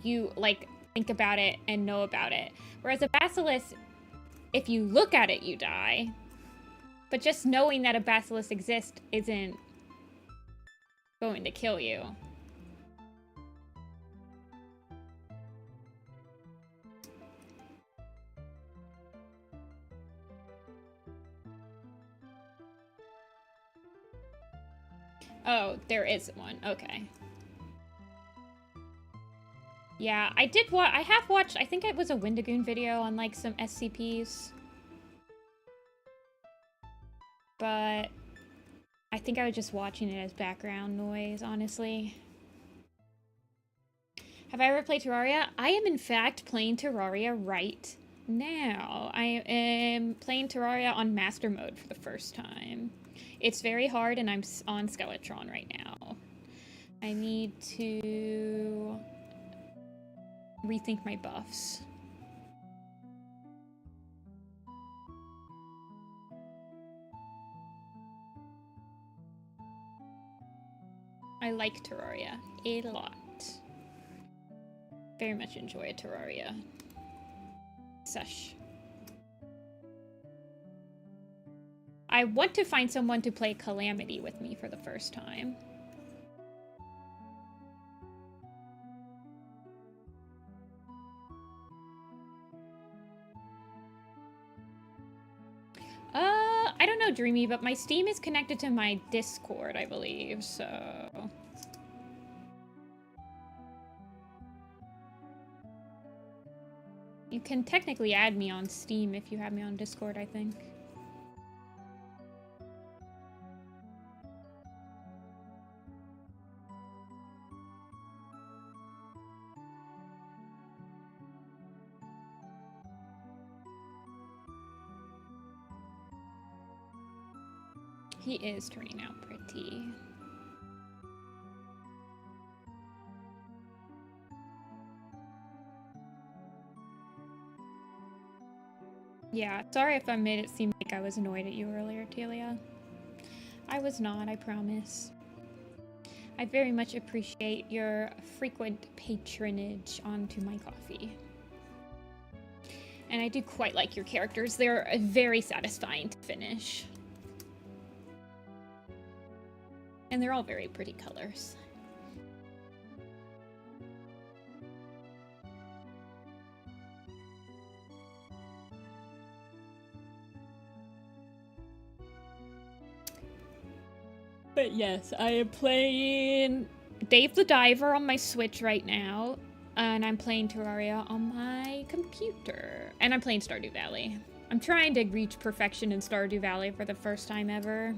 you, like, think about it and know about it. Whereas a Basilisk, if you look at it, you die. But just knowing that a Basilisk exists isn't going to kill you. Oh, there is one. Okay. Yeah, I have watched, I think it was a Wendigoon video on, like, some SCPs. But I think I was just watching it as background noise, honestly. Have I ever played Terraria? I am, in fact, playing Terraria right now. I am playing Terraria on Master Mode for the first time. It's very hard, and I'm on Skeletron right now. I need to rethink my buffs. I like Terraria a lot. Very much enjoy Terraria. Sush. I want to find someone to play Calamity with me for the first time. I don't know, Dreamy, but my Steam is connected to my Discord, I believe, so... You can technically add me on Steam if you have me on Discord, I think. He is turning out pretty. Yeah, sorry if I made it seem like I was annoyed at you earlier, Telia. I was not, I promise. I very much appreciate your frequent patronage onto my coffee. And I do quite like your characters. They're very satisfying to finish. And they're all very pretty colors. But yes, I am playing Dave the Diver on my Switch right now. And I'm playing Terraria on my computer. And I'm playing Stardew Valley. I'm trying to reach perfection in Stardew Valley for the first time ever.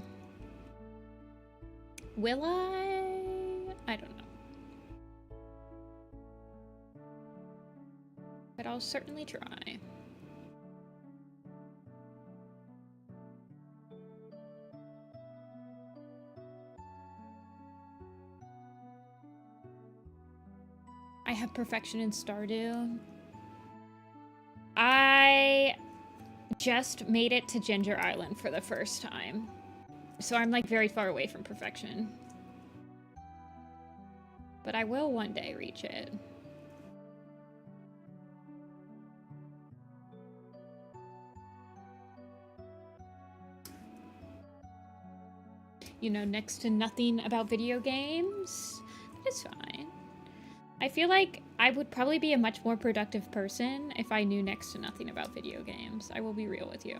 Will I? I don't know. But I'll certainly try. I have perfection in Stardew. I just made it to Ginger Island for the first time. So I'm like very far away from perfection. But I will one day reach it. You know next to nothing about video games? It's fine. I feel like I would probably be a much more productive person if I knew next to nothing about video games. I will be real with you.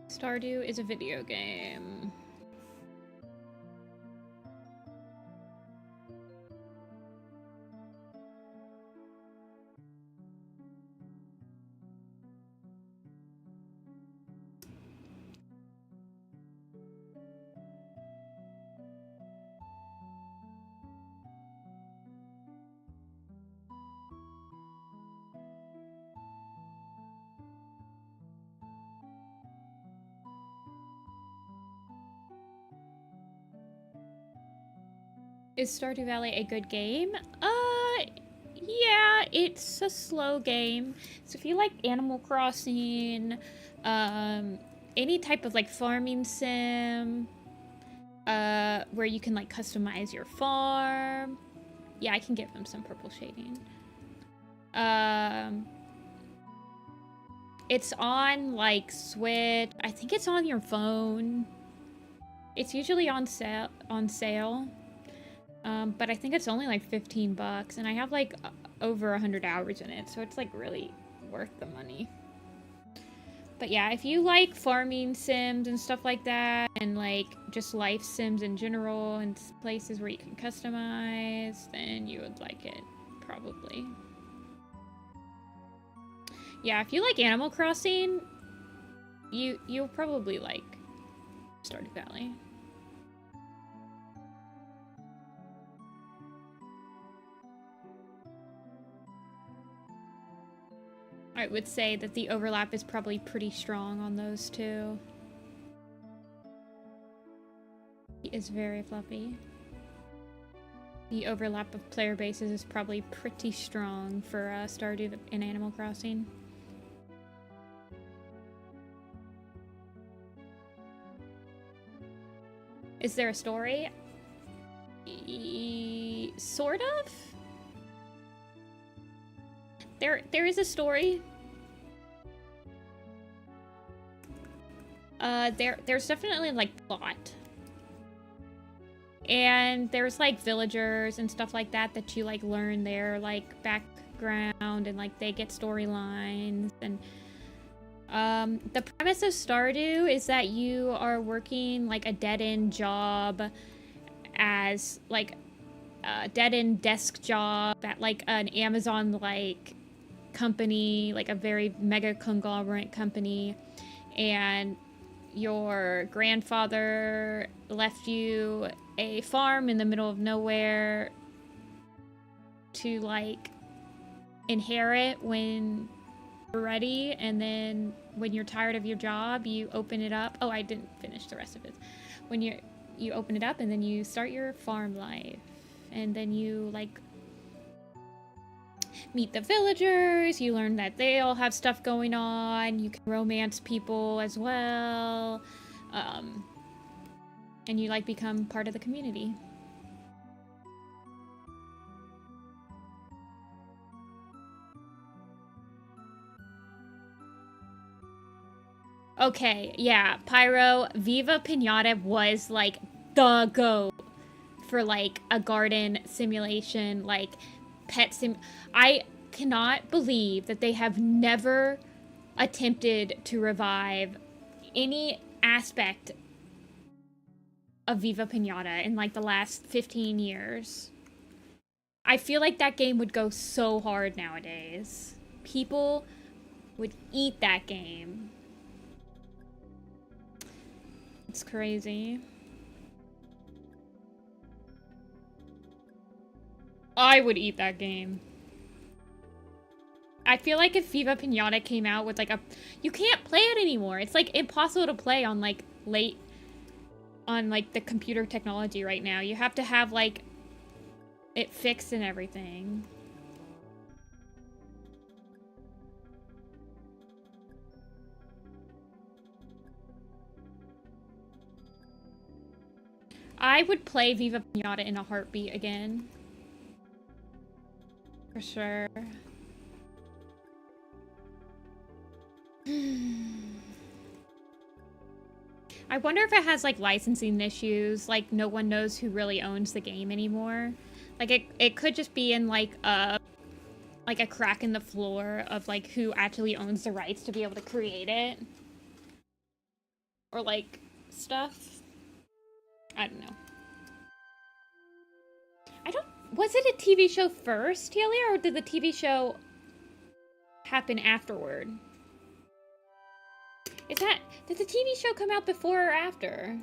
Stardew is a video game. Is Stardew Valley a good game? Yeah, it's a slow game. So if you like Animal Crossing, any type of like farming sim, where you can like customize your farm. Yeah, I can give them some purple shading. It's on like Switch. I think it's on your phone. It's usually on sale. But I think it's only like 15 bucks, and I have like over 100 hours in it, so it's like really worth the money. But yeah, if you like farming sims and stuff like that, and like just life sims in general, and places where you can customize, then you would like it, probably. Yeah, if you like Animal Crossing, you'll probably like Stardew Valley. I would say that the overlap is probably pretty strong on those two. He is very fluffy. The overlap of player bases is probably pretty strong for Stardew and Animal Crossing. Is there a story? Sort of? There is a story. There's definitely like plot. And there's like villagers and stuff like that that you like learn their like background, and like they get storylines. And the premise of Stardew is that you are working like a dead-end job as like a dead-end desk job at like an Amazon like company, like a very mega conglomerate company. And your grandfather left you a farm in the middle of nowhere to, like, inherit when you're ready, and then when you're tired of your job, you open it up. Oh, I didn't finish the rest of it. When you open it up, and then you start your farm life, and then you, like, meet the villagers, you learn that they all have stuff going on, you can romance people as well, and you, like, become part of the community. Okay, yeah, Pyro, Viva Pinata was, like, the GOAT for, like, a garden simulation, like, pet sim. I cannot believe that they have never attempted to revive any aspect of Viva Pinata in, like, the last 15 years. I feel like that game would go so hard nowadays. People would eat that game. It's crazy. I would eat that game. I feel like if Viva Pinata came out with, like, a... You can't play it anymore. It's, like, impossible to play on, like, on, like, the computer technology right now. You have to have, like, it fixed and everything. I would play Viva Pinata in a heartbeat again. For sure. I wonder if it has, like, licensing issues. Like, no one knows who really owns the game anymore. Like, it could just be in, like, a crack in the floor of, like, who actually owns the rights to be able to create it. Or, like, stuff. I don't know. Was it a TV show first, Talia, or did the TV show happen afterward? Did the TV show come out before or after?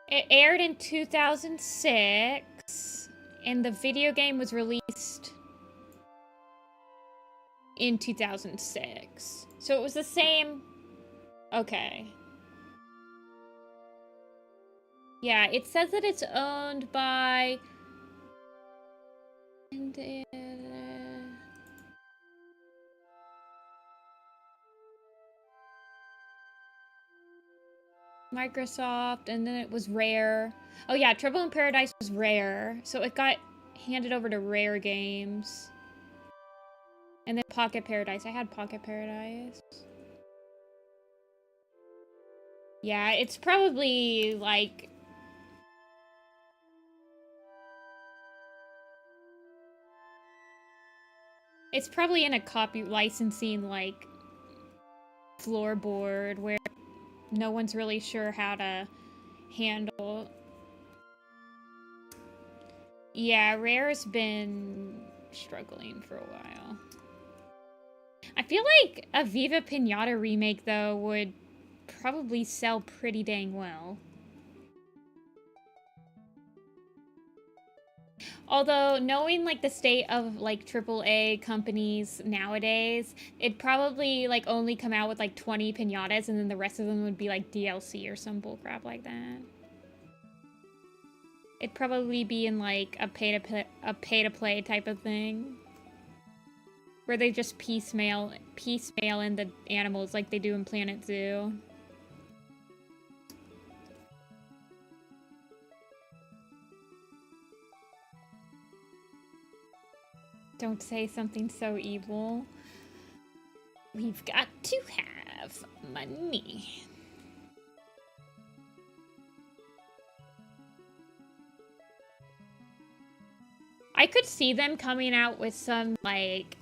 It aired in 2006, and the video game was released in 2006. So it was the same... Okay. Yeah, it says that it's owned by... Microsoft, and then it was Rare. Oh yeah, Trouble in Paradise was Rare, so it got handed over to Rare Games. And then Pocket Paradise. I had Pocket Paradise. Yeah, it's probably, like... It's probably in a copy licensing, like, floorboard where no one's really sure how to handle. Yeah, Rare's been struggling for a while. I feel like a Viva Pinata remake, though, would probably sell pretty dang well. Although, knowing, like, the state of, like, AAA companies nowadays, it'd probably, like, only come out with, like, 20 pinatas, and then the rest of them would be, like, DLC or some bullcrap like that. It'd probably be in, like, a pay-to-play type of thing. Where they just piecemeal in the animals like they do in Planet Zoo. Don't say something so evil. We've got to have money. I could see them coming out with some, like,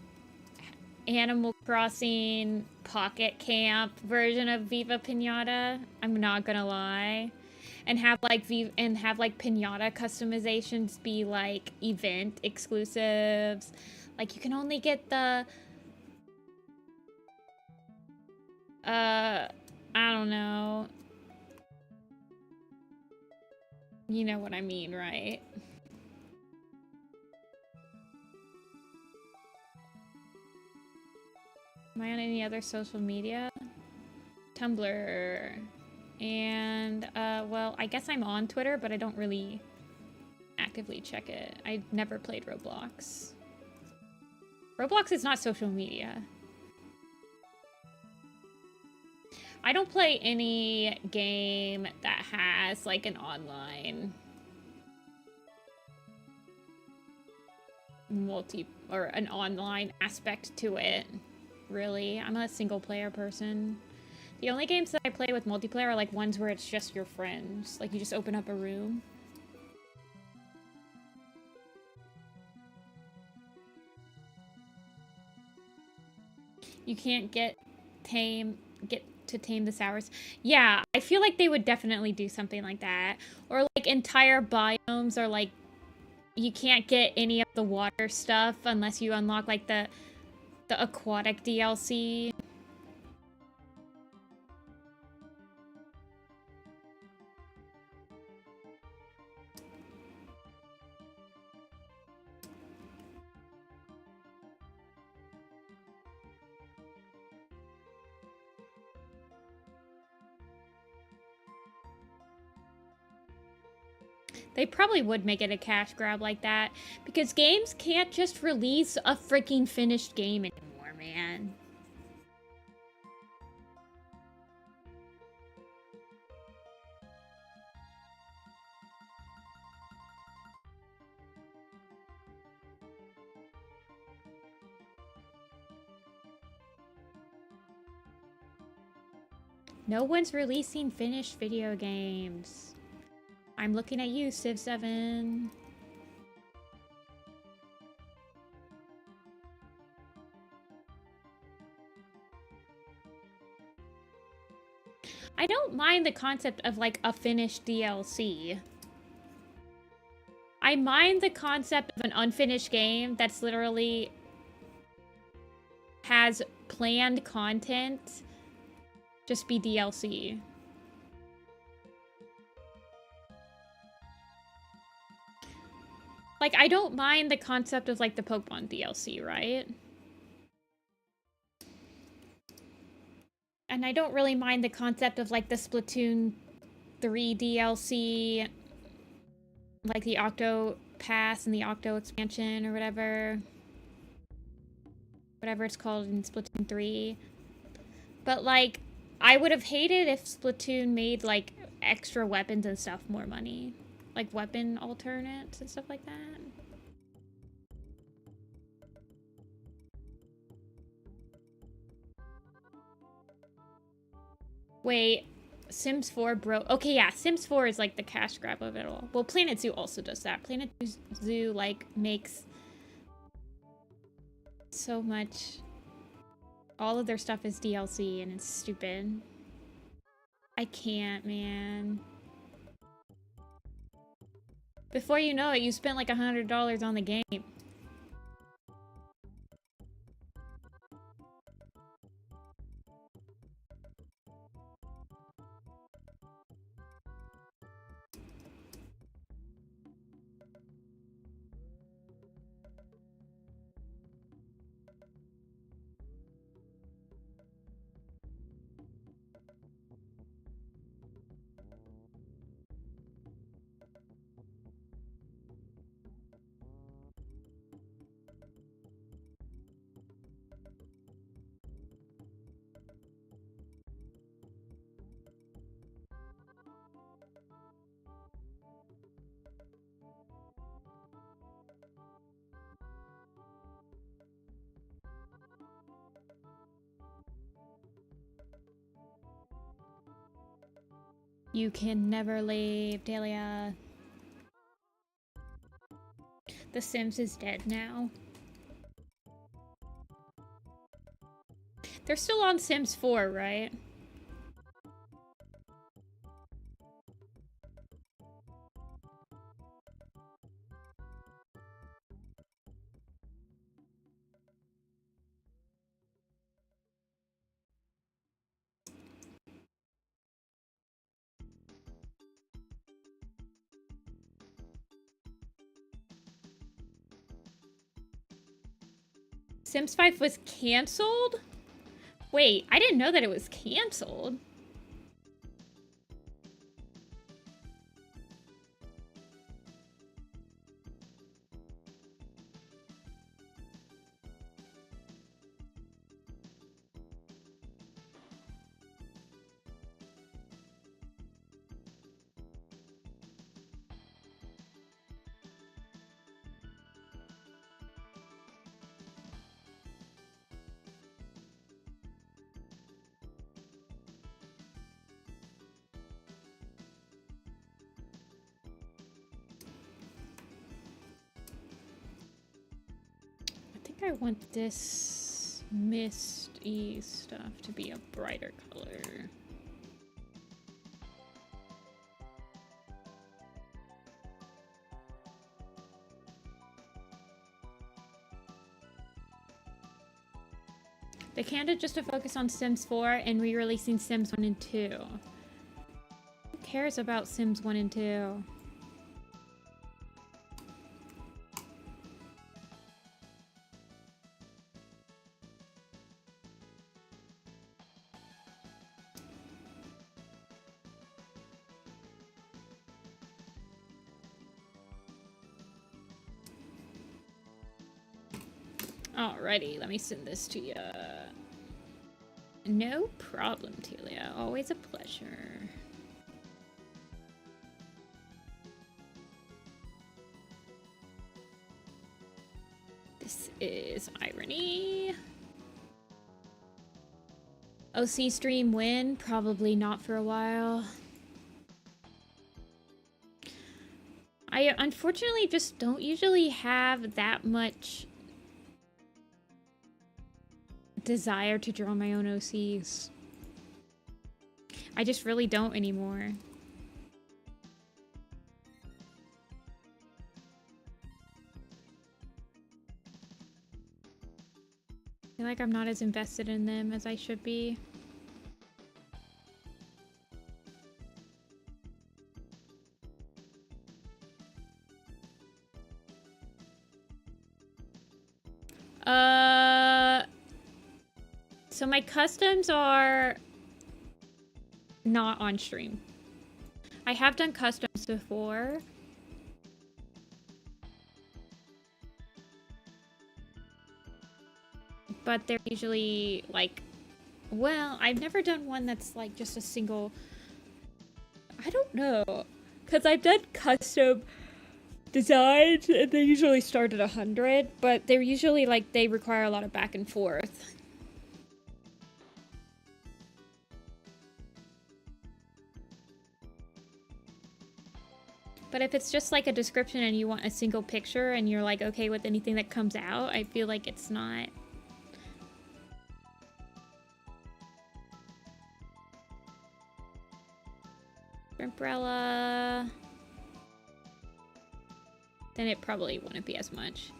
Animal Crossing Pocket Camp version of Viva Pinata. I'm not gonna lie. And have like pinata customizations be like event exclusives. Like you can only get the I don't know. You know what I mean, right? Am I on any other social media? Tumblr. And, well, I guess I'm on Twitter, but I don't really actively check it. I never played Roblox. Roblox is not social media. I don't play any game that has, like, an online or an online aspect to it, really. I'm a single-player person. The only games that I play with multiplayer are like ones where it's just your friends. Like you just open up a room. You can't get to tame the sours. Yeah, I feel like they would definitely do something like that. Or like entire biomes are like you can't get any of the water stuff unless you unlock like the aquatic DLC. They probably would make it a cash grab like that, because games can't just release a freaking finished game anymore, man. No one's releasing finished video games. I'm looking at you, Civ 7. I don't mind the concept of like a finished DLC. I mind the concept of an unfinished game that's literally has planned content just be DLC. Like, I don't mind the concept of, like, the Pokemon DLC, right? And I don't really mind the concept of, like, the Splatoon 3 DLC, like the Octo Pass and the Octo Expansion or whatever. Whatever it's called in Splatoon 3. But, like, I would have hated if Splatoon made, like, extra weapons and stuff more money. Like, weapon alternates and stuff like that. Wait, Sims 4 broke. Okay, yeah, Sims 4 is like the cash grab of it all. Well, Planet Zoo also does that. Planet Zoo, like, makes so much. All of their stuff is DLC, and it's stupid. I can't, man. Before you know it, you spent like $100 on the game. You can never leave, Delia. The Sims is dead now. They're still on Sims 4, right? Sims 5 was canceled? Wait, I didn't know that it was canceled. I want this misty stuff to be a brighter color. They can't just to focus on Sims 4 and re-releasing Sims 1 and 2. Who cares about Sims 1 and 2? Alrighty, let me send this to you. No problem, Telia. Always a pleasure. This is Irony. OC stream win? Probably not for a while. I unfortunately just don't usually have that much desire to draw my own OCs. I just really don't anymore. I feel like I'm not as invested in them as I should be. So my customs are not on stream. I have done customs before. But they're usually like, well, I've never done one that's like just a single, I don't know. Cause I've done custom designs and they usually start at 100, but they're usually like, they require a lot of back and forth. But if it's just like a description and you want a single picture and you're like okay with anything that comes out, I feel like it's not. Umbrella. Then it probably wouldn't be as much.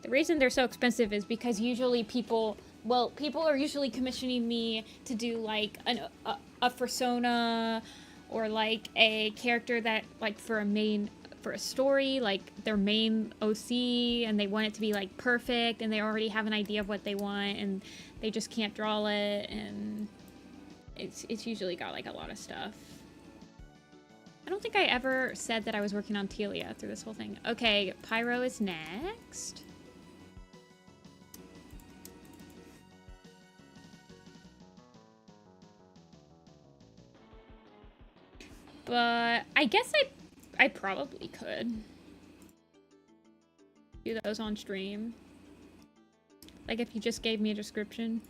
The reason they're so expensive is because usually people are usually commissioning me to do like a persona or like a character that like for a story, like their main OC, and they want it to be like perfect and they already have an idea of what they want and they just can't draw it, and it's usually got like a lot of stuff. I don't think I ever said that I was working on Telia through this whole thing. Okay, Pyro is next. But I guess I probably could do those on stream. Like if you just gave me a description.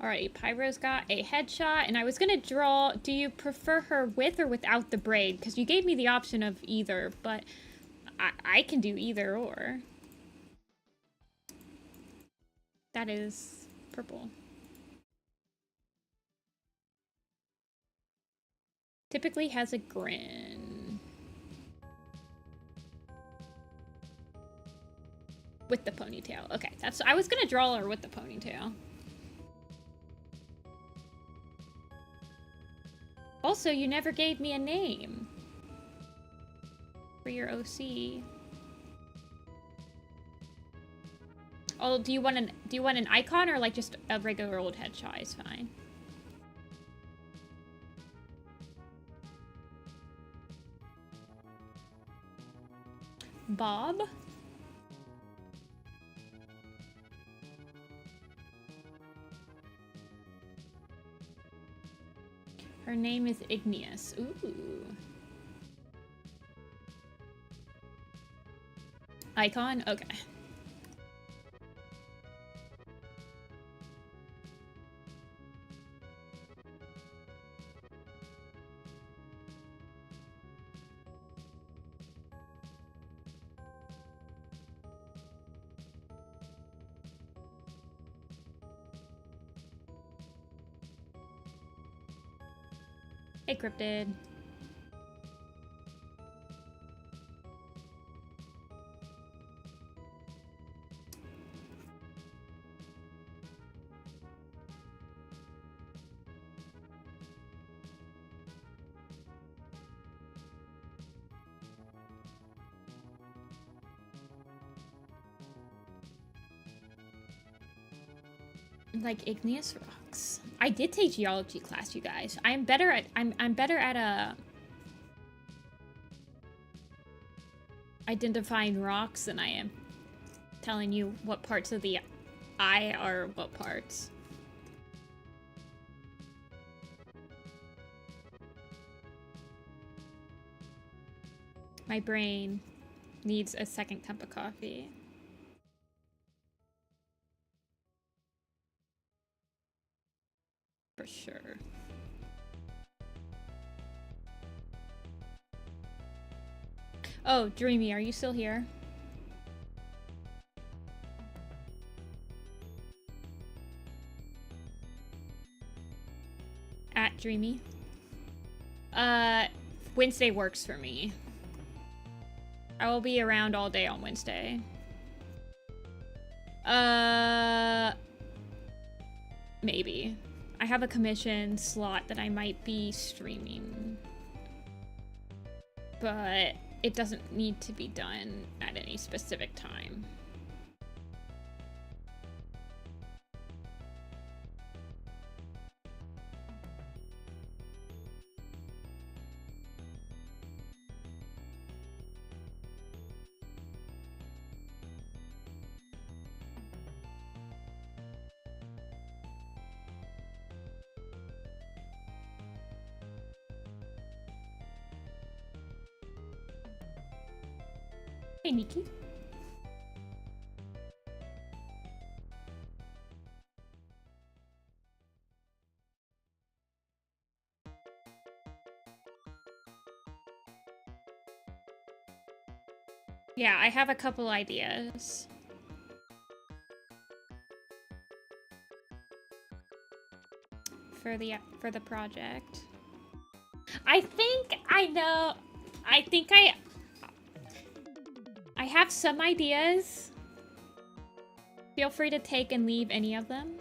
Alright, Pyro's got a headshot, and I was gonna draw... Do you prefer her with or without the braid? Because you gave me the option of either, but I can do either or. That is purple. Typically has a grin. With the ponytail. Okay, that's... I was gonna draw her with the ponytail. Also, you never gave me a name. For your OC. Oh, do you want an icon or like just a regular old headshot is fine? Bob? Her name is Igneous. Ooh. Icon? Okay. Hey, Cryptid. Like igneous rocks. I did take geology class, you guys. I'm better at identifying rocks than I am telling you what parts of the eye are what parts. My brain needs a second cup of coffee. For sure. Oh, Dreamy, are you still here? At Dreamy. Wednesday works for me. I will be around all day on Wednesday. Maybe. I have a commission slot that I might be streaming. But it doesn't need to be done at any specific time. Hey, Nikki. Yeah, I have a couple ideas. For the project. I think I know. I have some ideas. Feel free to take and leave any of them.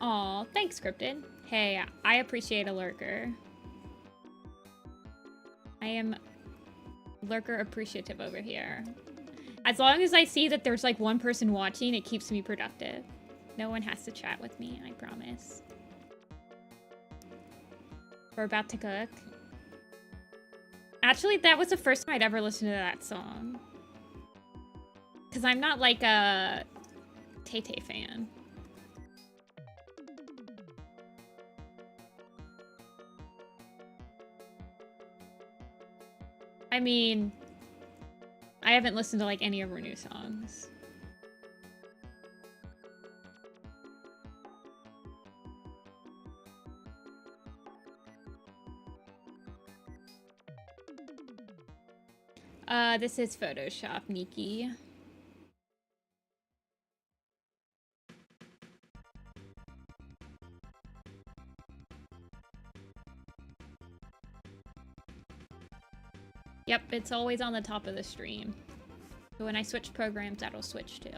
Aw, thanks, Scripted. Hey, I appreciate a lurker. I am lurker appreciative over here. As long as I see that there's like one person watching, it keeps me productive. No one has to chat with me, I promise. We're about to cook. Actually, that was the first time I'd ever listened to that song. Because I'm not like a Tay-Tay fan. I mean, I haven't listened to like any of her new songs. This is Photoshop, Nikki. Yep, it's always on the top of the stream. So when I switch programs, that'll switch too.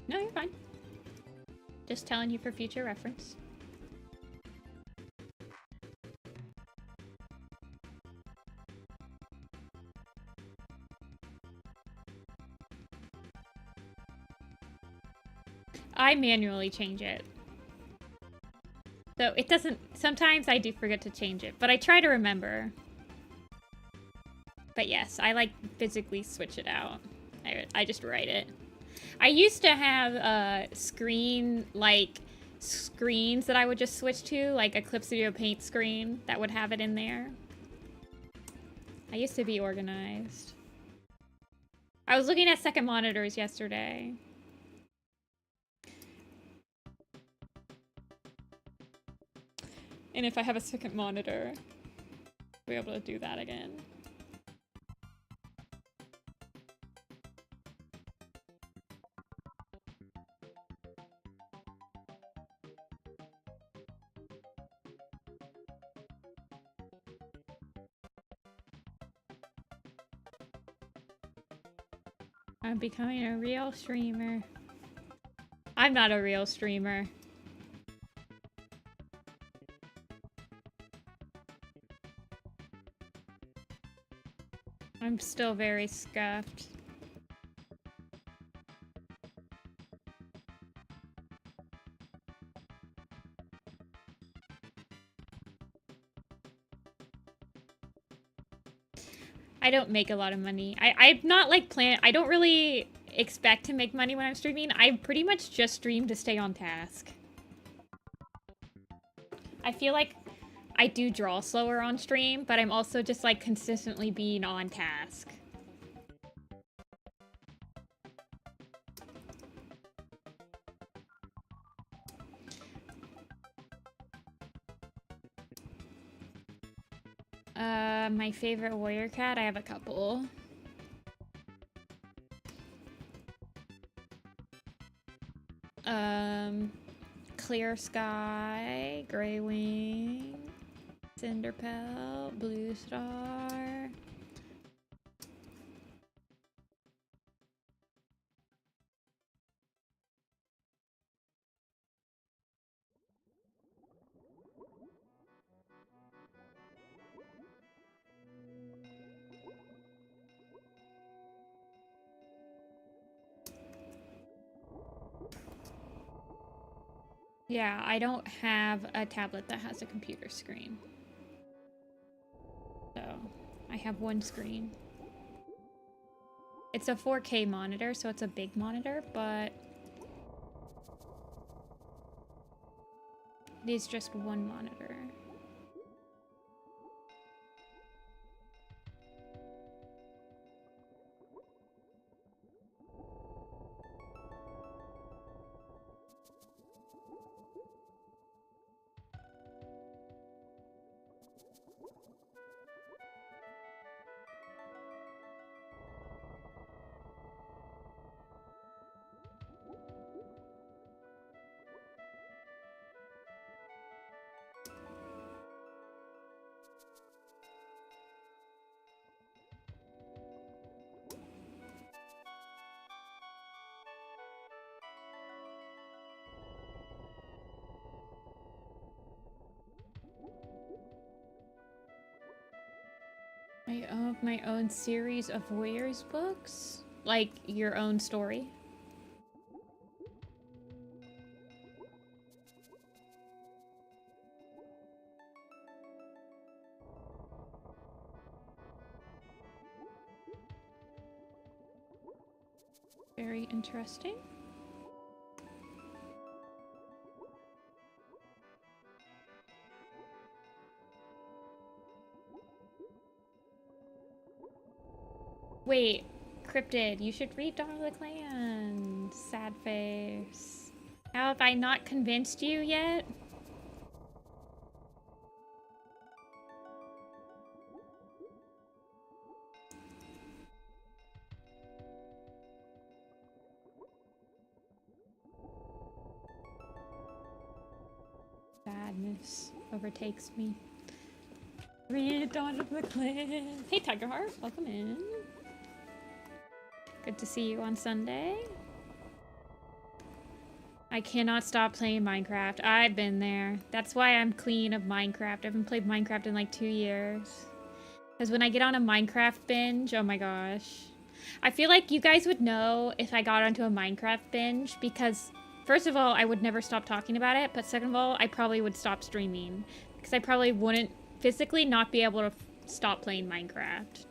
No, you're fine. Just telling you for future reference. I manually change it. So it doesn't... Sometimes I do forget to change it, but I try to remember. But yes, I like physically switch it out. I just write it. I used to have screens that I would just switch to, like a Clip Studio Paint screen that would have it in there. I used to be organized. I was looking at second monitors yesterday. And if I have a second monitor, I'll be able to do that again. I'm becoming a real streamer. I'm not a real streamer. I'm still very scuffed. I don't make a lot of money. I'm not like I don't really expect to make money when I'm streaming. I pretty much just stream to stay on task. I feel like I do draw slower on stream, but I'm also just like consistently being on task. My favorite warrior cat, I have a couple. Clear Sky, Grey Wing, Cinderpelt, Blue Star. Yeah, I don't have a tablet that has a computer screen. So, I have one screen. It's a 4K monitor, so it's a big monitor, but it is just one monitor. I have my own series of Warriors books? Like your own story? Very interesting. Wait, Cryptid, you should read Dawn of the Clan. Sad face. How have I not convinced you yet? Sadness overtakes me. Read Dawn of the Clan. Hey, Tigerheart, welcome in. Good to see you on Sunday. I cannot stop playing Minecraft. I've been there. That's why I'm clean of Minecraft. I haven't played Minecraft in like 2 years. Because when I get on a Minecraft binge, oh my gosh. I feel like you guys would know if I got onto a Minecraft binge because, first of all, I would never stop talking about it. But second of all, I probably would stop streaming. Because I probably wouldn't physically not be able to stop playing Minecraft.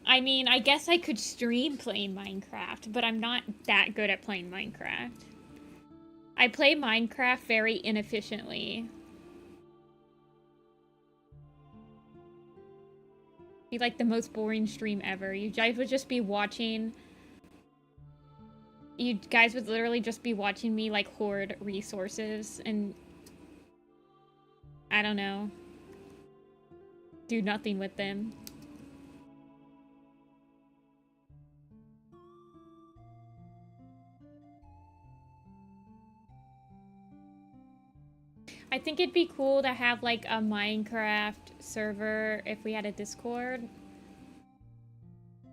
I mean, I guess I could stream playing Minecraft, but I'm not that good at playing Minecraft. I play Minecraft very inefficiently. Be like the most boring stream ever. You guys would just be watching... You guys would literally just be watching me, like, hoard resources and... I don't know. Do nothing with them. I think it'd be cool to have like a Minecraft server if we had a Discord.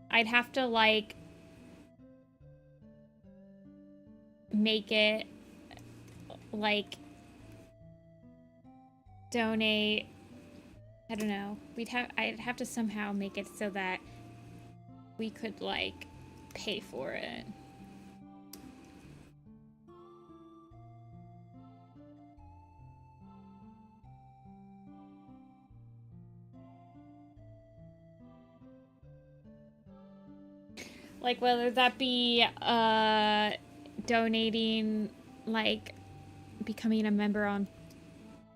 I'd have to like make it like donate. I don't know. I'd have to somehow make it so that we could like pay for it. Like, whether that be, donating, like, becoming a member on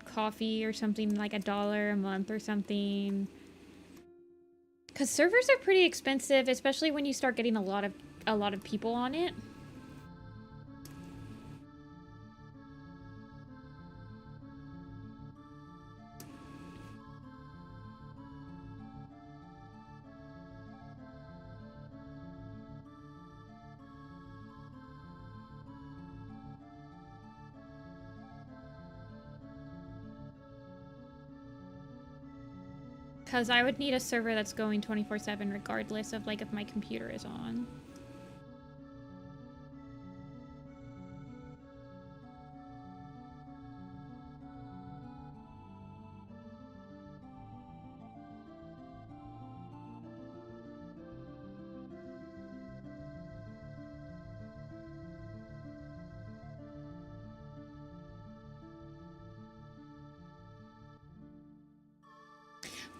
Coffee or something, like $1 a month or something. Because servers are pretty expensive, especially when you start getting a lot of people on it. Because I would need a server that's going 24/7 regardless of, like, if my computer is on.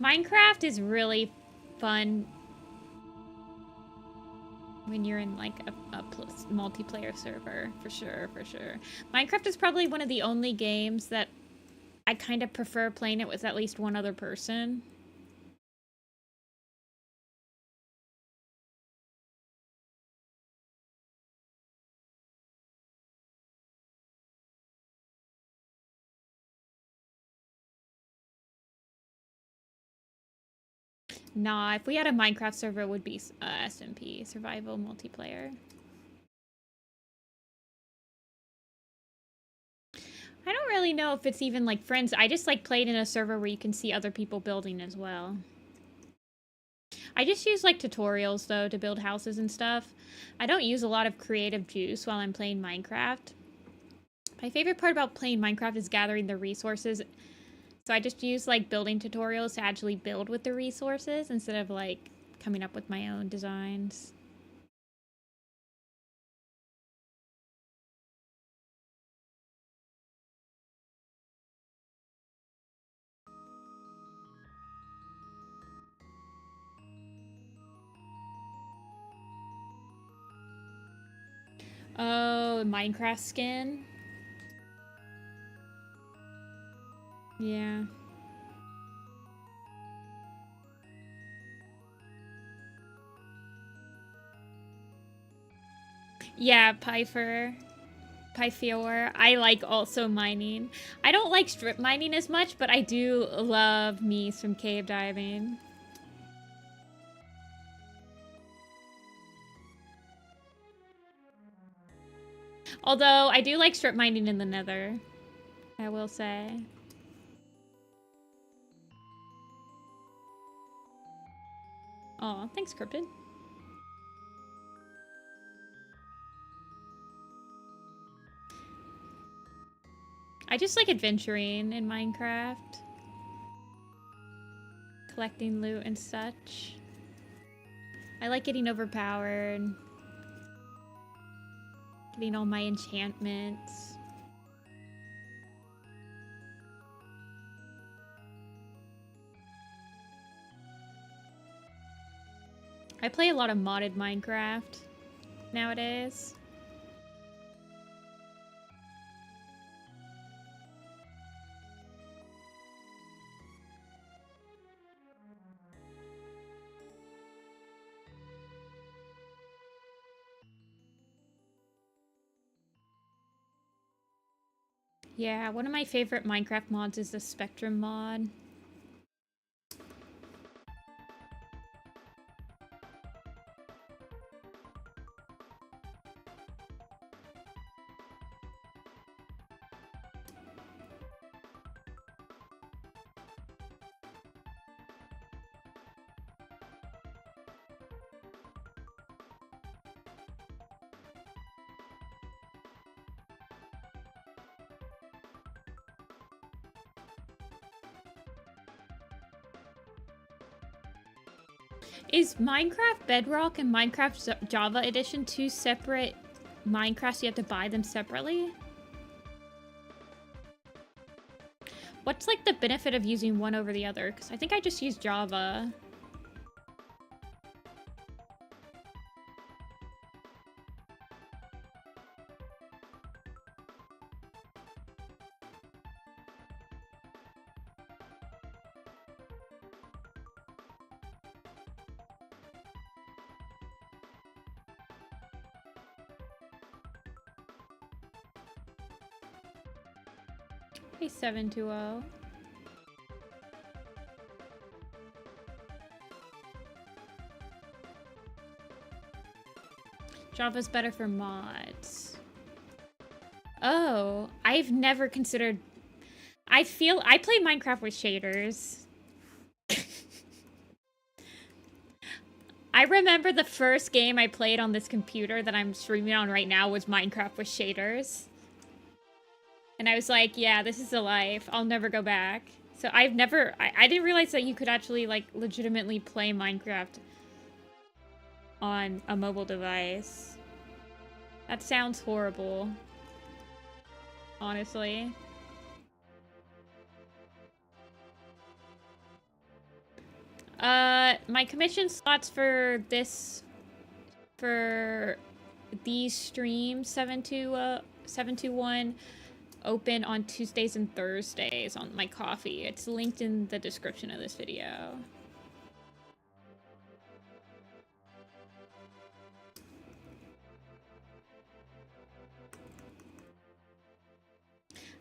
Minecraft is really fun when you're in like a multiplayer server, for sure, for sure. Minecraft is probably one of the only games that I kind of prefer playing it with at least one other person. Nah, if we had a Minecraft server, it would be SMP, Survival Multiplayer. I don't really know if it's even like friends. I just like played in a server where you can see other people building as well. I just use like tutorials though to build houses and stuff. I don't use a lot of creative juice while I'm playing Minecraft. My favorite part about playing Minecraft is gathering the resources. So I just use like building tutorials to actually build with the resources instead of like coming up with my own designs. Oh, Minecraft skin? Yeah. Yeah, Pyfior. I like also mining. I don't like strip mining as much, but I do love me some cave diving. Although, I do like strip mining in the nether, I will say. Aw, thanks, Cryptid. I just like adventuring in Minecraft. Collecting loot and such. I like getting overpowered. Getting all my enchantments. I play a lot of modded Minecraft nowadays. Yeah, one of my favorite Minecraft mods is the Spectrum mod. Is Minecraft Bedrock and Minecraft Java Edition two separate Minecrafts? You have to buy them separately? What's like the benefit of using one over the other? Because I think I just use Java. Hey, 720. Java's better for mods. Oh, I've never considered... I play Minecraft with shaders. I remember the first game I played on this computer that I'm streaming on right now was Minecraft with shaders. And I was like, yeah, this is the life. I'll never go back. So I didn't realize that you could actually, like, legitimately play Minecraft on a mobile device. That sounds horrible. Honestly. My commission slots for these streams, 721, open on Tuesdays and Thursdays on my coffee. It's linked in the description of this video.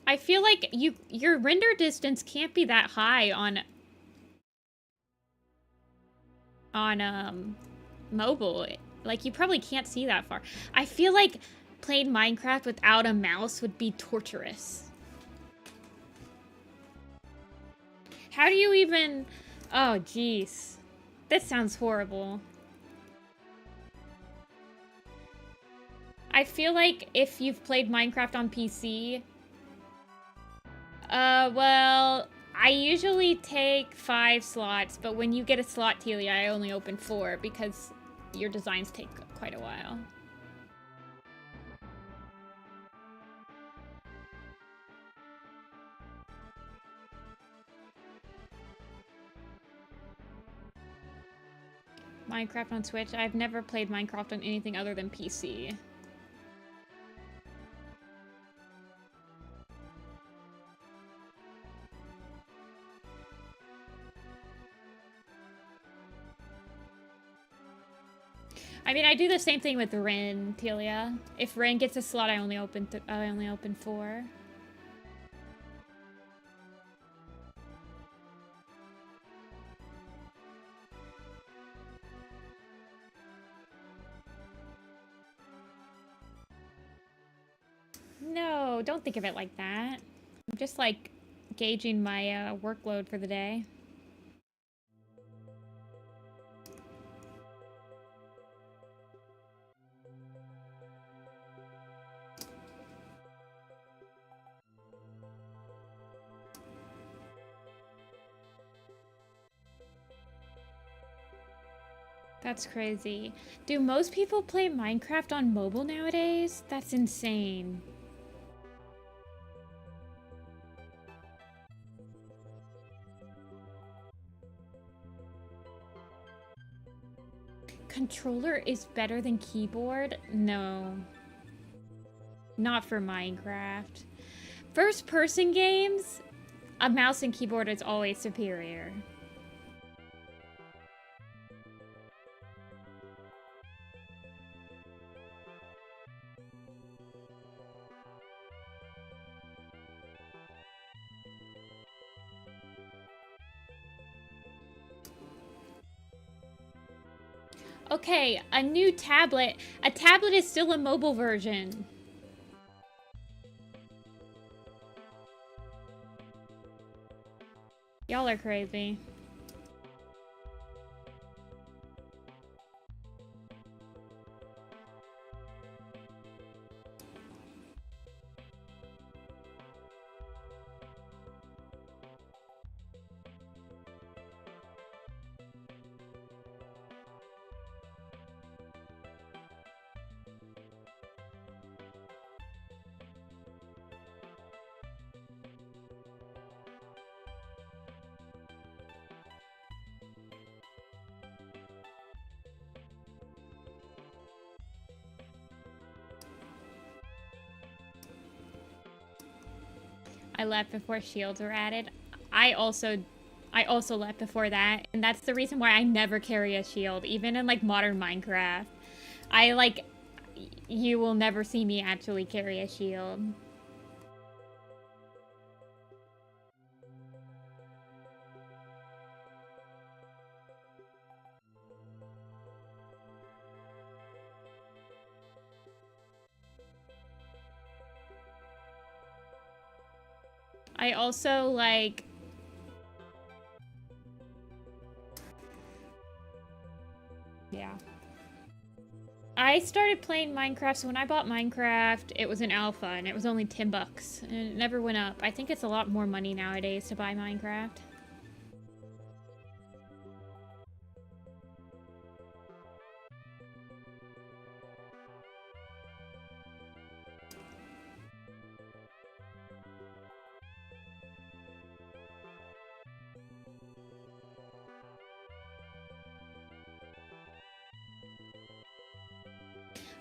I feel like your render distance can't be that high on mobile. Like, you probably can't see that far. I feel like playing Minecraft without a mouse would be torturous. How do you even... Oh, jeez. This sounds horrible. I feel like if you've played Minecraft on PC... well... I usually take 5 slots, but when you get a slot, Telia, I only open 4 because your designs take quite a while. Minecraft on Switch? I've never played Minecraft on anything other than PC. I mean, I do the same thing with Rin, Telia. If Rin gets a slot, I only open 4. No, don't think of it like that. I'm just like gauging my workload for the day. That's crazy. Do most people play Minecraft on mobile nowadays? That's insane. Controller is better than keyboard? No. Not for Minecraft. First-person games, a mouse and keyboard is always superior. Okay, a new tablet. A tablet is still a mobile version. Y'all are crazy. I left before shields were added. I also left before that, and that's the reason why I never carry a shield, even in like modern Minecraft. You will never see me actually carry a shield. I also, like... Yeah. I started playing Minecraft, so when I bought Minecraft, it was an alpha, and it was only $10, and it never went up. I think it's a lot more money nowadays to buy Minecraft.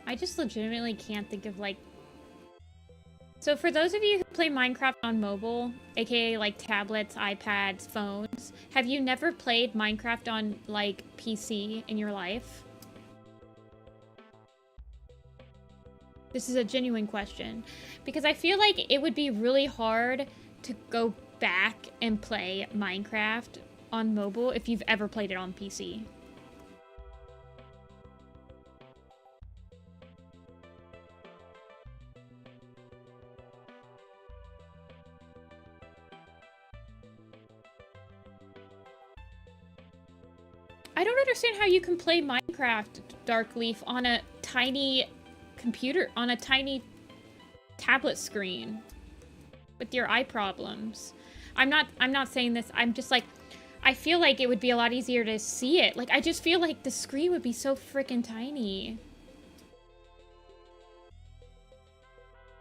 I just legitimately can't think of, like... So for those of you who play Minecraft on mobile, aka like tablets, iPads, phones, have you never played Minecraft on, like, PC in your life? This is a genuine question. Because I feel like it would be really hard to go back and play Minecraft on mobile if you've ever played it on PC. I don't understand how you can play Minecraft, Darkleaf, on a tiny computer, on a tiny tablet screen with your eye problems. I'm not saying this, I'm just like, I feel like it would be a lot easier to see it. Like, I just feel like the screen would be so freaking tiny.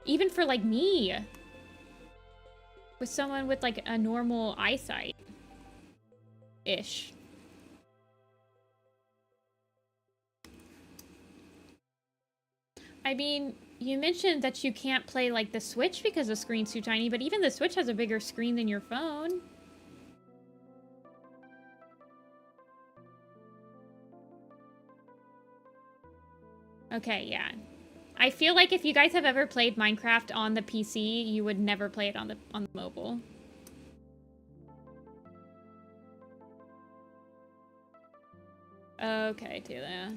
Even for, like, me. With someone with, like, a normal eyesight. Ish. I mean, you mentioned that you can't play, like, the Switch because the screen's too tiny, but even the Switch has a bigger screen than your phone. Okay, yeah. I feel like if you guys have ever played Minecraft on the PC, you would never play it on the mobile. Okay, Telia.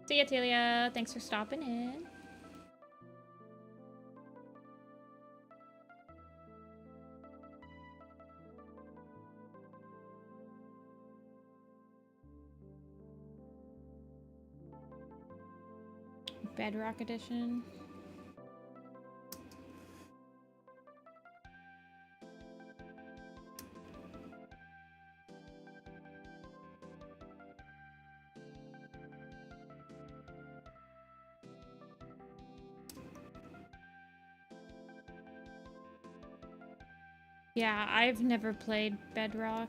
See ya, Telia. Thanks for stopping in. Bedrock Edition. Yeah, I've never played Bedrock.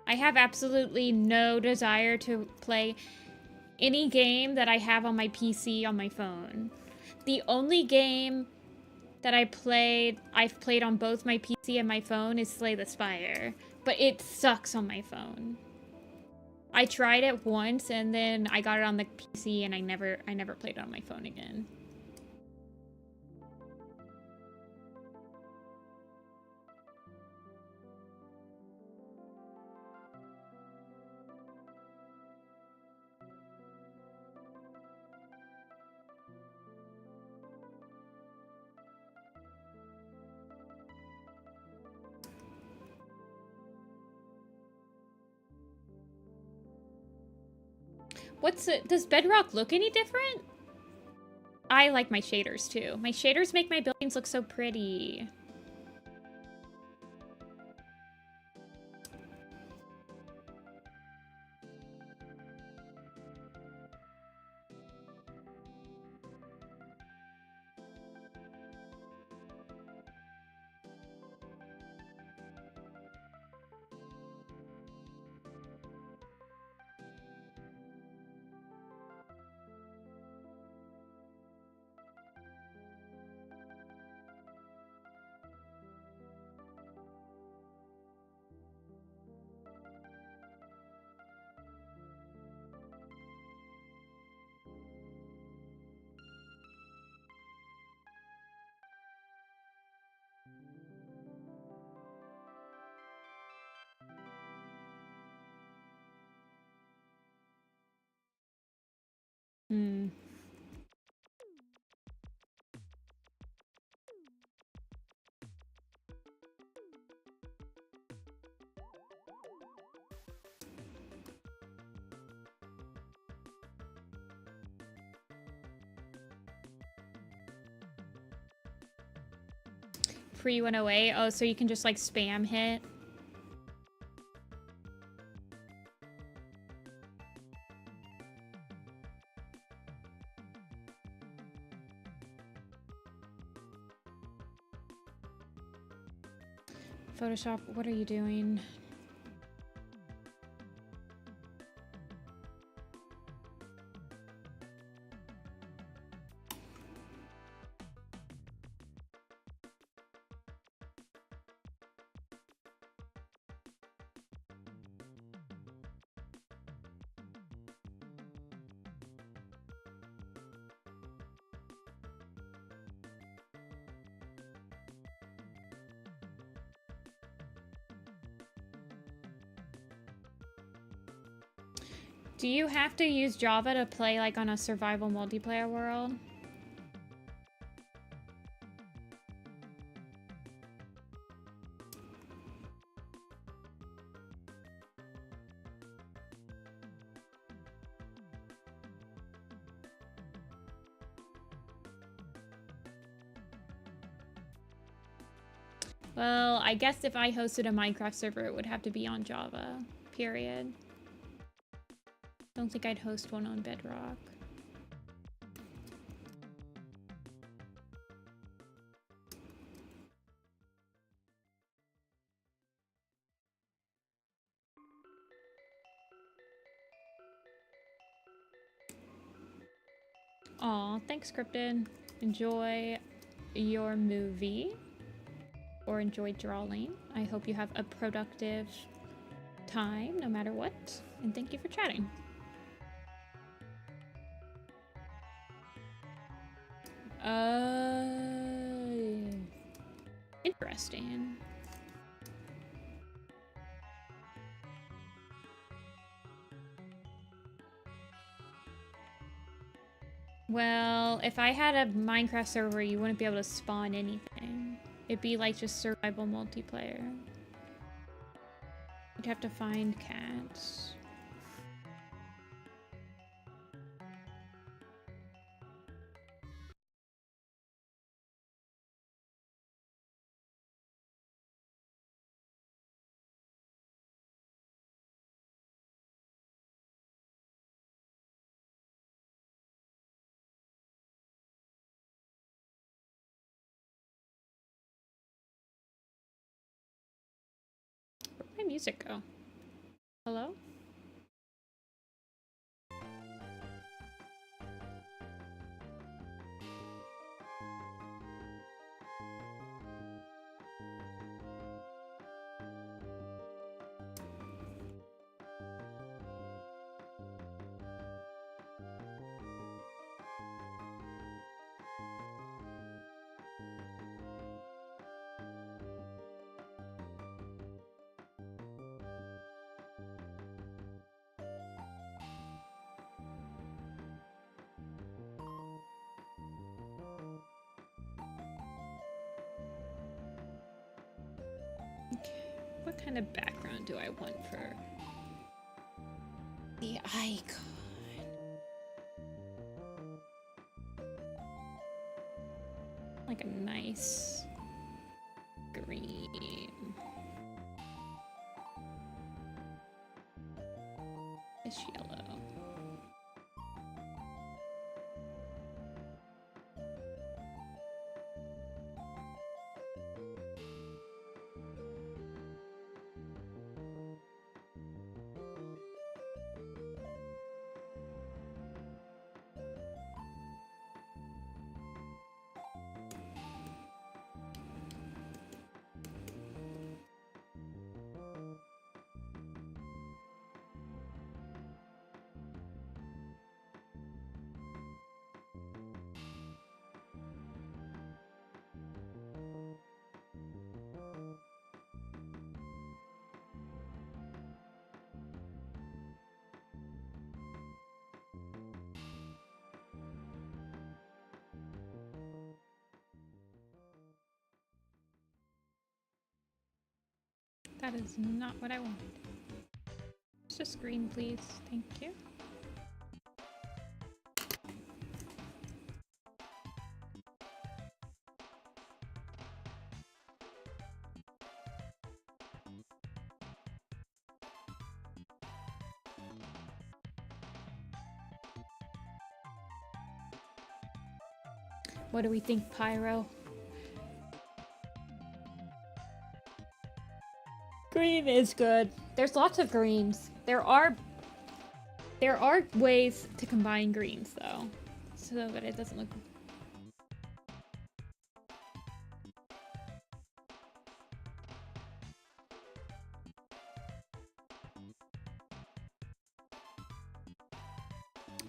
I have absolutely no desire to play any game that I have on my PC on my phone. The only game that I've played on both my PC and my phone is Slay the Spire, but it sucks on my phone. I tried it once and then I got it on the PC and I never played it on my phone again. Does Bedrock look any different? I like my shaders too. My shaders make my buildings look so pretty. Hmm. Free 108. Oh, so you can just like spam hit. Photoshop, what are you doing? Do you have to use Java to play like on a survival multiplayer world? Well, I guess if I hosted a Minecraft server, it would have to be on Java, period. Don't think I'd host one on Bedrock. Aw, thanks, Cryptid. Enjoy your movie. Or enjoy drawing. I hope you have a productive time, no matter what. And thank you for chatting. Interesting. Well, if I had a Minecraft server, you wouldn't be able to spawn anything. It'd be like just survival multiplayer. You'd have to find cats. Where'd my music go? Hello? What kind of background do I want for the icon? Like a nice green. It's yellow. That is not what I wanted. Just green, please. Thank you. What do we think, Pyro? Green is good. There's lots of greens. There are ways to combine greens though, so that it doesn't look.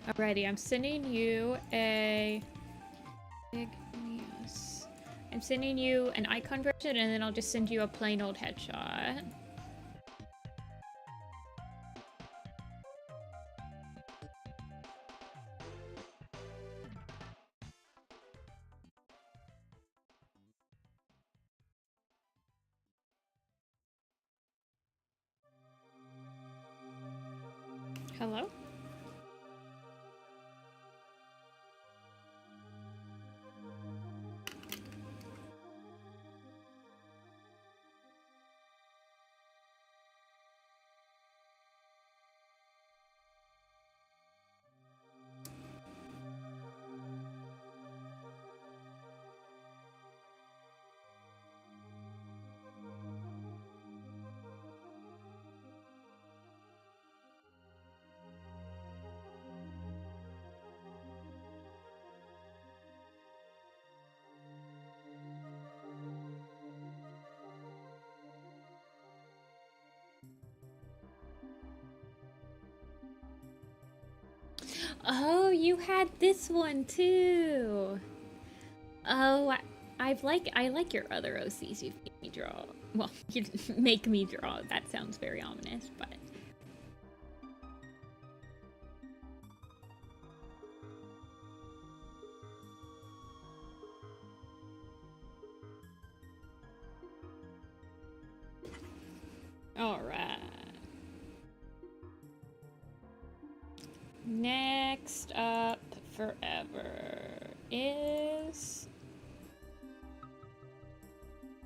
Alrighty, I'm sending you a yes. I'm sending you an icon version, and then I'll just send you a plain old headshot. Hello? Oh, you had this one too. Oh, I like your other OCs you've made me draw. Well, you didn't make me draw. That sounds very ominous, but. Alright. Next up forever is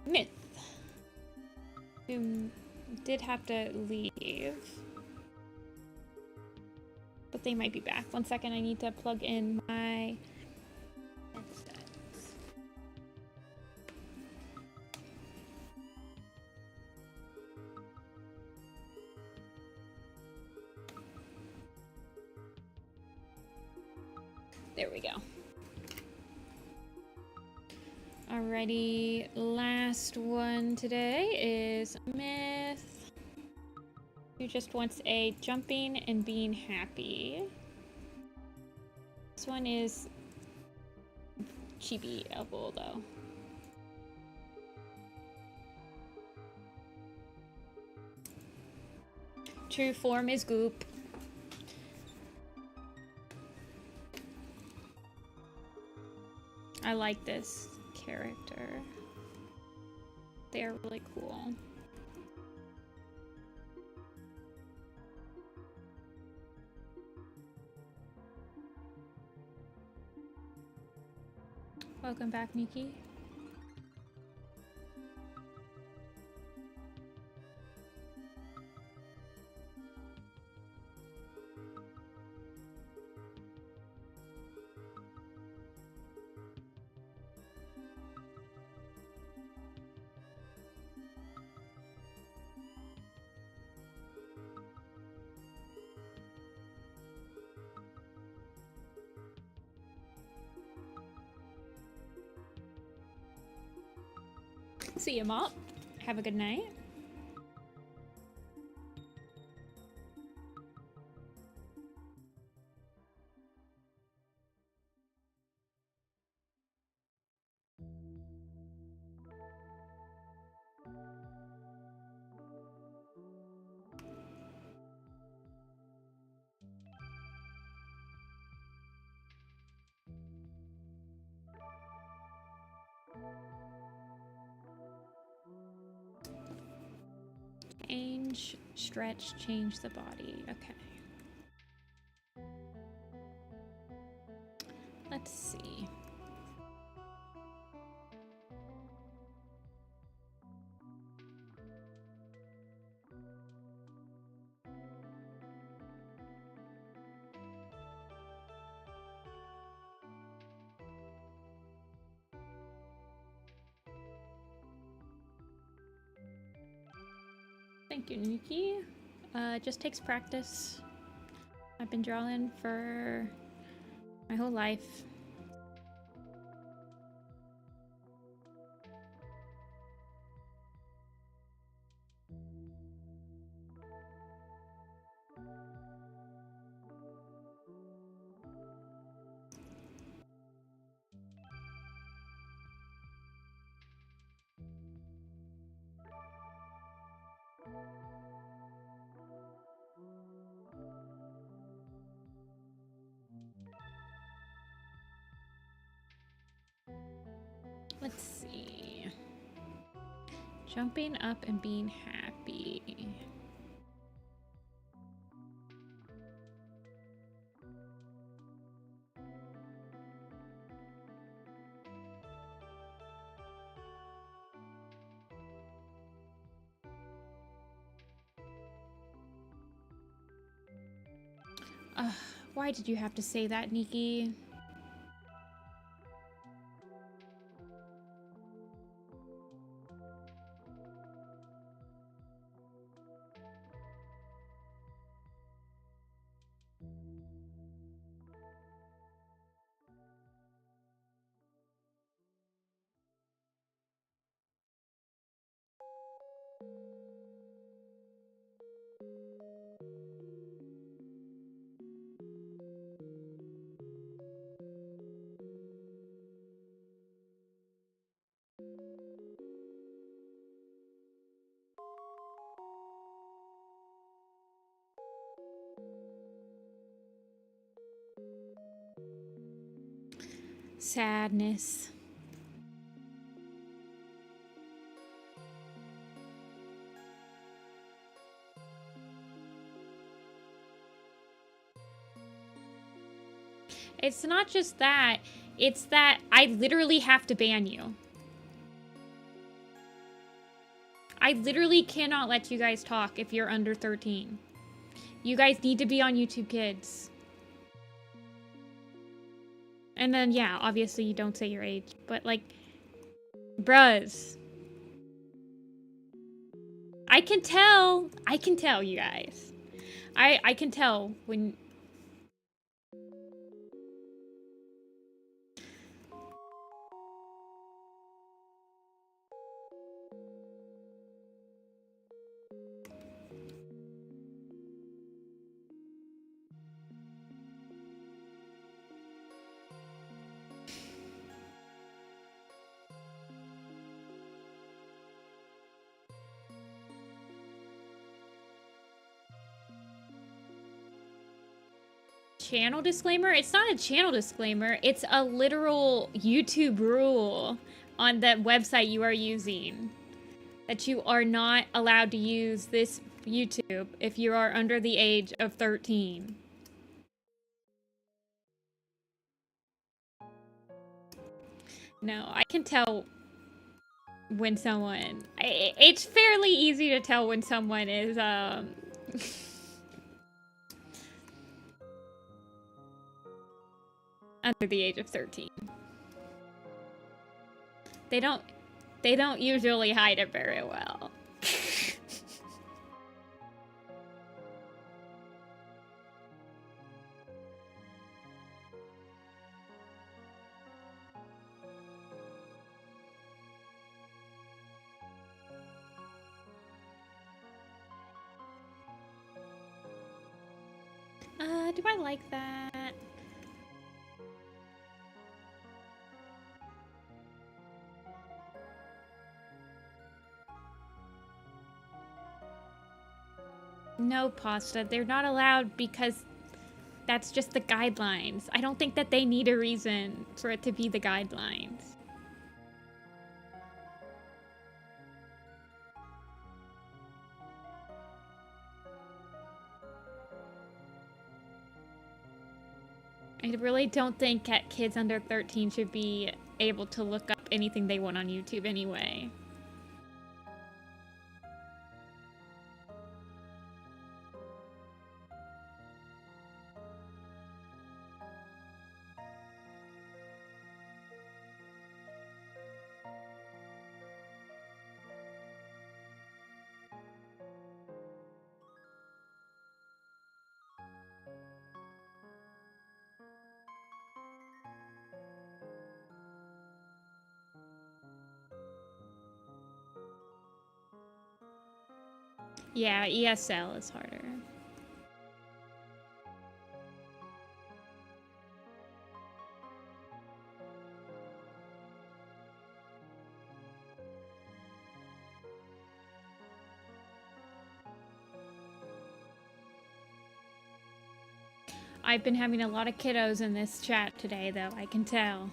Myth, who did have to leave, but they might be back. 1 second, I need to plug in my headsets. There we go. Alrighty, last one today is Myth, who just wants a jumping and being happy. This one is chibi-able though. True form is goop. I like this character. They're really cool. Welcome back, Nikki. See you, Mop. Have a good night. Change, stretch, change the body. Okay. Let's see. Thank you, Nikki. Just takes practice. I've been drawing for my whole life. Let's see. Jumping up and being happy. Why did you have to say that, Nikki? Sadness. It's not just that. It's that I literally have to ban you. I literally cannot let you guys talk if you're under 13. You guys need to be on YouTube Kids. And then, yeah, obviously you don't say your age. But, like, bruz. I can tell, you guys. I can tell when... Channel disclaimer? It's not a channel disclaimer. It's a literal YouTube rule on the website you are using. That you are not allowed to use this YouTube if you are under the age of 13. No, I can tell when someone... It's fairly easy to tell when someone is, under the age of 13. They don't usually hide it very well. Do I like that? No, Pasta. They're not allowed because that's just the guidelines. I don't think that they need a reason for it to be the guidelines. I really don't think that kids under 13 should be able to look up anything they want on YouTube anyway. Yeah, ESL is harder. I've been having a lot of kiddos in this chat today, though, I can tell.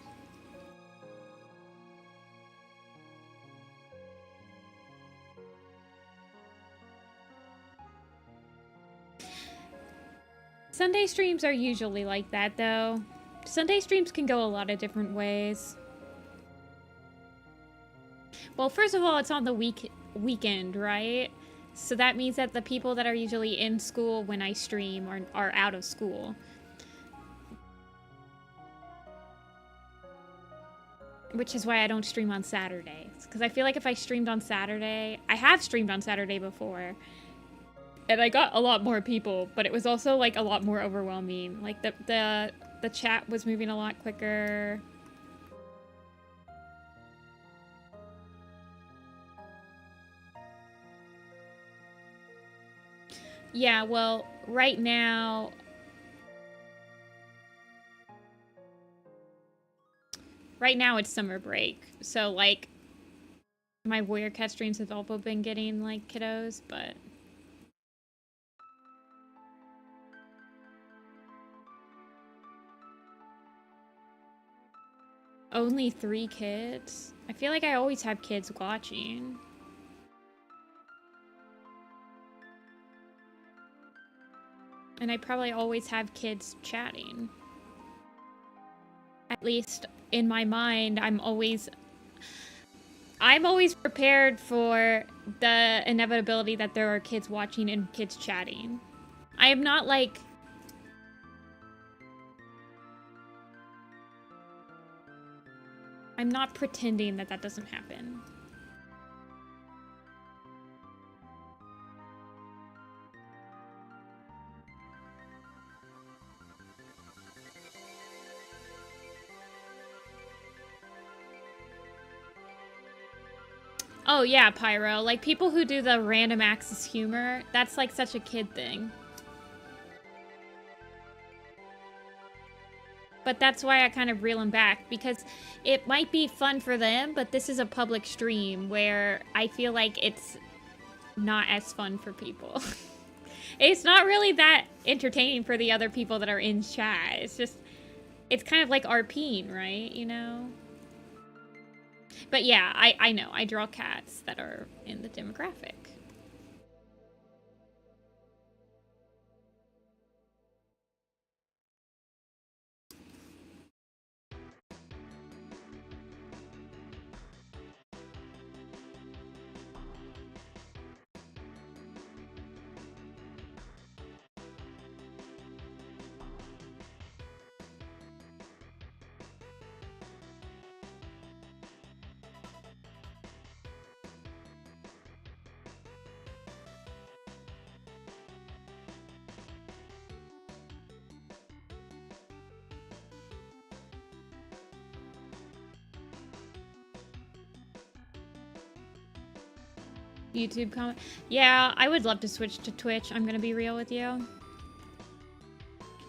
Sunday streams are usually like that, though. Sunday streams can go a lot of different ways. Well, first of all, it's on the weekend, right? So that means that the people that are usually in school when I stream are out of school. Which is why I don't stream on Saturdays. Because I feel like if I streamed on Saturday... I have streamed on Saturday before. And I got a lot more people, but it was also, like, a lot more overwhelming. Like, the chat was moving a lot quicker. Yeah, well, right now... Right now it's summer break, so, like, my Warrior Cat streams have also been getting, like, kiddos, but... Only 3 kids? I feel like I always have kids watching. And I probably always have kids chatting. At least in my mind, I'm always prepared for the inevitability that there are kids watching and kids chatting. I am not like... I'm not pretending that that doesn't happen. Oh yeah, Pyro. Like, people who do the random access humor, that's like such a kid thing. But that's why I kind of reel them back, because it might be fun for them, but this is a public stream where I feel like it's not as fun for people. It's not really that entertaining for the other people that are in chat. It's just, it's kind of like rping, right? You know? But yeah, I know. I draw cats that are in the demographic. YouTube comment. Yeah, I would love to switch to Twitch. I'm gonna be real with you.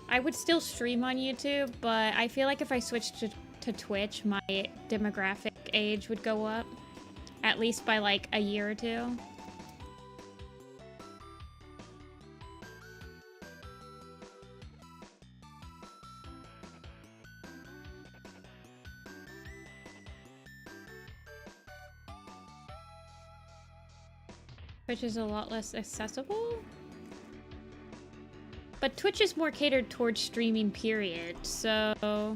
I would still stream on YouTube, but I feel like if I switched to Twitch, my demographic age would go up. At least by like a year or 2. Twitch is a lot less accessible? But Twitch is more catered towards streaming, period, so...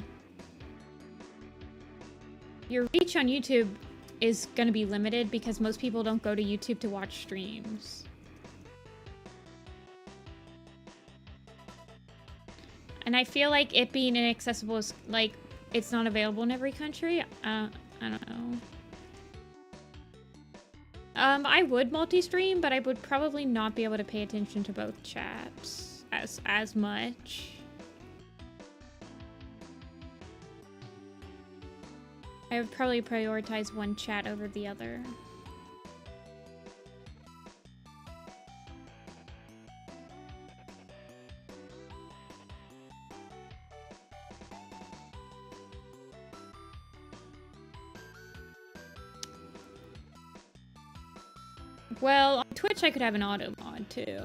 Your reach on YouTube is gonna be limited because most people don't go to YouTube to watch streams. And I feel like it being inaccessible is, like, it's not available in every country. I don't know. I would multi-stream, but I would probably not be able to pay attention to both chats as much. I would probably prioritize one chat over the other. Well, on Twitch I could have an auto mod too.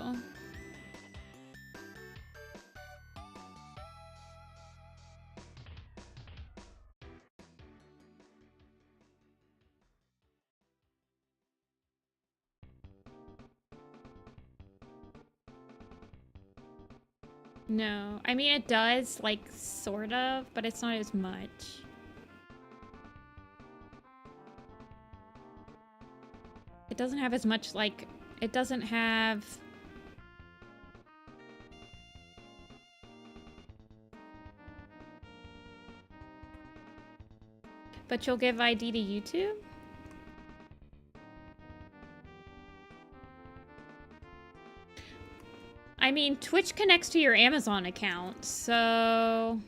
No, I mean it does, like, sort of, but it's not as much. It doesn't have as much, like, it doesn't have... But you'll give ID to YouTube? I mean, Twitch connects to your Amazon account, so...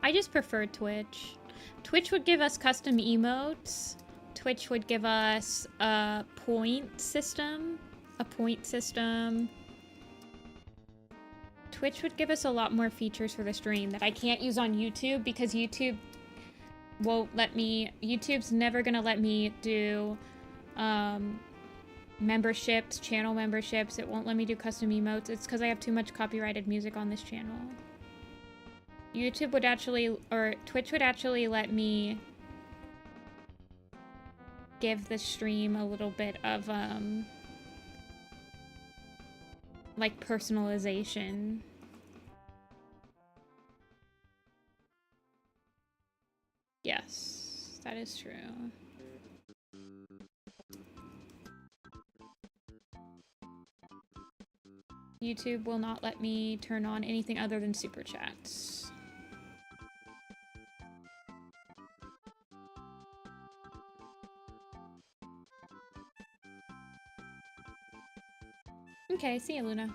I just prefer Twitch. Twitch would give us custom emotes. Twitch would give us a point system. Twitch would give us a lot more features for the stream that I can't use on YouTube because YouTube won't let me. YouTube's never gonna let me do memberships, channel memberships. It won't let me do custom emotes. It's because I have too much copyrighted music on this channel. YouTube would actually, or Twitch would actually let me give the stream a little bit of like personalization. Yes, that is true. YouTube will not let me turn on anything other than super chats. Okay, see ya, Luna.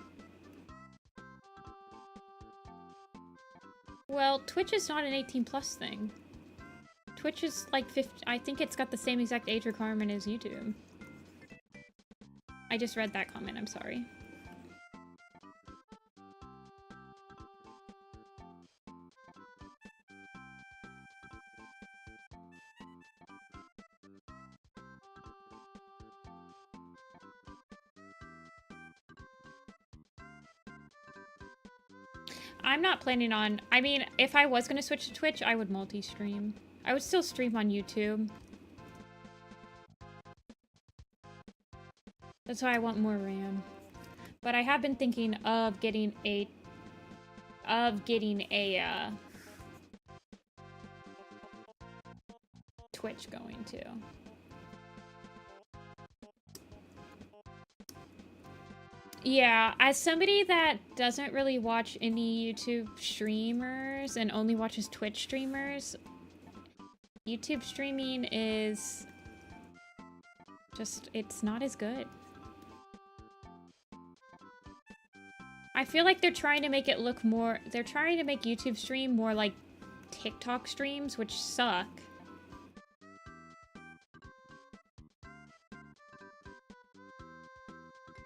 Well, Twitch is not an 18+ thing. Twitch is like 50, I think it's got the same exact age requirement as YouTube. I just read that comment, I'm sorry. I'm not planning on, I mean, if I was going to switch to Twitch, I would multi-stream. I would still stream on YouTube. That's why I want more RAM. But I have been thinking of getting a Twitch going too. Yeah, as somebody that doesn't really watch any YouTube streamers and only watches Twitch streamers, YouTube streaming is just, it's not as good. I feel like they're trying to make it look more, they're trying to make YouTube stream more like TikTok streams, which suck.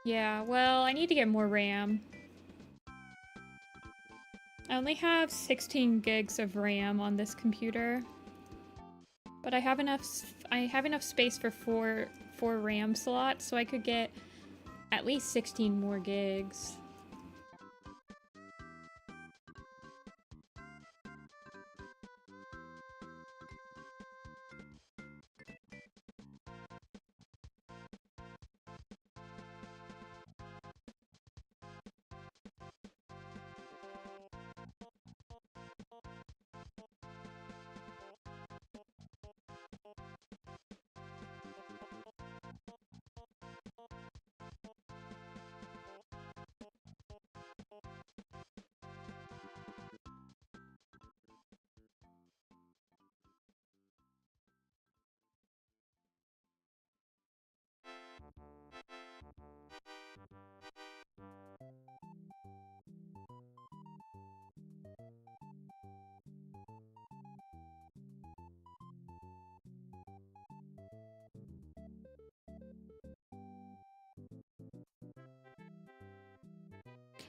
Yeah, well, I need to get more RAM. I only have 16 gigs of RAM on this computer. But I have enough space for four RAM slots, so I could get at least 16 more gigs.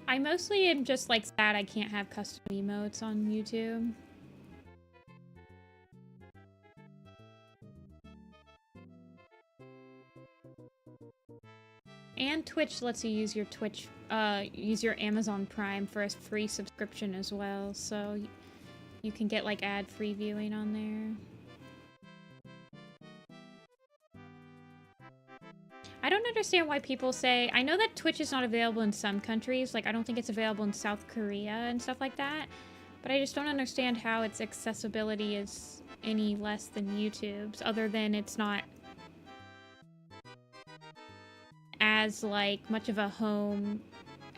I mostly am just like sad I can't have custom emotes on YouTube. And Twitch lets you use your use your Amazon Prime for a free subscription as well, so you can get like ad-free viewing on there. I don't understand why people say, I know that Twitch is not available in some countries, like I don't think it's available in South Korea and stuff like that, but I just don't understand how its accessibility is any less than YouTube's, other than it's not as like much of a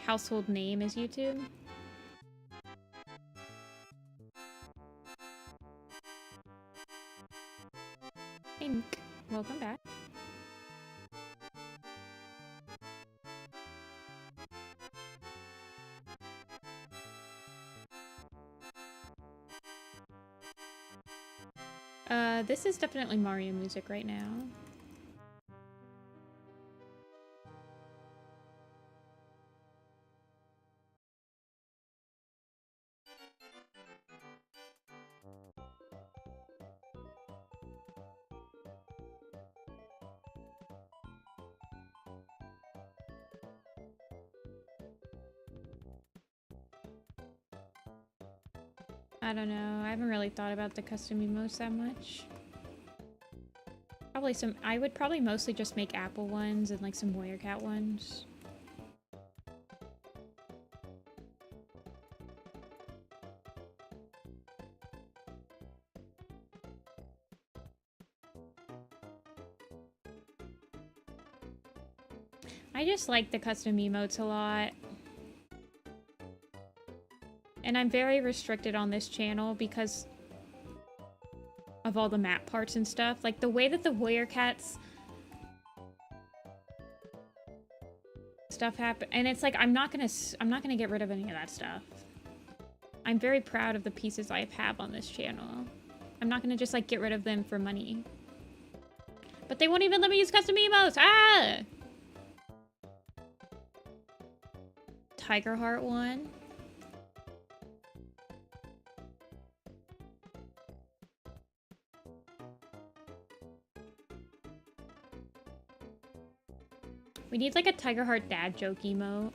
household name as YouTube. Hey, Nick. Welcome back. This is definitely Mario music right now. I don't know. I haven't really thought about the custom emotes that much. Probably some... I would probably mostly just make apple ones and like some warrior cat ones. I just like the custom emotes a lot. And I'm very restricted on this channel because of all the map parts and stuff. Like the way that the warrior cats stuff happen, and it's like I'm not gonna get rid of any of that stuff. I'm very proud of the pieces I have on this channel. I'm not gonna just like get rid of them for money. But they won't even let me use custom emotes. Ah! Tiger Heart one. We need like a Tiger Heart dad joke emote.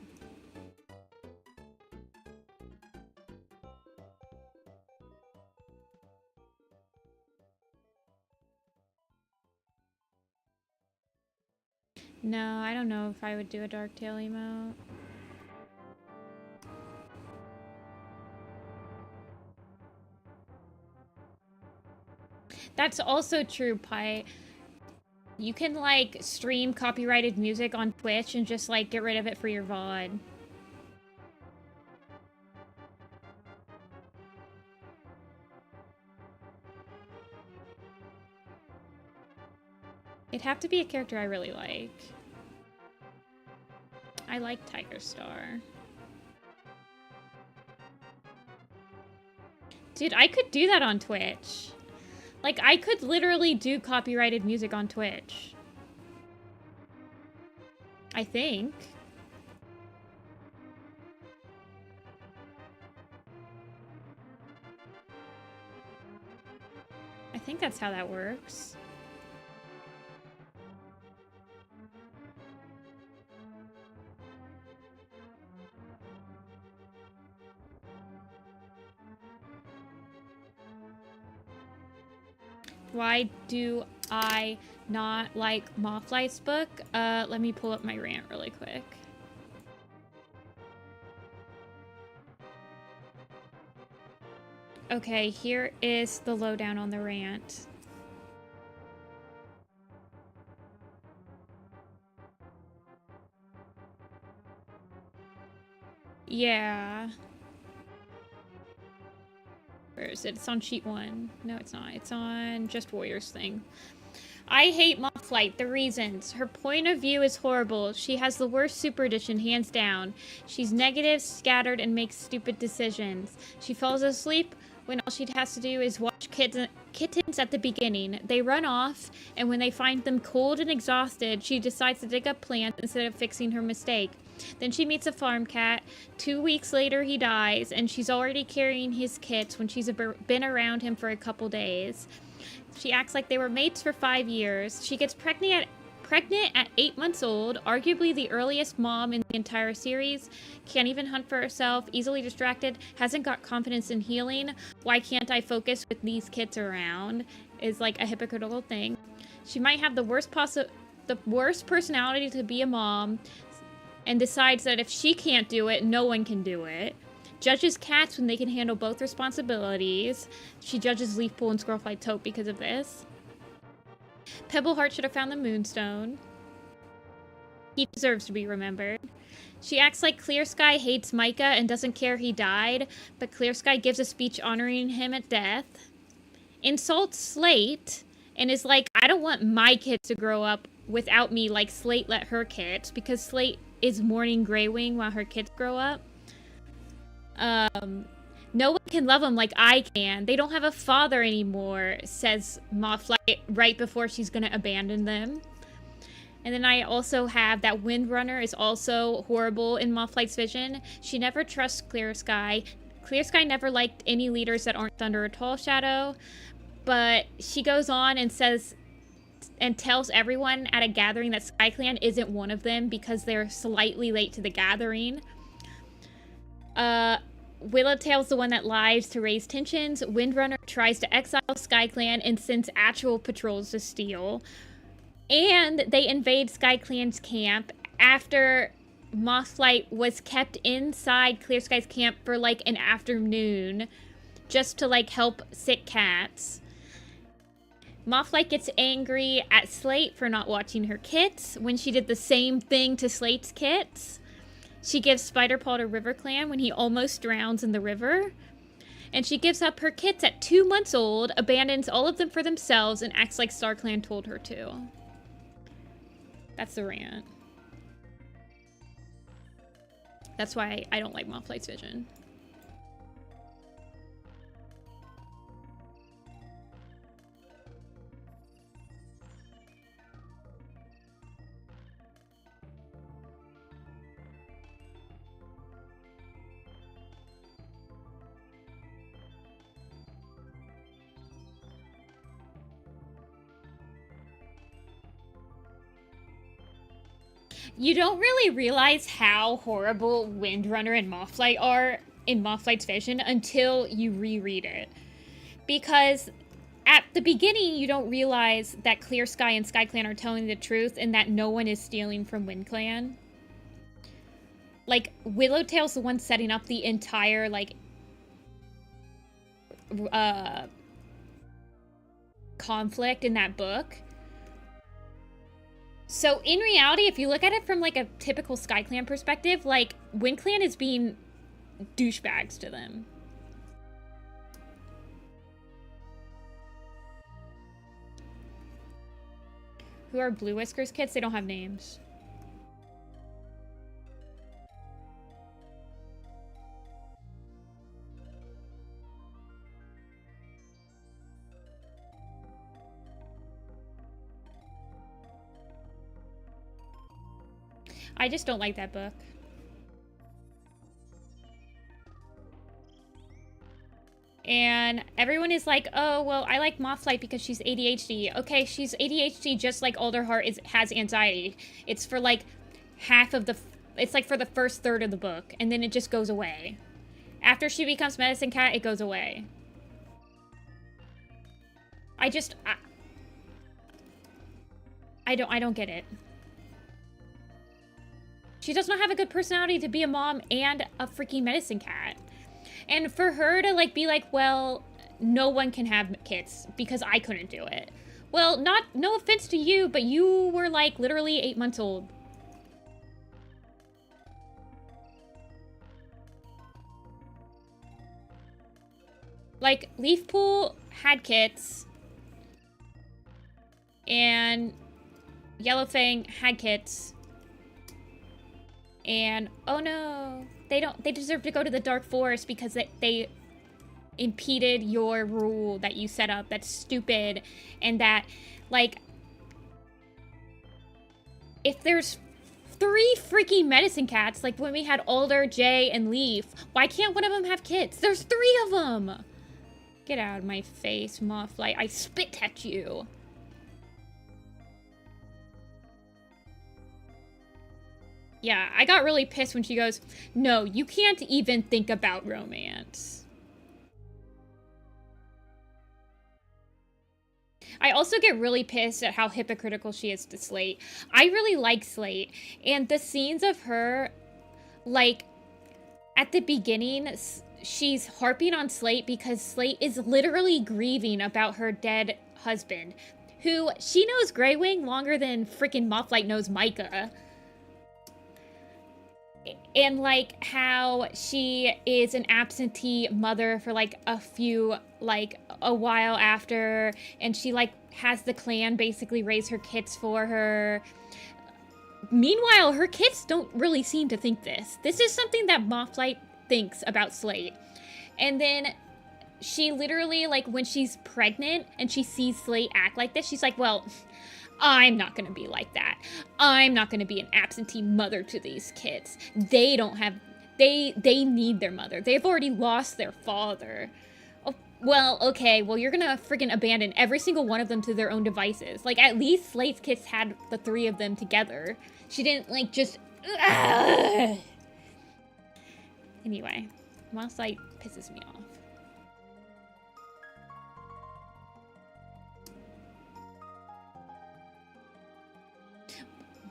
No, I don't know if I would do a Dark Tail emote. That's also true, Pi. You can, like, stream copyrighted music on Twitch and just, like, get rid of it for your VOD. It'd have to be a character I really like. I like Tiger Star. Dude, I could do that on Twitch. Like, I could literally do copyrighted music on Twitch. I think. I think that's how that works. Why do I not like Mothlight's book? Let me pull up my rant really quick. Okay, here is the lowdown on the rant. Yeah. Where is it? It's on sheet 1. No, it's not. It's on Just Warriors thing. I hate Mothlight. The reasons. Her point of view is horrible. She has the worst super edition, hands down. She's negative, scattered, and makes stupid decisions. She falls asleep when all she has to do is watch kittens at the beginning. They run off, and when they find them cold and exhausted, she decides to dig up plants instead of fixing her mistake. Then she meets a farm cat. 2 weeks later, he dies, and she's already carrying his kits when she's been around him for a couple days. She acts like they were mates for 5 years. She gets pregnant at 8 months old, arguably the earliest mom in the entire series. Can't even hunt for herself, easily distracted, hasn't got confidence in healing. Why can't I focus with these kits around? Is like a hypocritical thing. She might have the worst personality to be a mom, and decides that if she can't do it, no one can do it. Judges cats when they can handle both responsibilities. She judges Leafpool and Squirrelfly Taupe because of this. Pebbleheart should have found the Moonstone. He deserves to be remembered. She acts like Clear Sky hates Micah and doesn't care he died, but Clear Sky gives a speech honoring him at death. Insults Slate and is like, I don't want my kids to grow up without me like Slate let her kids, because Slate is mourning Greywing while her kids grow up. No one can love them like I can. They don't have a father anymore, says Mothlight right before she's gonna abandon them. And then I also have that Windrunner is also horrible in Mothlight's vision. She never trusts Clear Sky. Clear Sky never liked any leaders that aren't under a tall shadow. But she goes on and says and tells everyone at a gathering that SkyClan isn't one of them because they're slightly late to the gathering. Willowtail's the one that lies to raise tensions. Windrunner tries to exile SkyClan and sends actual patrols to steal. And they invade SkyClan's camp after Mothlight was kept inside Clear Sky's camp for like an afternoon just to like help sick cats. Mothlight gets angry at Slate for not watching her kits when she did the same thing to Slate's kits. She gives Spiderpaw to RiverClan when he almost drowns in the river. And she gives up her kits at 2 months old, abandons all of them for themselves, and acts like StarClan told her to. That's the rant. That's why I don't like Mothlight's vision. You don't really realize how horrible Windrunner and Mothlight are in Mothlight's vision until you reread it. Because at the beginning, you don't realize that Clear Sky and SkyClan are telling the truth and that no one is stealing from WindClan. Like, Willowtail's the one setting up the entire, like, conflict in that book. So, in reality, if you look at it from, like, a typical SkyClan perspective, like, WindClan is being douchebags to them. Who are Blue Whiskers kids? They don't have names. I just don't like that book. And everyone is like, oh, well, I like Mothlight because she's ADHD. Okay, she's ADHD just like Alderheart has anxiety. It's for like half of the... It's like for the first third of the book. And then it just goes away. After she becomes Medicine Cat, it goes away. I don't get it. She does not have a good personality to be a mom and a freaking Medicine Cat. And for her to, like, be like, well, no one can have kids because I couldn't do it. Well, no offense to you, but you were, like, literally 8 months old. Like, Leafpool had kits. And Yellowfang had kits. And, oh no, they deserve to go to the Dark Forest because they impeded your rule that you set up. That's stupid. And that, like, if there's 3 freaking Medicine Cats, like when we had Alder, Jay, and Leaf, why can't one of them have kids? There's 3 of them! Get out of my face, Mothlight. I spit at you. Yeah, I got really pissed when she goes, no, you can't even think about romance. I also get really pissed at how hypocritical she is to Slate. I really like Slate, and the scenes of her, like, at the beginning, she's harping on Slate because Slate is literally grieving about her dead husband, who she knows Greywing longer than freaking Mothlight knows Micah. And, like, how she is an absentee mother for, like, a while after. And she, like, has the clan basically raise her kids for her. Meanwhile, her kids don't really seem to think this. This is something that Mothlight thinks about Slate. And then she literally, like, when she's pregnant and she sees Slate act like this, she's like, well, I'm not gonna be like that. I'm not gonna be an absentee mother to these kids. They don't have... They need their mother. They've already lost their father. Oh, well, okay, well, you're gonna friggin' abandon every single one of them to their own devices. Like, at least Slate's kids had the 3 of them together. She didn't, like, just... Ugh. Anyway, Moss Light pisses me off.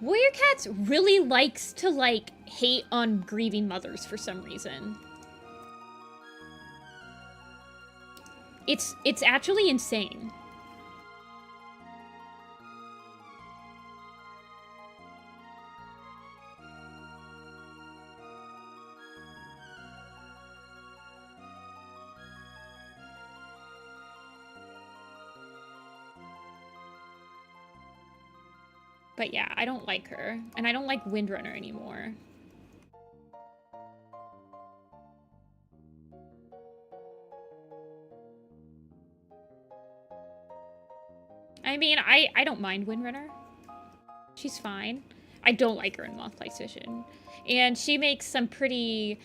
Warrior Cats really likes to, like, hate on grieving mothers for some reason. It's actually insane. But yeah, I don't like her. And I don't like Windrunner anymore. I mean, I don't mind Windrunner. She's fine. I don't like her in Mothlight's Vision. And she makes some pretty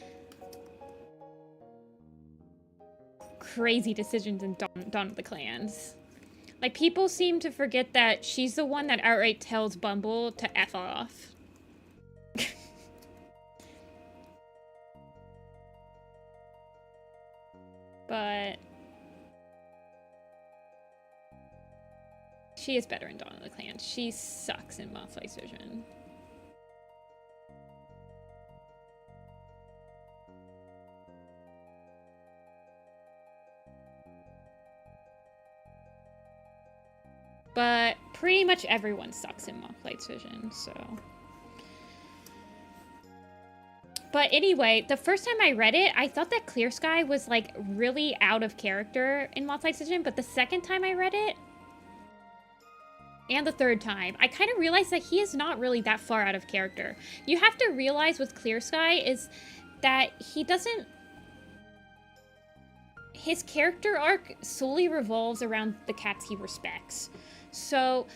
crazy decisions in Dawn of the Clans. Like, people seem to forget that she's the one that outright tells Bumble to F off. But she is better in Dawn of the Clans. She sucks in Mothlight's Vision. But pretty much everyone sucks in Mothlight's Vision, so. But anyway, the first time I read it, I thought that Clear Sky was, like, really out of character in Mothlight's Vision, but the second time I read it, and the third time, I kind of realized that he is not really that far out of character. You have to realize with Clear Sky is that he doesn't... His character arc solely revolves around the cats he respects. So,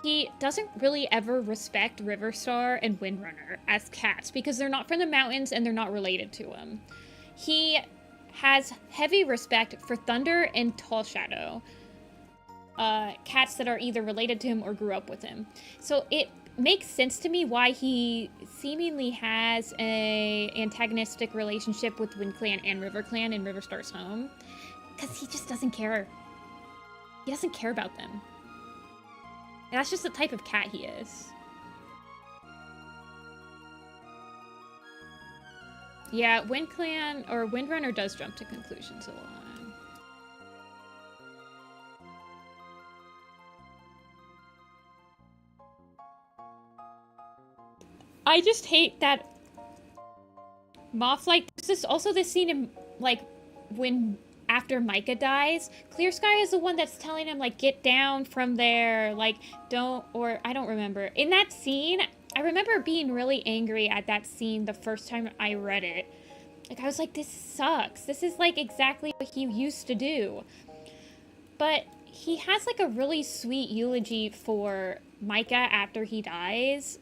he doesn't really ever respect Riverstar and Windrunner as cats because they're not from the mountains and they're not related to him. He has heavy respect for Thunder and Tall Shadow, cats that are either related to him or grew up with him. So it makes sense to me why he seemingly has a antagonistic relationship with Wind Clan and River Clan in Riverstar's home. Because he just doesn't care. He doesn't care about them. And that's just the type of cat he is. Yeah, Wind Clan or Windrunner does jump to conclusions a lot. I just hate that Mothlight. There's also this scene in, like, when after Micah dies, Clear Sky is the one that's telling him, like, get down from there, like, don't, or I don't remember. In that scene, I remember being really angry at that scene the first time I read it. Like, I was like, this sucks. This is, like, exactly what he used to do. But he has, like, a really sweet eulogy for Micah after he dies.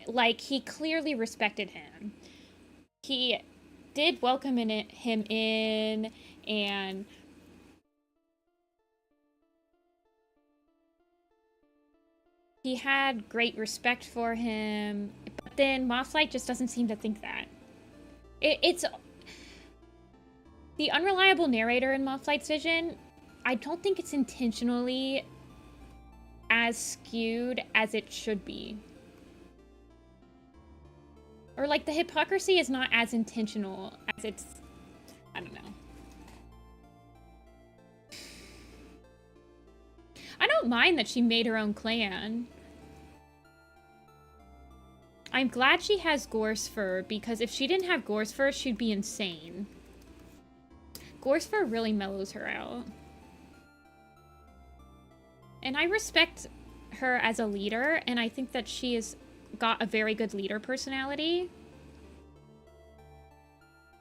Like, he clearly respected him. He did welcome him in, and he had great respect for him. But then Mothlight just doesn't seem to think that. It's the unreliable narrator in Mothlight's Vision. I don't think it's intentionally as skewed as it should be. Or, like, the hypocrisy is not as intentional as it's... I don't know. I don't mind that she made her own clan. I'm glad she has Gorse Fur, because if she didn't have Gorse Fur, she'd be insane. Gorse Fur really mellows her out. And I respect her as a leader, and I think that she is... got a very good leader personality.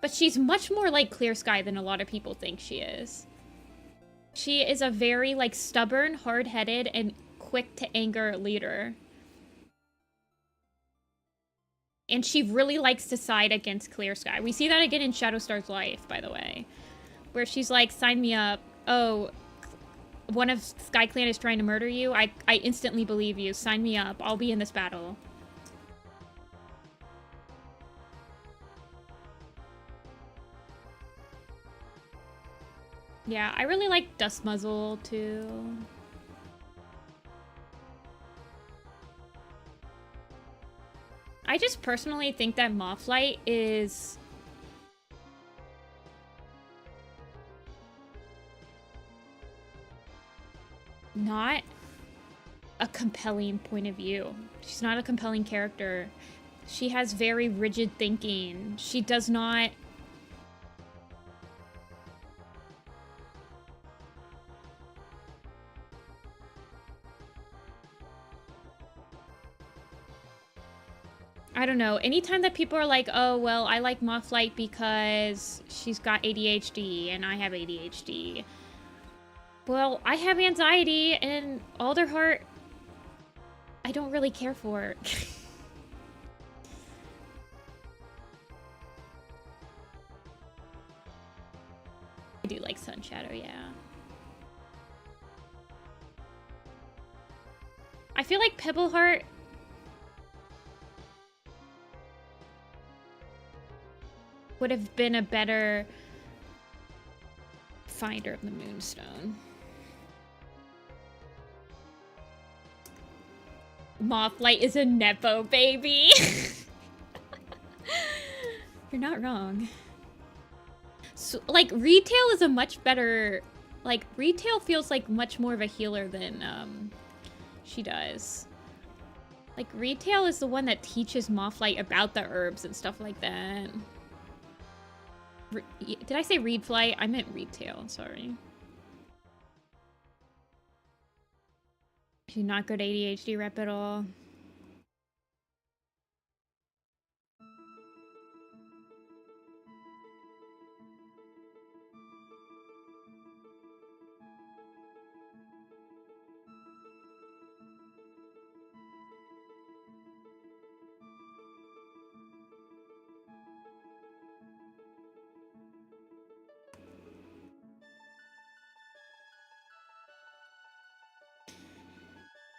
But she's much more like Clear Sky than a lot of people think she is. She is a very, like, stubborn, hard-headed, and quick-to-anger leader. And she really likes to side against Clear Sky. We see that again in Shadowstar's life, by the way. Where she's like, sign me up. Oh, one of Sky Clan is trying to murder you. I instantly believe you. Sign me up. I'll be in this battle. Yeah, I really like Dust Muzzle too. I just personally think that Mothlight is not a compelling point of view. She's not a compelling character. She has very rigid thinking. She does not... I don't know. Anytime that people are like, oh, well, I like Mothlight because she's got ADHD and I have ADHD. Well, I have anxiety and Alderheart, I don't really care for. I do like Sun Shadow, yeah. I feel like Pebbleheart... would have been a better finder of the Moonstone. Mothlight is a Nepo baby. You're not wrong. So, like, Retail is a much better... Like, Retail feels like much more of a healer than she does. Like, Retail is the one that teaches Mothlight about the herbs and stuff like that. Did I say Reed Flight? I meant Retail, sorry. She's not good ADHD rep at all.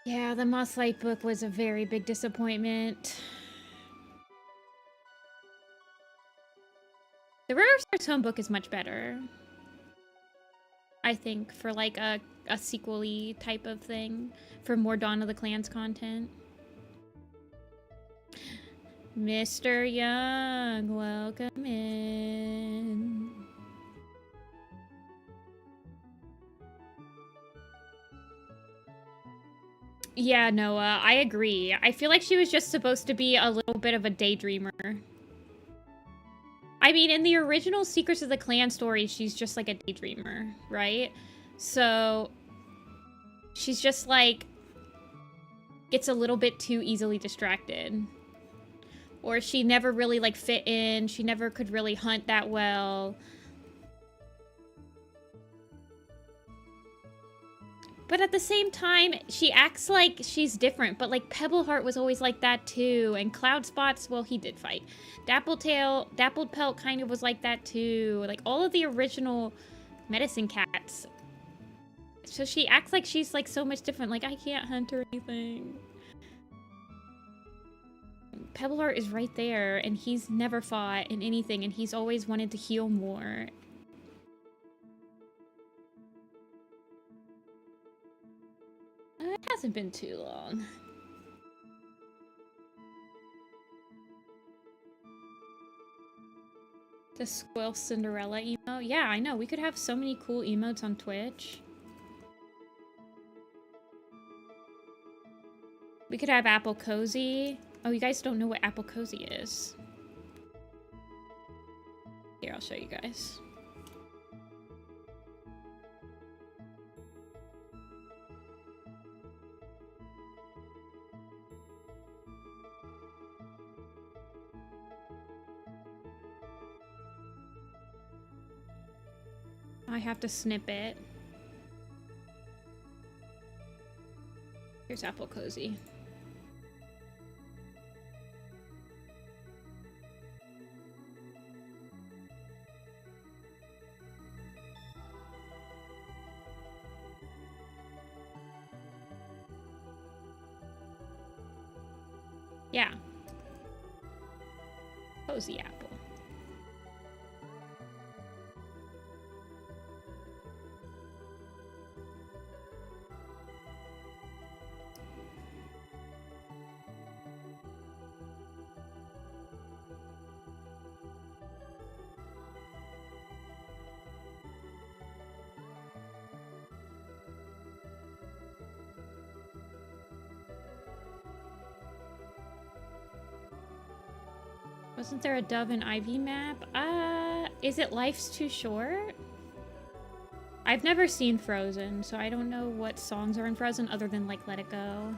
Yeah, the Mothlight book was a very big disappointment. The River Star's Home book is much better. I think, for like a sequel-y type of thing. For more Dawn of the Clans content. Mr. Young, welcome in. Yeah, Noah, I agree. I feel like she was just supposed to be a little bit of a daydreamer. I mean, in the original Secrets of the Clan story, she's just like a daydreamer, right? So, she's just like, gets a little bit too easily distracted. Or she never really like fit in, she never could really hunt that well. But at the same time, she acts like she's different. But like Pebbleheart was always like that too. And Cloudspots, well, he did fight. Dappled Pelt kind of was like that too. Like all of the original Medicine Cats. So she acts like she's like so much different. Like I can't hunt or anything. Pebbleheart is right there. And he's never fought in anything. And he's always wanted to heal more. It hasn't been too long. The Squill Cinderella emote? Yeah, I know. We could have so many cool emotes on Twitch. We could have Apple Cozy. Oh, you guys don't know what Apple Cozy is. Here, I'll show you guys. I have to snip it. Here's Apple Cozy. Yeah. Cozy Apple. Wasn't there a Dove and Ivy map? Is it Life's Too Short? I've never seen Frozen, so I don't know what songs are in Frozen other than, like, Let It Go.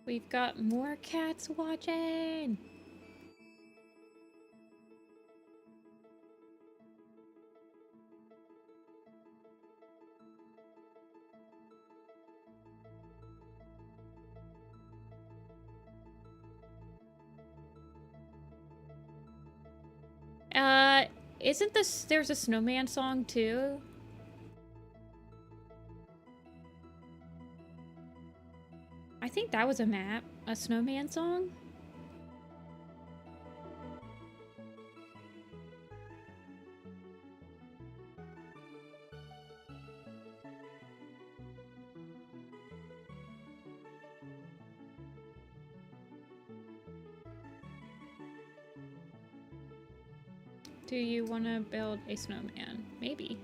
We've got more cats watching. Isn't there's a snowman song too? I think that was a map, a snowman song. Do you want to build a snowman? Maybe.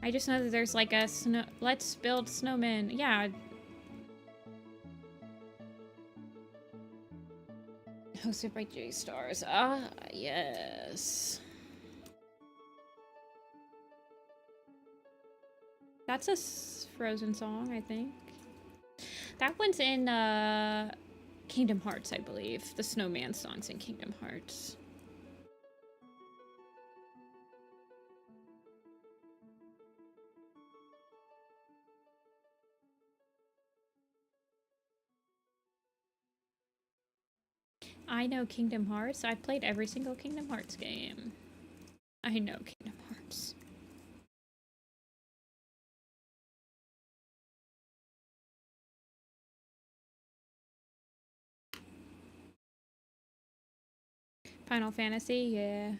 I just know that there's like a let's build snowman. Yeah. Hosted by J Stars. Ah, yes. That's a Frozen song, I think. That one's in Kingdom Hearts, I believe. The snowman song's in Kingdom Hearts. I know Kingdom Hearts. I've played every single Kingdom Hearts game. I know Kingdom Hearts. Final Fantasy, yeah.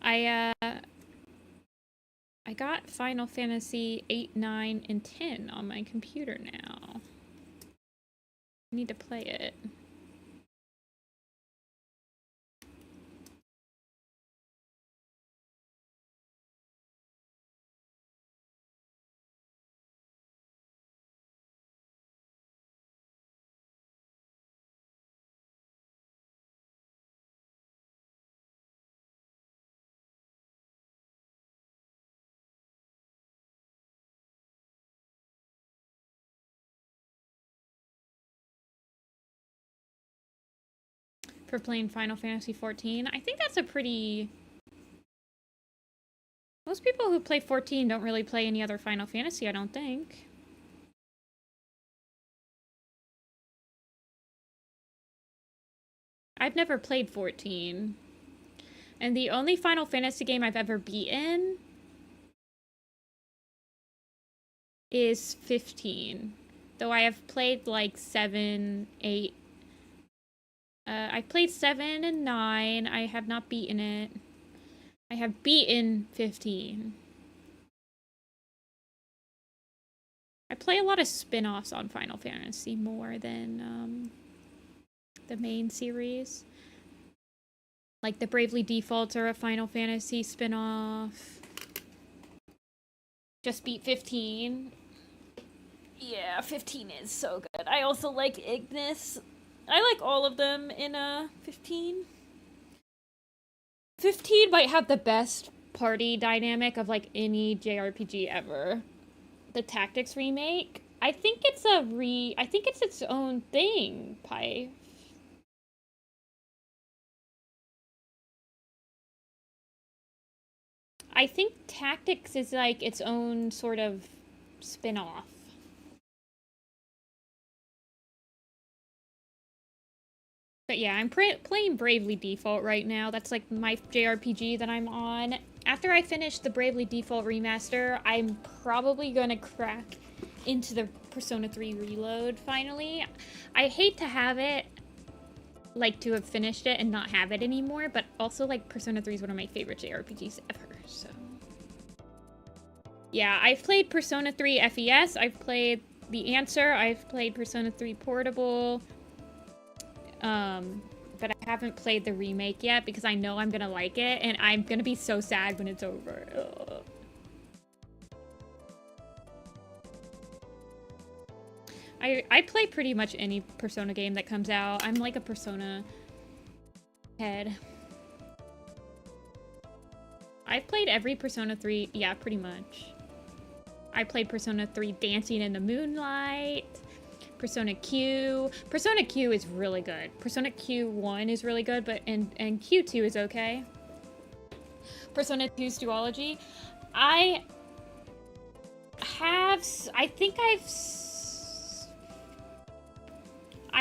I got Final Fantasy 8, 9, and 10 on my computer now. I need to play it. For playing Final Fantasy 14. I think that's a pretty... Most people who play 14 don't really play any other Final Fantasy, I don't think. I've never played 14. And the only Final Fantasy game I've ever beaten is 15. Though I have played like 7, 8... I've played 7 and 9. I have not beaten it. I have beaten 15. I play a lot of spin-offs on Final Fantasy more than the main series. Like the Bravely Defaults are a Final Fantasy spin-off. Just beat 15. Yeah, 15 is so good. I also like Ignis. I like all of them in 15. 15 might have the best party dynamic of like any JRPG ever. The Tactics remake. I think it's its own thing, Pi. I think Tactics is like its own sort of spin-off. But yeah, I'm playing Bravely Default right now. That's like my JRPG that I'm on. After I finish the Bravely Default remaster, I'm probably gonna crack into the Persona 3 Reload finally. I hate to have it like to have finished it and not have it anymore, but also like Persona 3 is one of my favorite JRPGs ever, so. Yeah, I've played Persona 3 FES, I've played The Answer, I've played Persona 3 Portable, but I haven't played the remake yet because I know I'm gonna like it, and I'm gonna be so sad when it's over. Ugh. I play pretty much any Persona game that comes out. I'm like a Persona head. I've played every Persona 3, yeah, pretty much. I played Persona 3 Dancing in the Moonlight, Persona Q. Persona Q is really good. Persona Q1 is really good, but and Q2 is okay. Persona 2's duology. I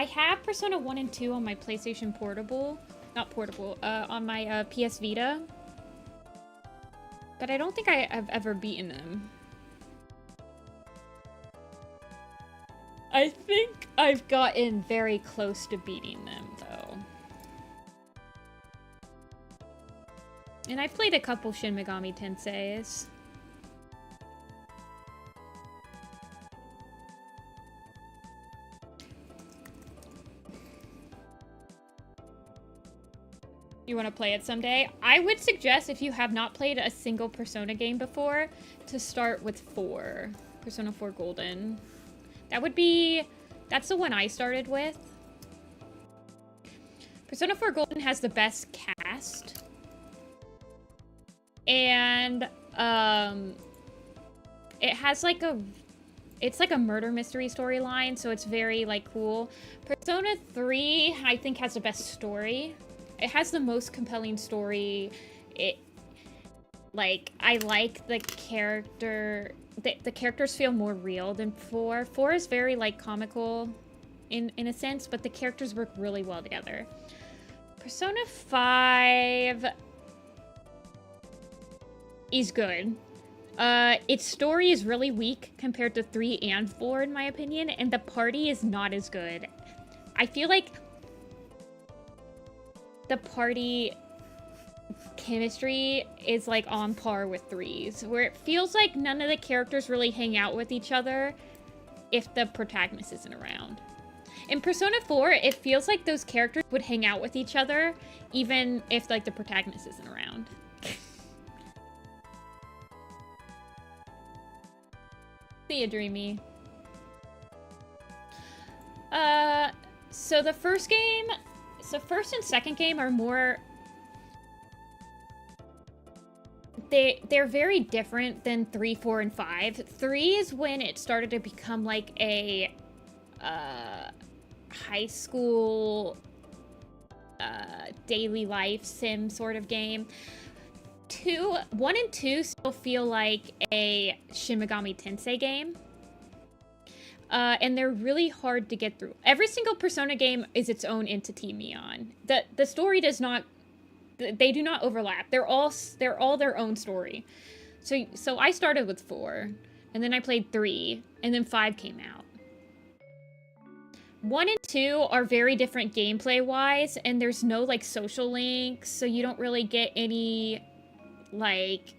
have Persona 1 and 2 on my PlayStation Portable. Not Portable, on my PS Vita. But I don't think I've ever beaten them. I think I've gotten very close to beating them, though. And I've played a couple Shin Megami Tenseis. You want to play it someday? I would suggest, if you have not played a single Persona game before, to start with 4. Persona 4 Golden. That's the one I started with. Persona 4 Golden has the best cast. And, it has like it's like a murder mystery storyline, so it's very, like, cool. Persona 3, I think, has the best story. It has the most compelling story. I like the character. The characters feel more real than 4. 4 is very, like, comical in a sense, but the characters work really well together. Persona 5 is good. Its story is really weak compared to 3 and 4, in my opinion, and the party is not as good. I feel like the party chemistry is like on par with 3's, where it feels like none of the characters really hang out with each other if the protagonist isn't around. In Persona 4, it feels like those characters would hang out with each other even if, like, the protagonist isn't around. See ya, Dreamy. So the first and second game are more... They're very different than 3, 4, and 5. 3 is when it started to become like a high school daily life sim sort of game. 1 and 2 still feel like a Shin Megami Tensei game. And they're really hard to get through. Every single Persona game is its own entity, Mion. The story does not... They do not overlap. They're all their own story. So I started with 4, and then I played 3, and then 5 came out. 1 and 2 are very different gameplay-wise, and there's no, like, social links, so you don't really get any, like...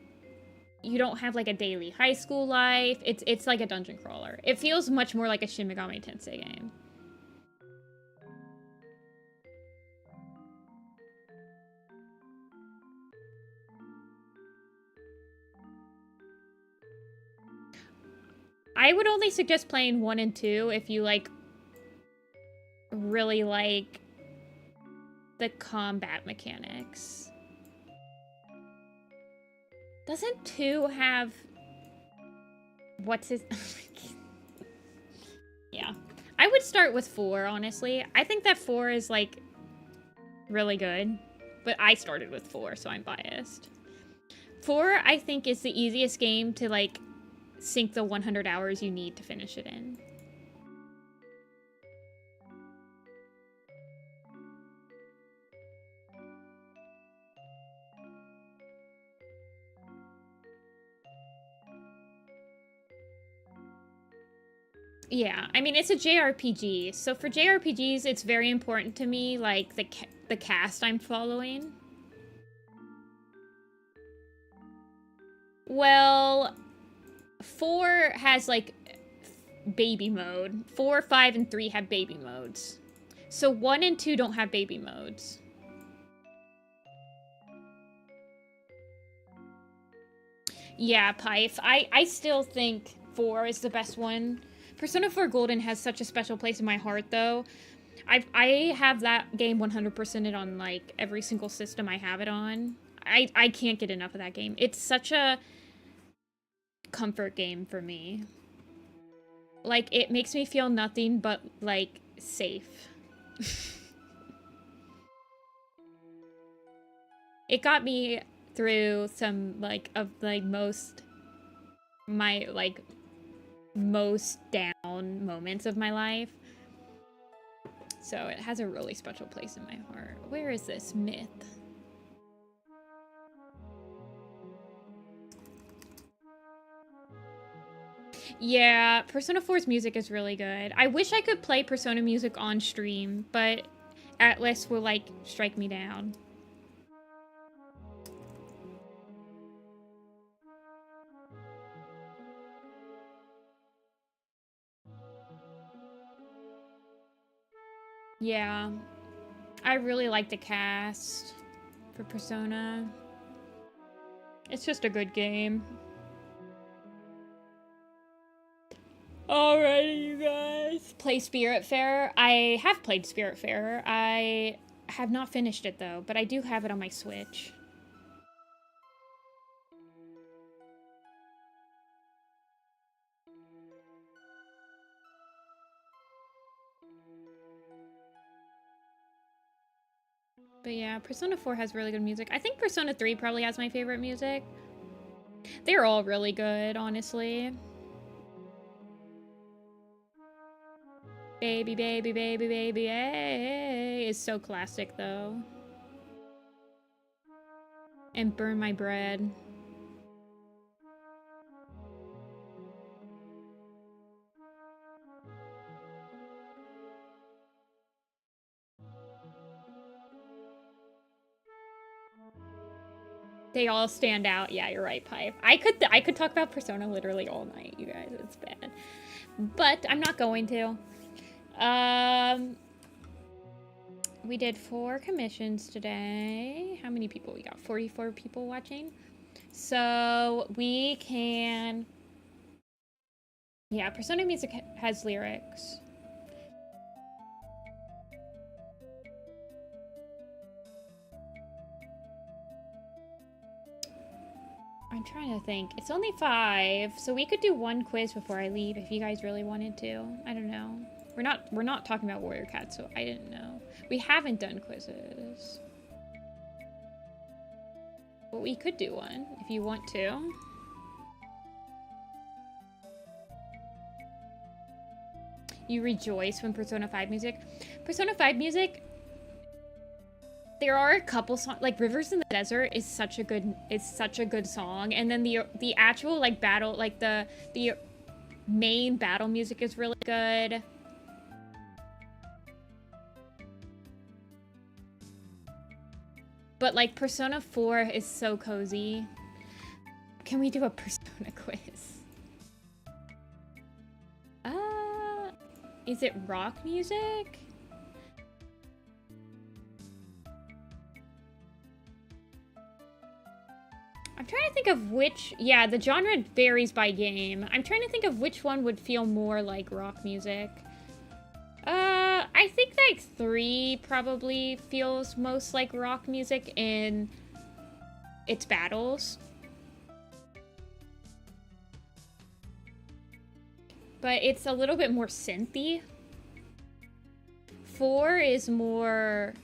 You don't have, like, a daily high school life. It's like a dungeon crawler. It feels much more like a Shin Megami Tensei game. I would only suggest playing 1 and 2 if you, like, really like the combat mechanics. Doesn't 2 have... What's his... Yeah. I would start with 4, honestly. I think that 4 is, like, really good. But I started with 4, so I'm biased. 4, I think, is the easiest game to, like, sink the 100 hours you need to finish it in. Yeah, I mean, it's a JRPG. So for JRPGs, it's very important to me, like, the cast I'm following. Well, 4 has, like, baby mode. 4, 5, and 3 have baby modes. So 1 and 2 don't have baby modes. Yeah, Pipe. I still think 4 is the best one. Persona 4 Golden has such a special place in my heart, though. I have that game 100%ed on, like, every single system I have it on. I can't get enough of that game. It's such a comfort game for me. Like, it makes me feel nothing but, like, safe. It got me through some, like, of, like, most down moments of my life. So it has a really special place in my heart. Where is this myth? Yeah, Persona 4's music is really good. I wish I could play Persona music on stream, but Atlas will, like, strike me down. Yeah. I really like the cast for Persona. It's just a good game. Alrighty, you guys. Play Spiritfarer. I have played Spiritfarer. I have not finished it, though, but I do have it on my Switch. But yeah, Persona 4 has really good music. I think Persona 3 probably has my favorite music. They're all really good, honestly. Baby, baby, baby, baby, hey, is so classic, though. And Burn My Bread. They all stand out. Yeah, you're right, Pipe. I could talk about Persona literally all night, you guys. It's bad. But I'm not going to. We did 4 commissions today. How many people we got? 44 people watching. So we can... Yeah, Persona music has lyrics. I'm trying to think. It's only 5, so we could do 1 quiz before I leave if you guys really wanted to. I don't know. We're not talking about Warrior Cat, so I didn't know. We haven't done quizzes. But we could do one if you want to. You rejoice when Persona 5 music. Persona 5 music, there are a couple songs, like Rivers in the Desert is such a good song, and then the actual, like, battle, like the main battle music is really good. But, like, Persona 4 is so cozy. Can we do a Persona quiz? Is it rock music? I'm trying to think of which... Yeah, the genre varies by game. I'm trying to think of which one would feel more like rock music. I think, like, 3 probably feels most like rock music in its battles. But it's a little bit more synthy. 4 is more...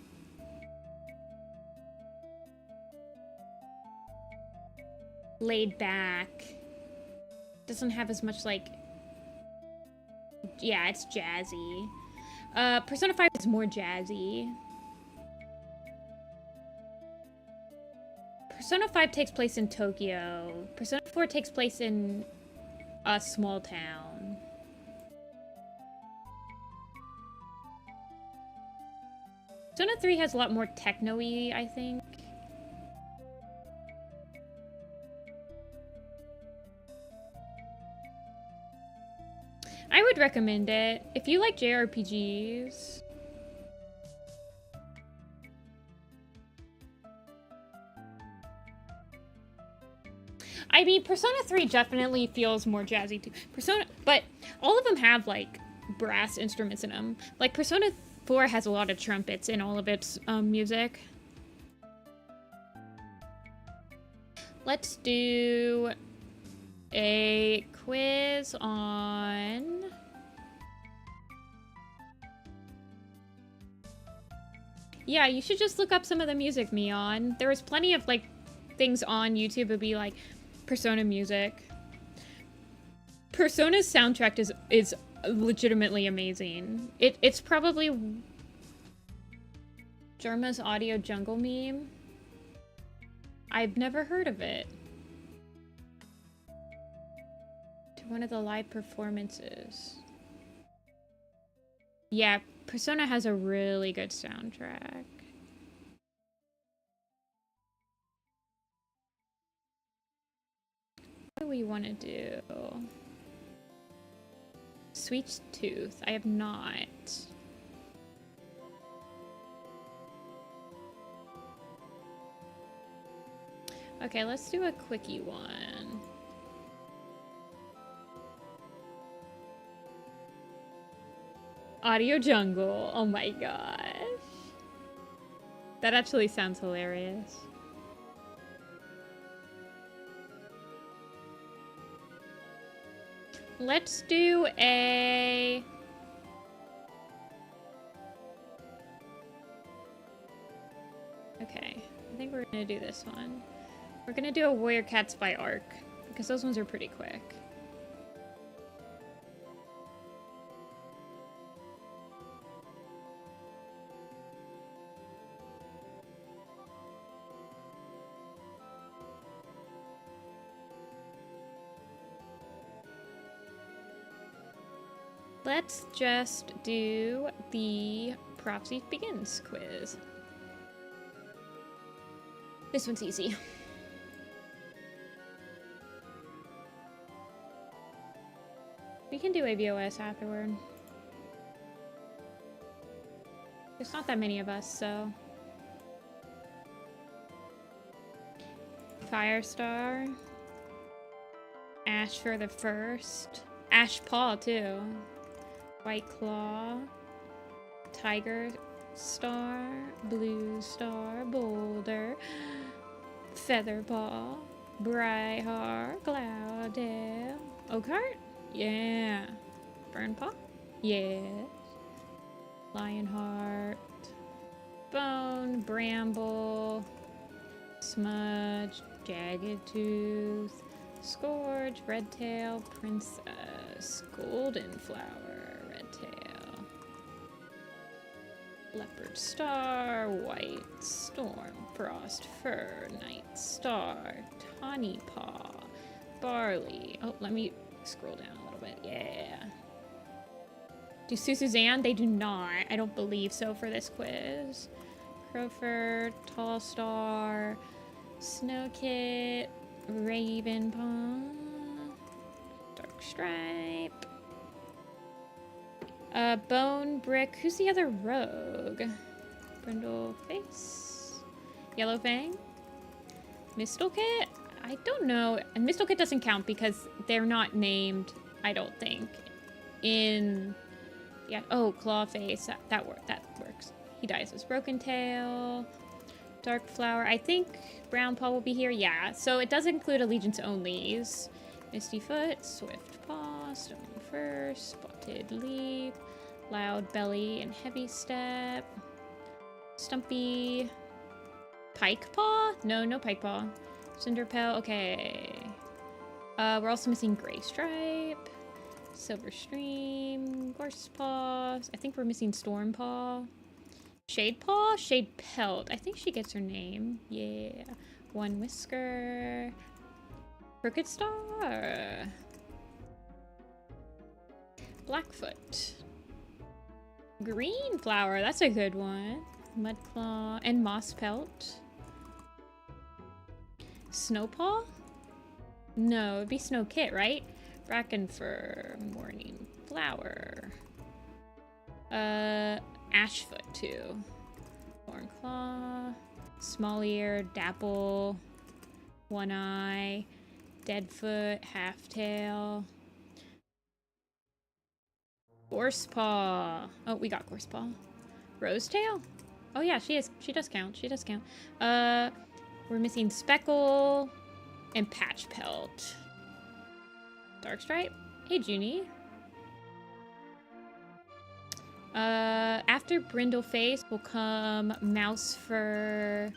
laid back. Doesn't have as much, like... Yeah, it's jazzy. Persona 5 is more jazzy. Persona 5 takes place in Tokyo. Persona 4 takes place in a small town. Persona 3 has a lot more techno-y, I think. I would recommend it. If you like JRPGs... I mean, Persona 3 definitely feels more jazzy too. But all of them have, like, brass instruments in them. Like, Persona 4 has a lot of trumpets in all of its music. Let's do a quiz on... Yeah, you should just look up some of the music, Neon. There was plenty of, like, things on YouTube would be like Persona music. Persona's soundtrack is legitimately amazing. It's probably Germa's audio jungle meme. I've never heard of it. To one of the live performances. Yeah, Persona has a really good soundtrack. What do we want to do? Sweet Tooth. I have not. Okay, let's do a quickie one. Audio Jungle. Oh my gosh. That actually sounds hilarious. Let's do a... Okay, I think we're gonna do this one. We're gonna do a Warrior Cats by Arc, because those ones are pretty quick. Let's just do the Prophecy Begins quiz. This one's easy. We can do AVOS afterward. There's not that many of us, so... Firestar. Ash for the first. Ash Paw, too. White Claw, Tiger Star, Blue Star, Boulder, Featherpaw, Brightheart, Cloudtail, Oakheart, yeah, Burnpaw, yes, Lionheart, Bone, Bramble, Smudge, Jagged Tooth, Scourge, Redtail, Princess, Golden Flower, Redtail, Leopard Star, White Storm, Frost Fur, Night Star, Tawny Paw, Barley. Oh, let me scroll down a little bit. Yeah. Do Suzanne? They do not. I don't believe so for this quiz. Crowfur, Tall Star, Snowkit, Ravenpaw, Dark Stripe, Bone Brick. Who's the other rogue? Brindle Face, Yellow Fang, Mistlekit. I don't know. And Mistlekit doesn't count because they're not named, I don't think, in... Yeah. Oh, Clawface. That works. He dies as Broken Tail. Dark Flower. I think Brown Paw will be here. Yeah. So it does include Allegiance Onlys. Misty Foot, Swift Paw, Stone Fur, Spotted Leaf, Loud Belly, and Heavy Step. Stumpy. Pike Paw? No Pike Paw. Cinderpell. Okay. We're also missing Gray Stripe. Silver Stream, Gorse Paw. I think we're missing Storm Paw. Shade Paw? Shade Pelt. I think she gets her name. Yeah. One Whisker. Crooked Star. Blackfoot. Green Flower. That's a good one. Mudclaw and Moss Pelt. Snowpaw? No, it'd be Snow Kit, right? Brackenfur, Morning Flower. Ashfoot too. Thornclaw, Small Ear, Dapple, One Eye, Deadfoot, Halftail. Gorsepaw. Oh, we got Gorsepaw. Rosetail? Oh yeah, she does count. She does count. We're missing Speckle and Patch Pelt. Darkstripe? Hey, Junie. After Brindleface will come Mouse Fur,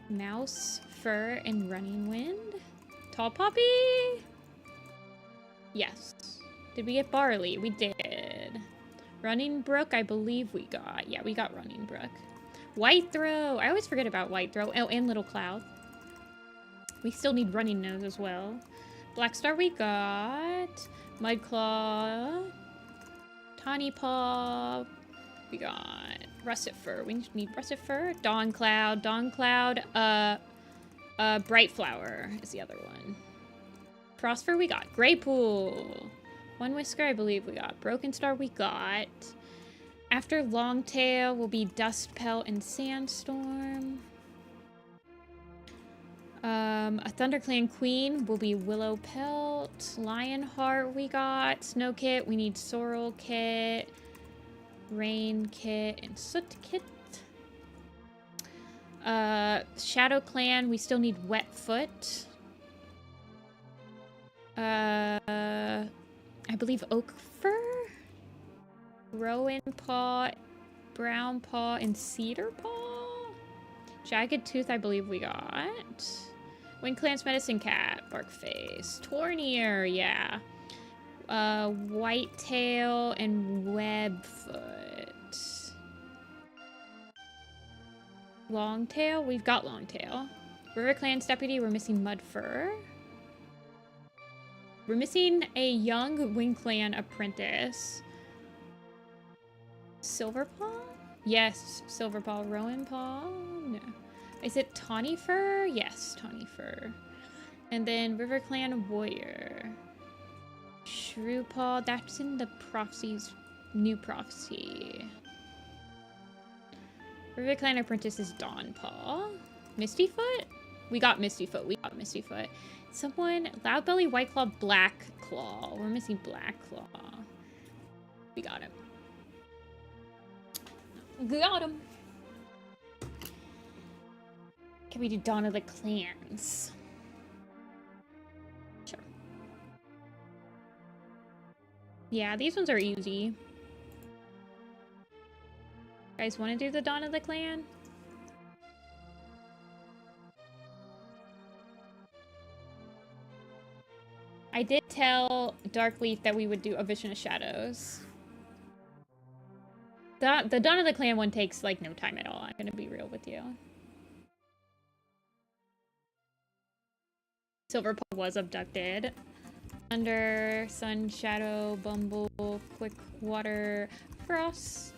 and Running Wind. Tall Poppy? Yes. Did we get Barley? We did. Running Brook, I believe we got. Yeah, we got Running Brook. White Throw. I always forget about White Throw. Oh, and Little Cloud. We still need Running Nose as well. Black Star we got. Mudclaw. Tawny Paw. We got Russet Fur. We need Russet Fur. Dawn Cloud. Bright Flower is the other one. Frostfur we got. Greypool. One Whisker I believe we got. Broken Star we got. After Longtail will be Dust Pelt and Sandstorm. A ThunderClan Queen will be Willow Pelt. Lionheart we got. Snow Kit. We need Sorrel Kit. Rain Kit and Soot Kit. Shadow Clan, we still need Wetfoot. I believe Oak Fur. Rowan Paw, Brown Paw, and Cedar Paw. Jagged Tooth, I believe we got. Wind Clan's Medicine Cat, Barkface. Tornier, yeah. Whitetail and Webfoot. Longtail, we've got Longtail. River Clan's Deputy, we're missing Mudfur. We're missing a young Wind Clan apprentice. Silverpaw? Yes, Silverpaw. Rowan Paw? No. Is it Tawny Fur? Yes, Tawny Fur. And then River Clan Warrior. Shrewpaw, that's in the Prophecy's new prophecy. River Clan Apprentice is Dawnpaw. Mistyfoot? We got Mistyfoot. Someone, Loudbelly, Whiteclaw, Blackclaw. We're missing Blackclaw. We got him. Got him. Can we do Dawn of the Clans? Sure. Yeah, these ones are easy. Guys, want to do the Dawn of the Clan? I did tell Darkleaf that we would do a Vision of Shadows. The Dawn of the Clan one takes, like, no time at all. I'm gonna be real with you. Silverpaw was abducted. Thunder, Sun, Shadow, Bumble, Quick Water, Frost,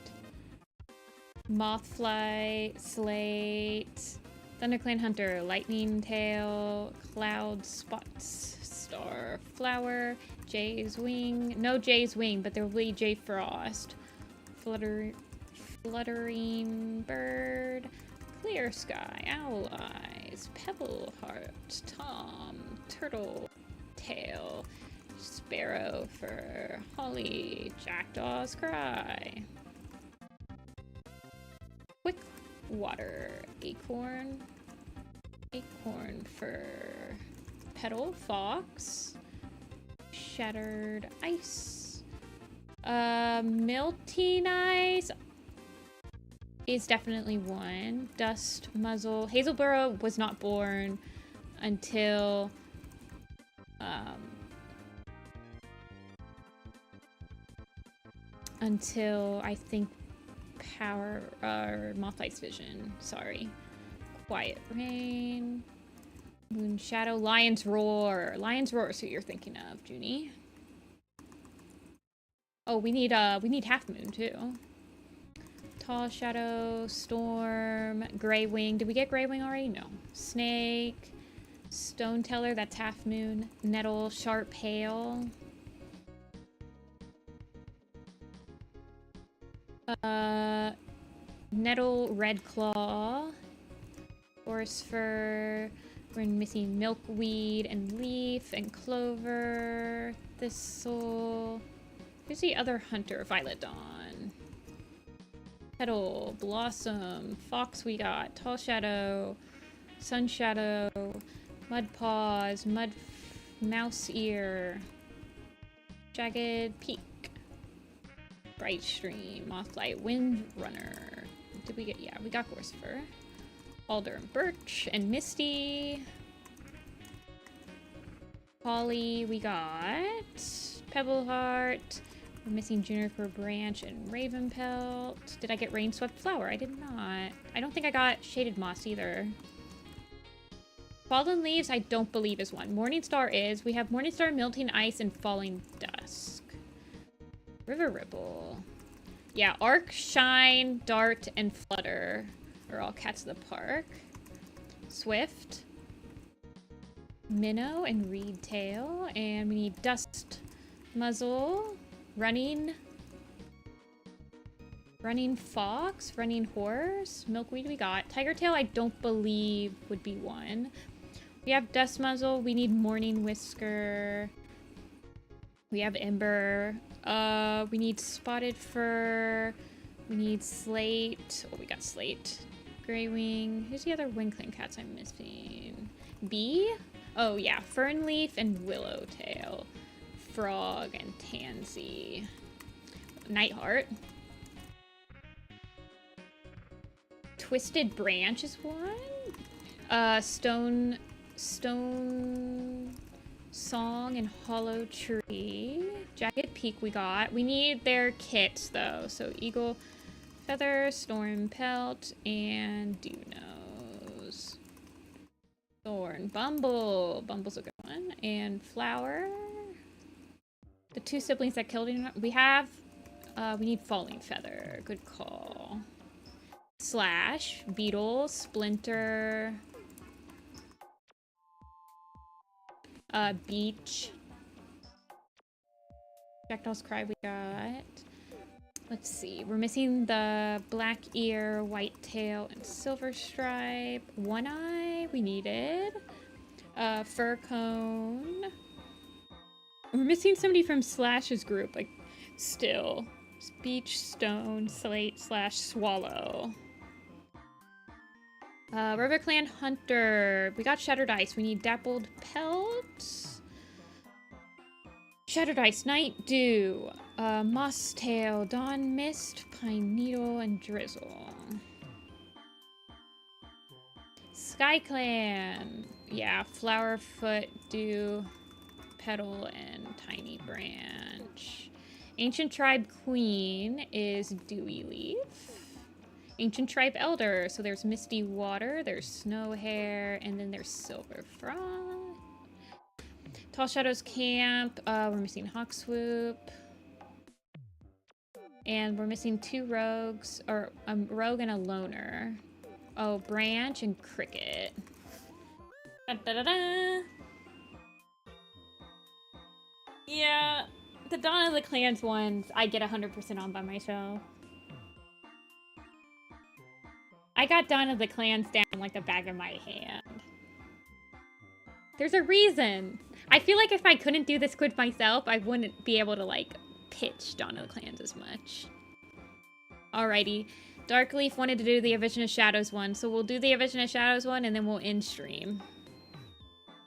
Mothfly, Slate, ThunderClan Hunter, Lightning Tail, Cloud Spots, Star Flower, Jay's Wing. No Jay's Wing, but there will be Jay Frost. Fluttering Bird, Clear Sky, Owl Eyes, Pebble Heart, Tom, Turtle Tail, Sparrow Fur, Holly, Jackdaw's Cry, Quick Water, Acorn Fur, Petal Fox, Shattered Ice, Milty Eyes is definitely one. Dust Muzzle. Hazelborough was not born until I think Power or Mothlight's Vision. Sorry. Quiet Rain. Moon Shadow. Lion's Roar. Lion's Roar is who you're thinking of, Junie. Oh, we need Half Moon too. Tall Shadow, Storm, Grey Wing. Did we get Grey Wing already? No. Snake, Stone Teller, that's Half Moon, Nettle, Sharp Hail. Nettle, Red Claw, Forest Fir. We're missing Milkweed and Leaf and Clover, Thistle. Who's the other hunter? Violet Dawn. Petal, Blossom, Fox we got, Tall Shadow, Sun Shadow, Mud Paws, Mouse Ear, Jagged Peak, Bright Stream, Mothlight, Wind Runner. Did we get? Yeah, we got Gorsifer. Alder and Birch and Misty. Holly, we got Pebbleheart. We're missing Juniper Branch and Ravenpelt. Did I get Rainswept Flower? I did not. I don't think I got Shaded Moss either. Fallen Leaves, I don't believe is one. Morningstar is. We have Morningstar, Melting Ice, and Falling Dusk. River Ripple. Yeah, Arc, Shine, Dart, and Flutter are all cats of the park. Swift. Minnow and Reed Tail. And we need Dust Muzzle. Running Fox. Running Horse. Milkweed we got. Tiger Tail I don't believe would be one. We have Dust Muzzle. We need Morning Whisker. We have Ember. We need Spotted Fur. We need Slate. Oh, we got Slate. Grey Wing. Who's the other Winkling cats I'm missing? Bee? Oh, yeah. Fernleaf and Willowtail. Frog and Tansy. Nightheart. Twisted Branch is one. Stone Song and Hollow Tree. Jagged Peak we got. We need their kits though. So Eagle Feather, Storm Pelt, and Dew Nose. Thorn Bumble. Bumble's a good one. And Flower. The two siblings that killed him. We have we need Falling Feather. Good call. Slash, Beetle, Splinter, Beach, Jackdaw's Cry we got. Let's see, we're missing the Black Ear, White Tail, and Silver Stripe. One Eye we needed. Fur Cone. We're missing somebody from Slash's group, like, still. Beach, Stone, Slate, Slash, Swallow. River Clan Hunter. We got Shattered Ice. We need Dappled Pelt. Shattered Ice, Night Dew. Moss Tail, Dawn Mist, Pine Needle, and Drizzle. Sky Clan. Yeah, Flowerfoot, Dew, Petal, and Tiny Branch. Ancient Tribe Queen is Dewy Leaf. Ancient Tribe Elder. So there's Misty Water, there's Snow Hair, and then there's Silver Frost. Tall Shadows Camp. We're missing Hawk Swoop. And we're missing two rogues, or a rogue and a loner. Oh, Branch and Cricket. Da-da-da-da. Yeah, the Dawn of the Clans ones, I get 100% on by myself. I got Dawn of the Clans down like the back of my hand. There's a reason. I feel like if I couldn't do this quiz myself, I wouldn't be able to, like, pitch Dawn of the Clans as much. Alrighty. Darkleaf wanted to do the Evision of Shadows one, so we'll do the Evision of Shadows one, and then we'll end stream.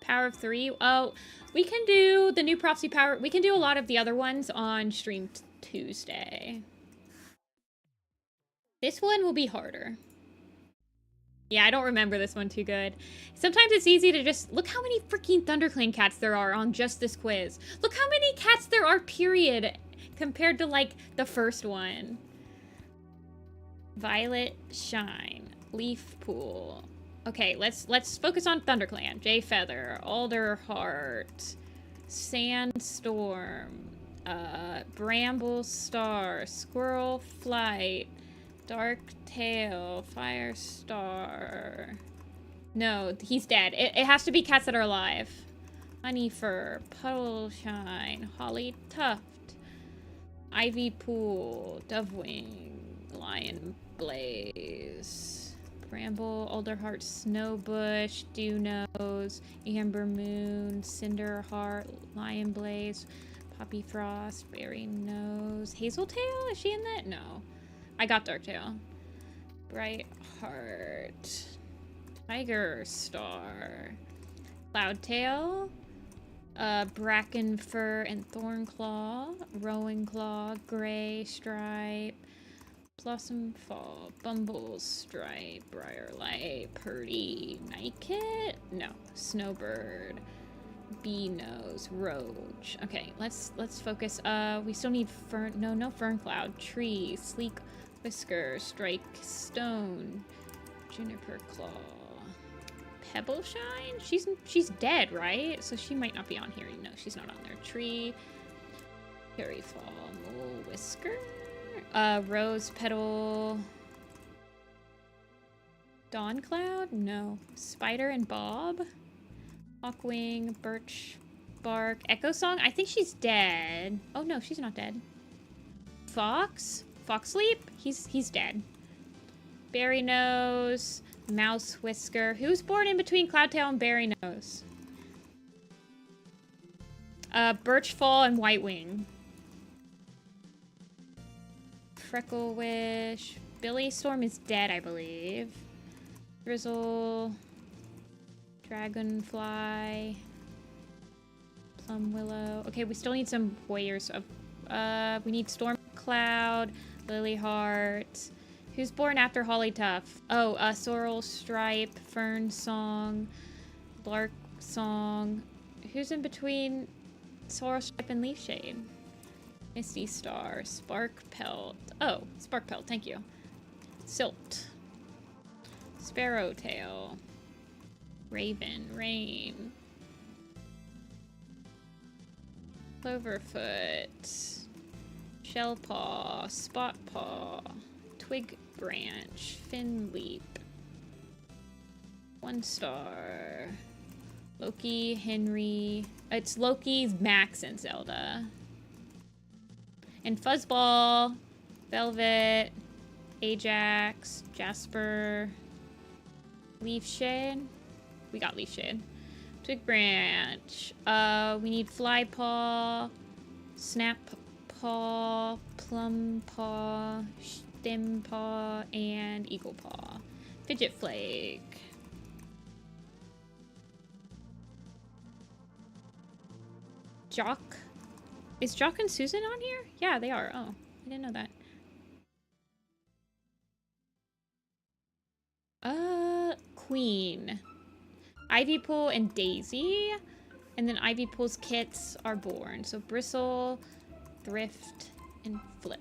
Power of 3. Oh, we can do the new Prophecy Power. We can do a lot of the other ones on stream Tuesday. This one will be harder. Yeah, I don't remember this one too good. Sometimes it's easy to just look how many freaking ThunderClan cats there are on just this quiz. Look how many cats there are, period, compared to, like, the first one. Violet Shine. Leaf Pool. Okay, let's focus on ThunderClan. Jay Feather, Alderheart, Sandstorm, Bramble Star, Squirrel Flight, Dark Tail, Firestar. No, he's dead. It has to be cats that are alive. Honey Fur, Puddle Shine, Holly Tuft, Ivy Pool, Dovewing, Lion Blaze, Bramble, Alderheart, Snowbush, Dew Nose, Amber Moon, Cinder Heart, Lion Blaze, Poppy Frost, Berry Nose, Hazeltail? Is she in that? No. I got Darktail. Bright Heart, Tiger Star, Cloudtail, Bracken Fur and Thornclaw, Rowan Claw, Gray Stripe, Blossom Fall, Bumble Stripe, Briarlight, Purdy, Nightkit? No, Snowbird, Bee Nose, Roach. Okay, let's focus. We still need Fern. No Fern Cloud, Tree, Sleek Whisker, Strike Stone, Juniper Claw. Pebble Shine? She's dead, right? So she might not be on here. No, she's not on there. Tree. Fairy Fall. Mole Whisker. Rose Petal. Dawn Cloud? No. Spider and Bob. Hawkwing. Birch Bark. Echo Song? I think she's dead. Oh no, she's not dead. Fox? Fox Leap? He's dead. Berry Nose. Mouse Whisker. Who's born in between Cloudtail and Berry Nose? Birchfall and Whitewing. Freckle Wish. Billy Storm is dead, I believe. Drizzle. Dragonfly. Plum Willow. Okay, we still need some warriors. We need Storm Cloud. Lily Heart. Who's born after Holly Tuff? Oh, Sorrel Stripe, Fern Song, Lark Song. Who's in between Sorrel Stripe and Leaf Shade? Misty Star, Spark Pelt. Oh, Spark Pelt, thank you. Silt. Sparrowtail. Raven, Rain. Cloverfoot. Shellpaw, Spotpaw. Twig Branch, Fin Leap, One Star, Loki, Henry. It's Loki, Max, and Zelda. And Fuzzball, Velvet, Ajax, Jasper, Leaf Shade. We got Leaf Shade. Twig Branch. We need Fly Paw, Snap Paw, Plum Paw, Stem Paw, and Eagle Paw. Fidget Flake. Jock. Is Jock and Susan on here? Yeah, they are. Oh, I didn't know that. Queen. Ivypool and Daisy. And then Ivypool's kits are born. So Bristle, Thrift, and Flip.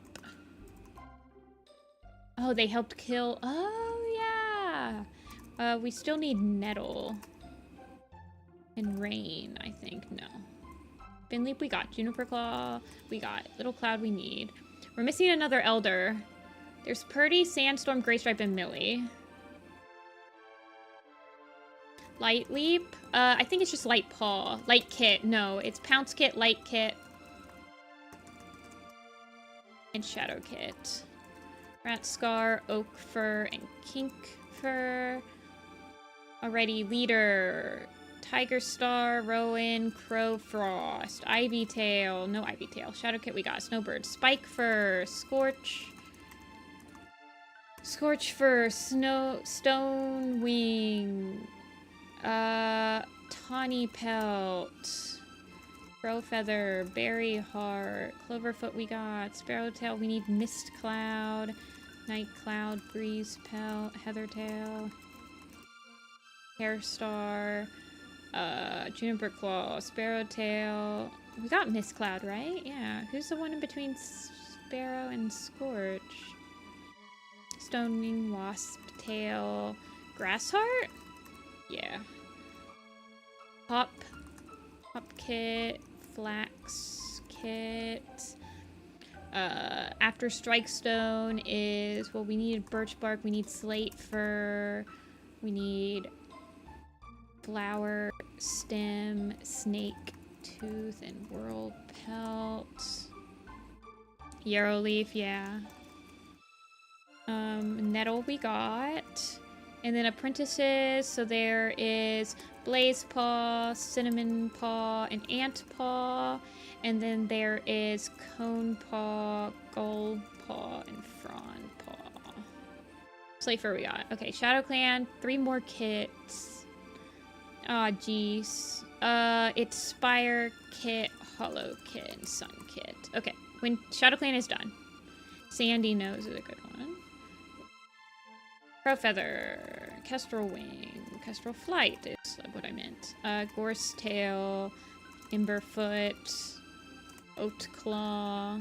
Oh, they helped kill. Oh, yeah. We still need Nettle. And Rain, I think. No. Finleap, we got. Juniper Claw, we got. Little Cloud, we need. We're missing another Elder. There's Purdy, Sandstorm, Graystripe, and Millie. Light Leap. I think it's just Light Paw. Light Kit. No, it's Pounce Kit, Light Kit. And Shadow Kit. Rat Scar, Oak Fur, and Kink Fur. Alrighty, Leader. Tiger Star, Rowan, Crow Frost, Ivy Tail. No Ivy Tail. Shadow Kit, we got. Snowbird. Spike Fur, Scorch. Scorch Fur, Stone Wing. Tawny Pelt. Crow Feather, Berry Heart, Cloverfoot we got, Sparrowtail, we need Mist Cloud, Night Cloud, Breeze Pelt, Heathertail, Hairstar, Juniper Claw, Sparrowtail. We got Mist Cloud, right? Yeah. Who's the one in between Sparrow and Scorch? Stoning, Wasp Tail, Grassheart? Yeah. Hop Kit, Flax Kit, After strike stone is, well, we need birch bark, we need slate fir, we need flower stem, snake tooth, and whirl pelt. Yarrow leaf, yeah. Nettle we got. And then apprentices, so there is blaze paw, cinnamon paw, and ant paw. And then there is cone paw, gold paw, and frond paw. Slate fir we got. Okay, Shadow Clan, 3 more kits. Aw, jeez. It's Spire kit, Hollow kit, and Sun kit. Okay, when Shadow Clan is done. Sandy Nose is a good one. Crow Feather, Kestrel Wing, Kestrel Flight is what I meant. Gorse Tail, Emberfoot, Oat Claw,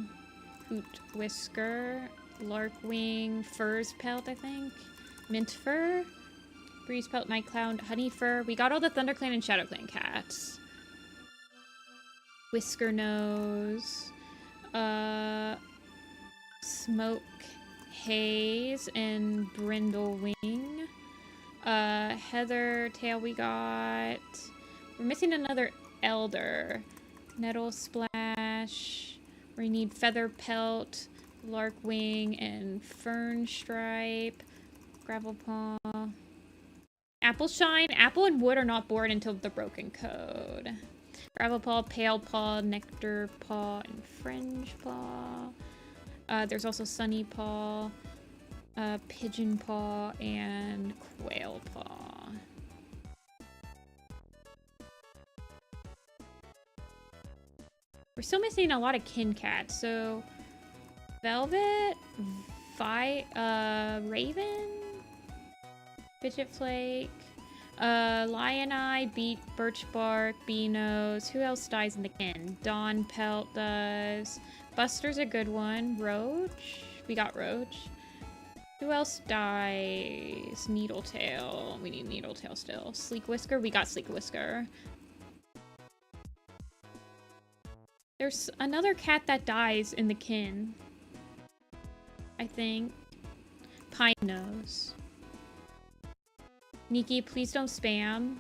Hoot Whisker, Lark Wing, Fur's Pelt, I think. Mint Fur, Breeze Pelt, Night Cloud, Honey Fur. We got all the ThunderClan and ShadowClan cats. Whisker Nose, Smoke Haze, and Brindle Wing. Heather Tail we got. We're missing another Elder. Nettle Splash. We need Feather Pelt, Lark Wing, and Fern Stripe. Gravel Paw. Apple Shine. Apple and Wood are not born until the Broken Code. Gravel Paw, Pale Paw, Nectar Paw, and Fringe Paw. There's also Sunny Paw, Pigeon Paw, and Quail Paw. We're still missing a lot of kin cats, so Velvet, Raven, Fidget Flake, Lion Eye, Birch Bark, Beanos. Who else dies in the kin? Dawn Pelt does. Buster's a good one. Roach. We got Roach. Who else dies? Needletail. We need Needletail still. Sleek Whisker. We got Sleek Whisker. There's another cat that dies in the kin. I think. Pine Nose. Nikki, please don't spam.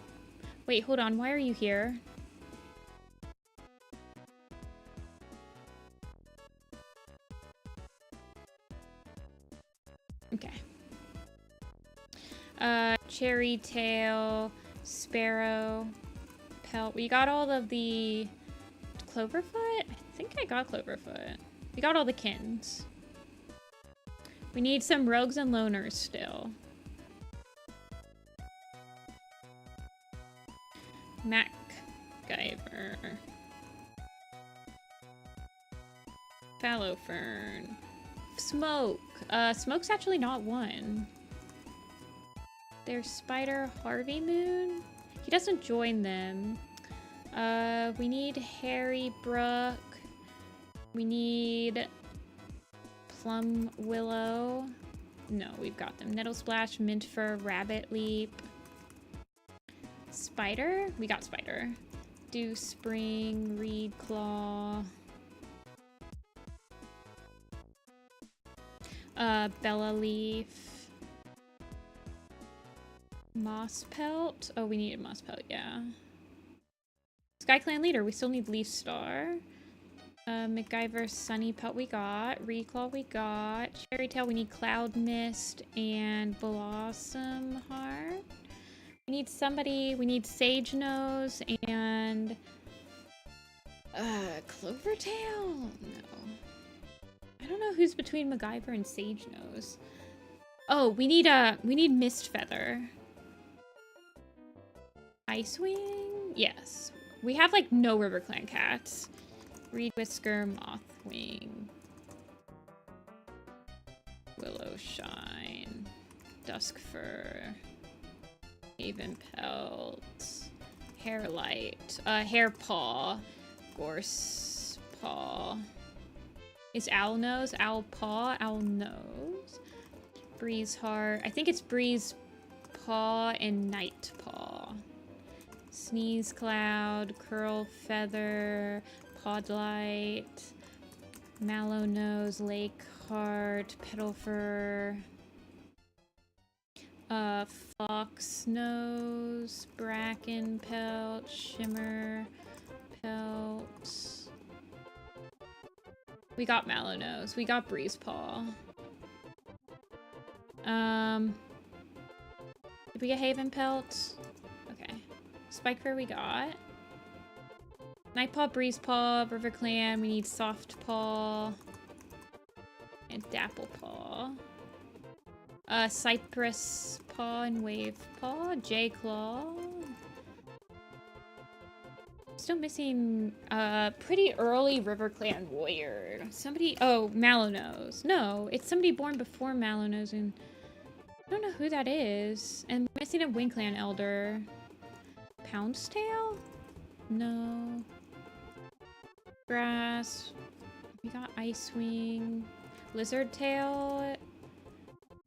Wait, hold on. Why are you here? Okay. Cherry Tail, Sparrow, Pelt. We got all of the Cloverfoot? I think I got Cloverfoot. We got all the kins. We need some rogues and loners still. MacGyver. Fallow Fern. Smoke. Smoke's actually not one. There's Spider Harvey Moon. He doesn't join them. We need Harry Brook. We need Plum Willow. No, we've got them. Nettle Splash, Mint Fur, Rabbit Leap. Spider? We got Spider. Dew Spring, Reed Claw. Bella Leaf. Moss Pelt. Oh, we needed Moss Pelt, yeah. Sky Clan Leader, we still need Leaf Star. MacGyver, Sunny Pelt we got. Reclaw we got. Cherry Tail, we need Cloud Mist and Blossom Heart. We need somebody, we need Sage Nose and Clovertail? No. I don't know who's between MacGyver and Sage Nose. Oh, we need Mist Feather. Icewing? Yes. We have like no River Clan cats. Reed Whisker, Mothwing. Willow Shine. Dusk Fur. Haven Pelt. Hairlight. Hair Paw. Gorse Paw. Is Owl Nose? Owl Paw? Owl Nose? Breeze Heart. I think it's Breeze Paw and Night Paw. Sneeze Cloud. Curl Feather. Podlight. Mallow Nose, Lake Heart, Petal Fur, Fox Nose, Bracken Pelt, Shimmer Pelt. We got Mallow Nose. We got Breeze Paw. Did we get Haven Pelt? Okay. Spike Fur we got. Nightpaw, Breeze Paw, River Clan. We need Soft Paw. And Dapple Paw. Cypress Paw and Wave Paw. J Claw. Still missing pretty early River Clan warrior. Somebody, oh, Mallow Nose. No, it's somebody born before Mallow Nose, and I don't know who that is. And missing a Wing Clan elder. Poundstail? No. Grass. We got Icewing. Lizard Tail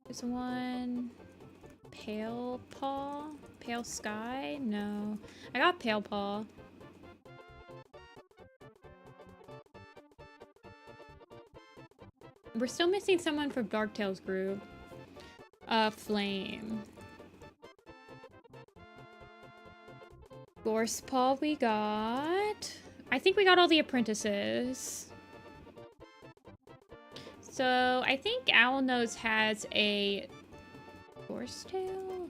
is one. Pale Paw? Pale Sky? No. I got Pale Paw. We're still missing someone from Darktail's group. Flame. Gorsepaw we got. I think we got all the apprentices. So I think Owlnose has a Gorsetail.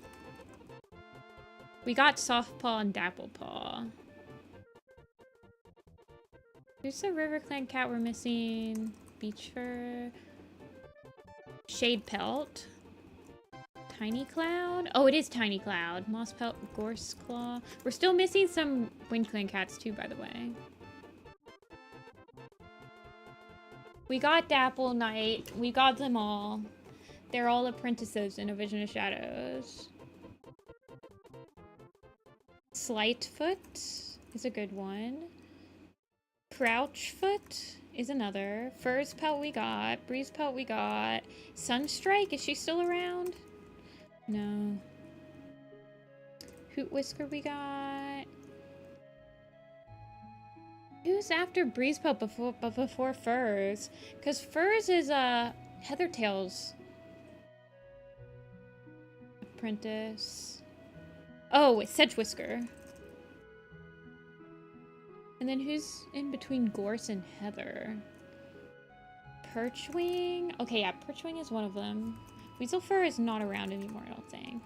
We got Softpaw and Dapplepaw. Who's the River Clan cat we're missing? Beach Fur. Shade Pelt. Tiny Cloud. Oh, it is Tiny Cloud. Moss Pelt, Gorse Claw. We're still missing some Wind Clan cats too, by the way. We got Dapple Knight. We got them all. They're all apprentices in A Vision of Shadows. Slightfoot is a good one. Crouchfoot is another. Fur's Pelt we got. Breeze Pelt we got. Sunstrike, is she still around? No. Hoot Whisker we got. Who's after Breeze Pelt before Furs? Because Furs is Heathertail's apprentice. Oh, it's Sedge Whisker. And then who's in between Gorse and Heather? Perchwing? Okay, yeah, Perchwing is one of them. Weaselfur is not around anymore, I don't think.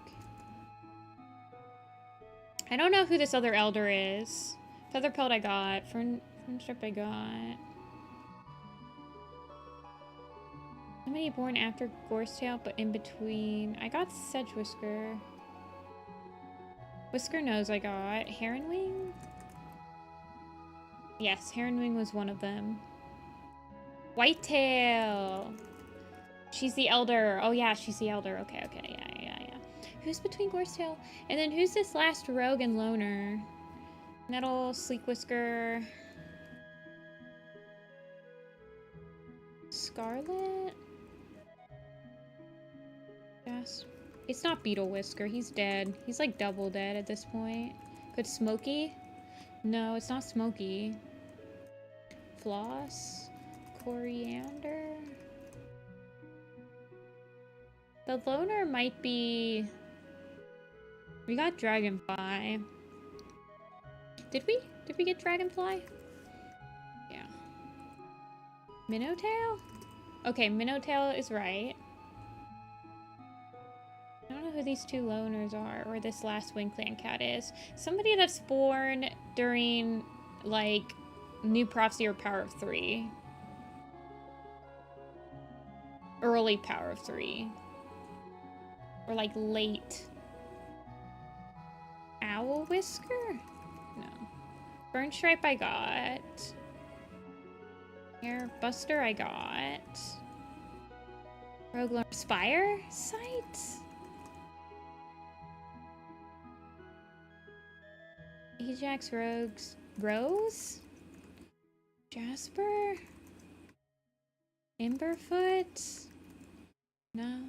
I don't know who this other elder is. Featherpelt I got. Fernstrip I got. Somebody born after Gorsetail, but in between. I got Sedge Whisker. Whisker Nose I got. Heronwing? Yes, Heronwing was one of them. Whitetail! She's the elder. Oh yeah, she's the elder. Okay, okay, yeah. Who's between Gorsetail? And then who's this last rogue and loner? Nettle, Sleek Whisker. Scarlet? Yes. It's not Beetle Whisker. He's dead. He's like double dead at this point. Could Smokey? No, it's not Smokey. Floss? Coriander? The loner might be... We got Dragonfly. Did we? Did we get Dragonfly? Yeah. Minnowtail? Okay, Minnowtail is right. I don't know who these two loners are, or this last Wing Clan cat is. Somebody that's born during, like, New Prophecy or Power of 3. Early Power of 3. Or, like, late. Owl Whisker? No. Burn Stripe I got. Hair Buster I got. Rogue Spire? Sight? Ajax Rogues. Rose? Jasper? Emberfoot? No.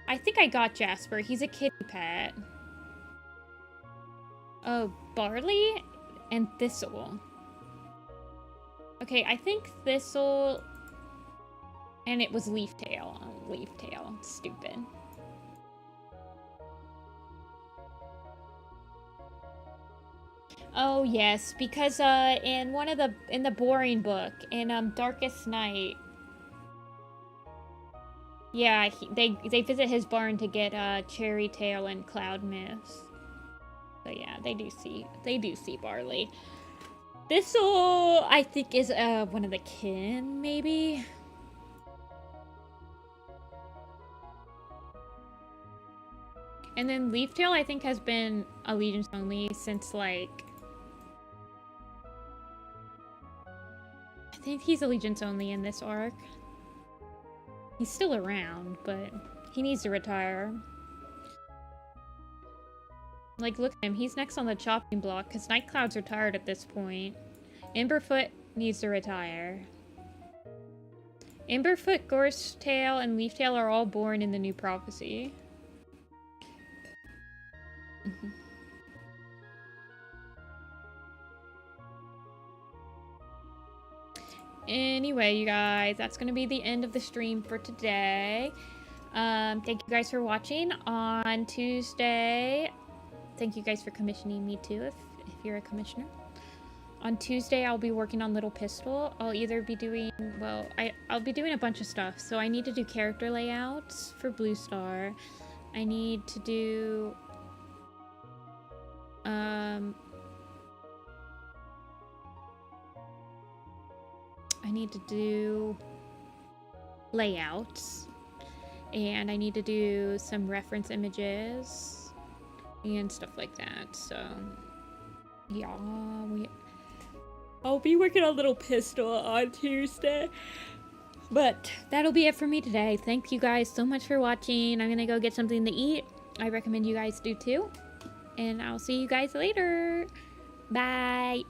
I think I got Jasper. He's a kitty pet. Oh, Barley and Thistle. Okay, I think this'll... And it was leaf tail. Oh, leaf tail. Stupid. Oh yes, because in one of in the boring book, in Darkest Night, yeah, they visit his barn to get Cherry Tail and Cloud Mist. So yeah, they do see Barley. This'll, I think, is one of the kin, maybe. And then Leaftail, I think, has been allegiance only since, like... I think he's allegiance only in this arc. He's still around, but he needs to retire. Like, look at him. He's next on the chopping block, because Nightcloud's retired at this point. Emberfoot needs to retire. Emberfoot, Gorsetail, and Leaftail are all born in the new prophecy. Anyway, you guys, that's going to be the end of the stream for today. Thank you guys for watching. On Tuesday, thank you guys for commissioning me too, if you're a commissioner. On Tuesday, I'll be working on Little Pistol. I'll either be doing, well, I'll be doing a bunch of stuff. So I need to do character layouts for Blue Star. I need to do, I need to do layouts, and I need to do some reference images and stuff like that. So yeah, I'll be working on Little Pistol on Tuesday. But that'll be it for me today. Thank you guys so much for watching. I'm gonna go get something to eat. I recommend you guys do too. And I'll see you guys later. Bye.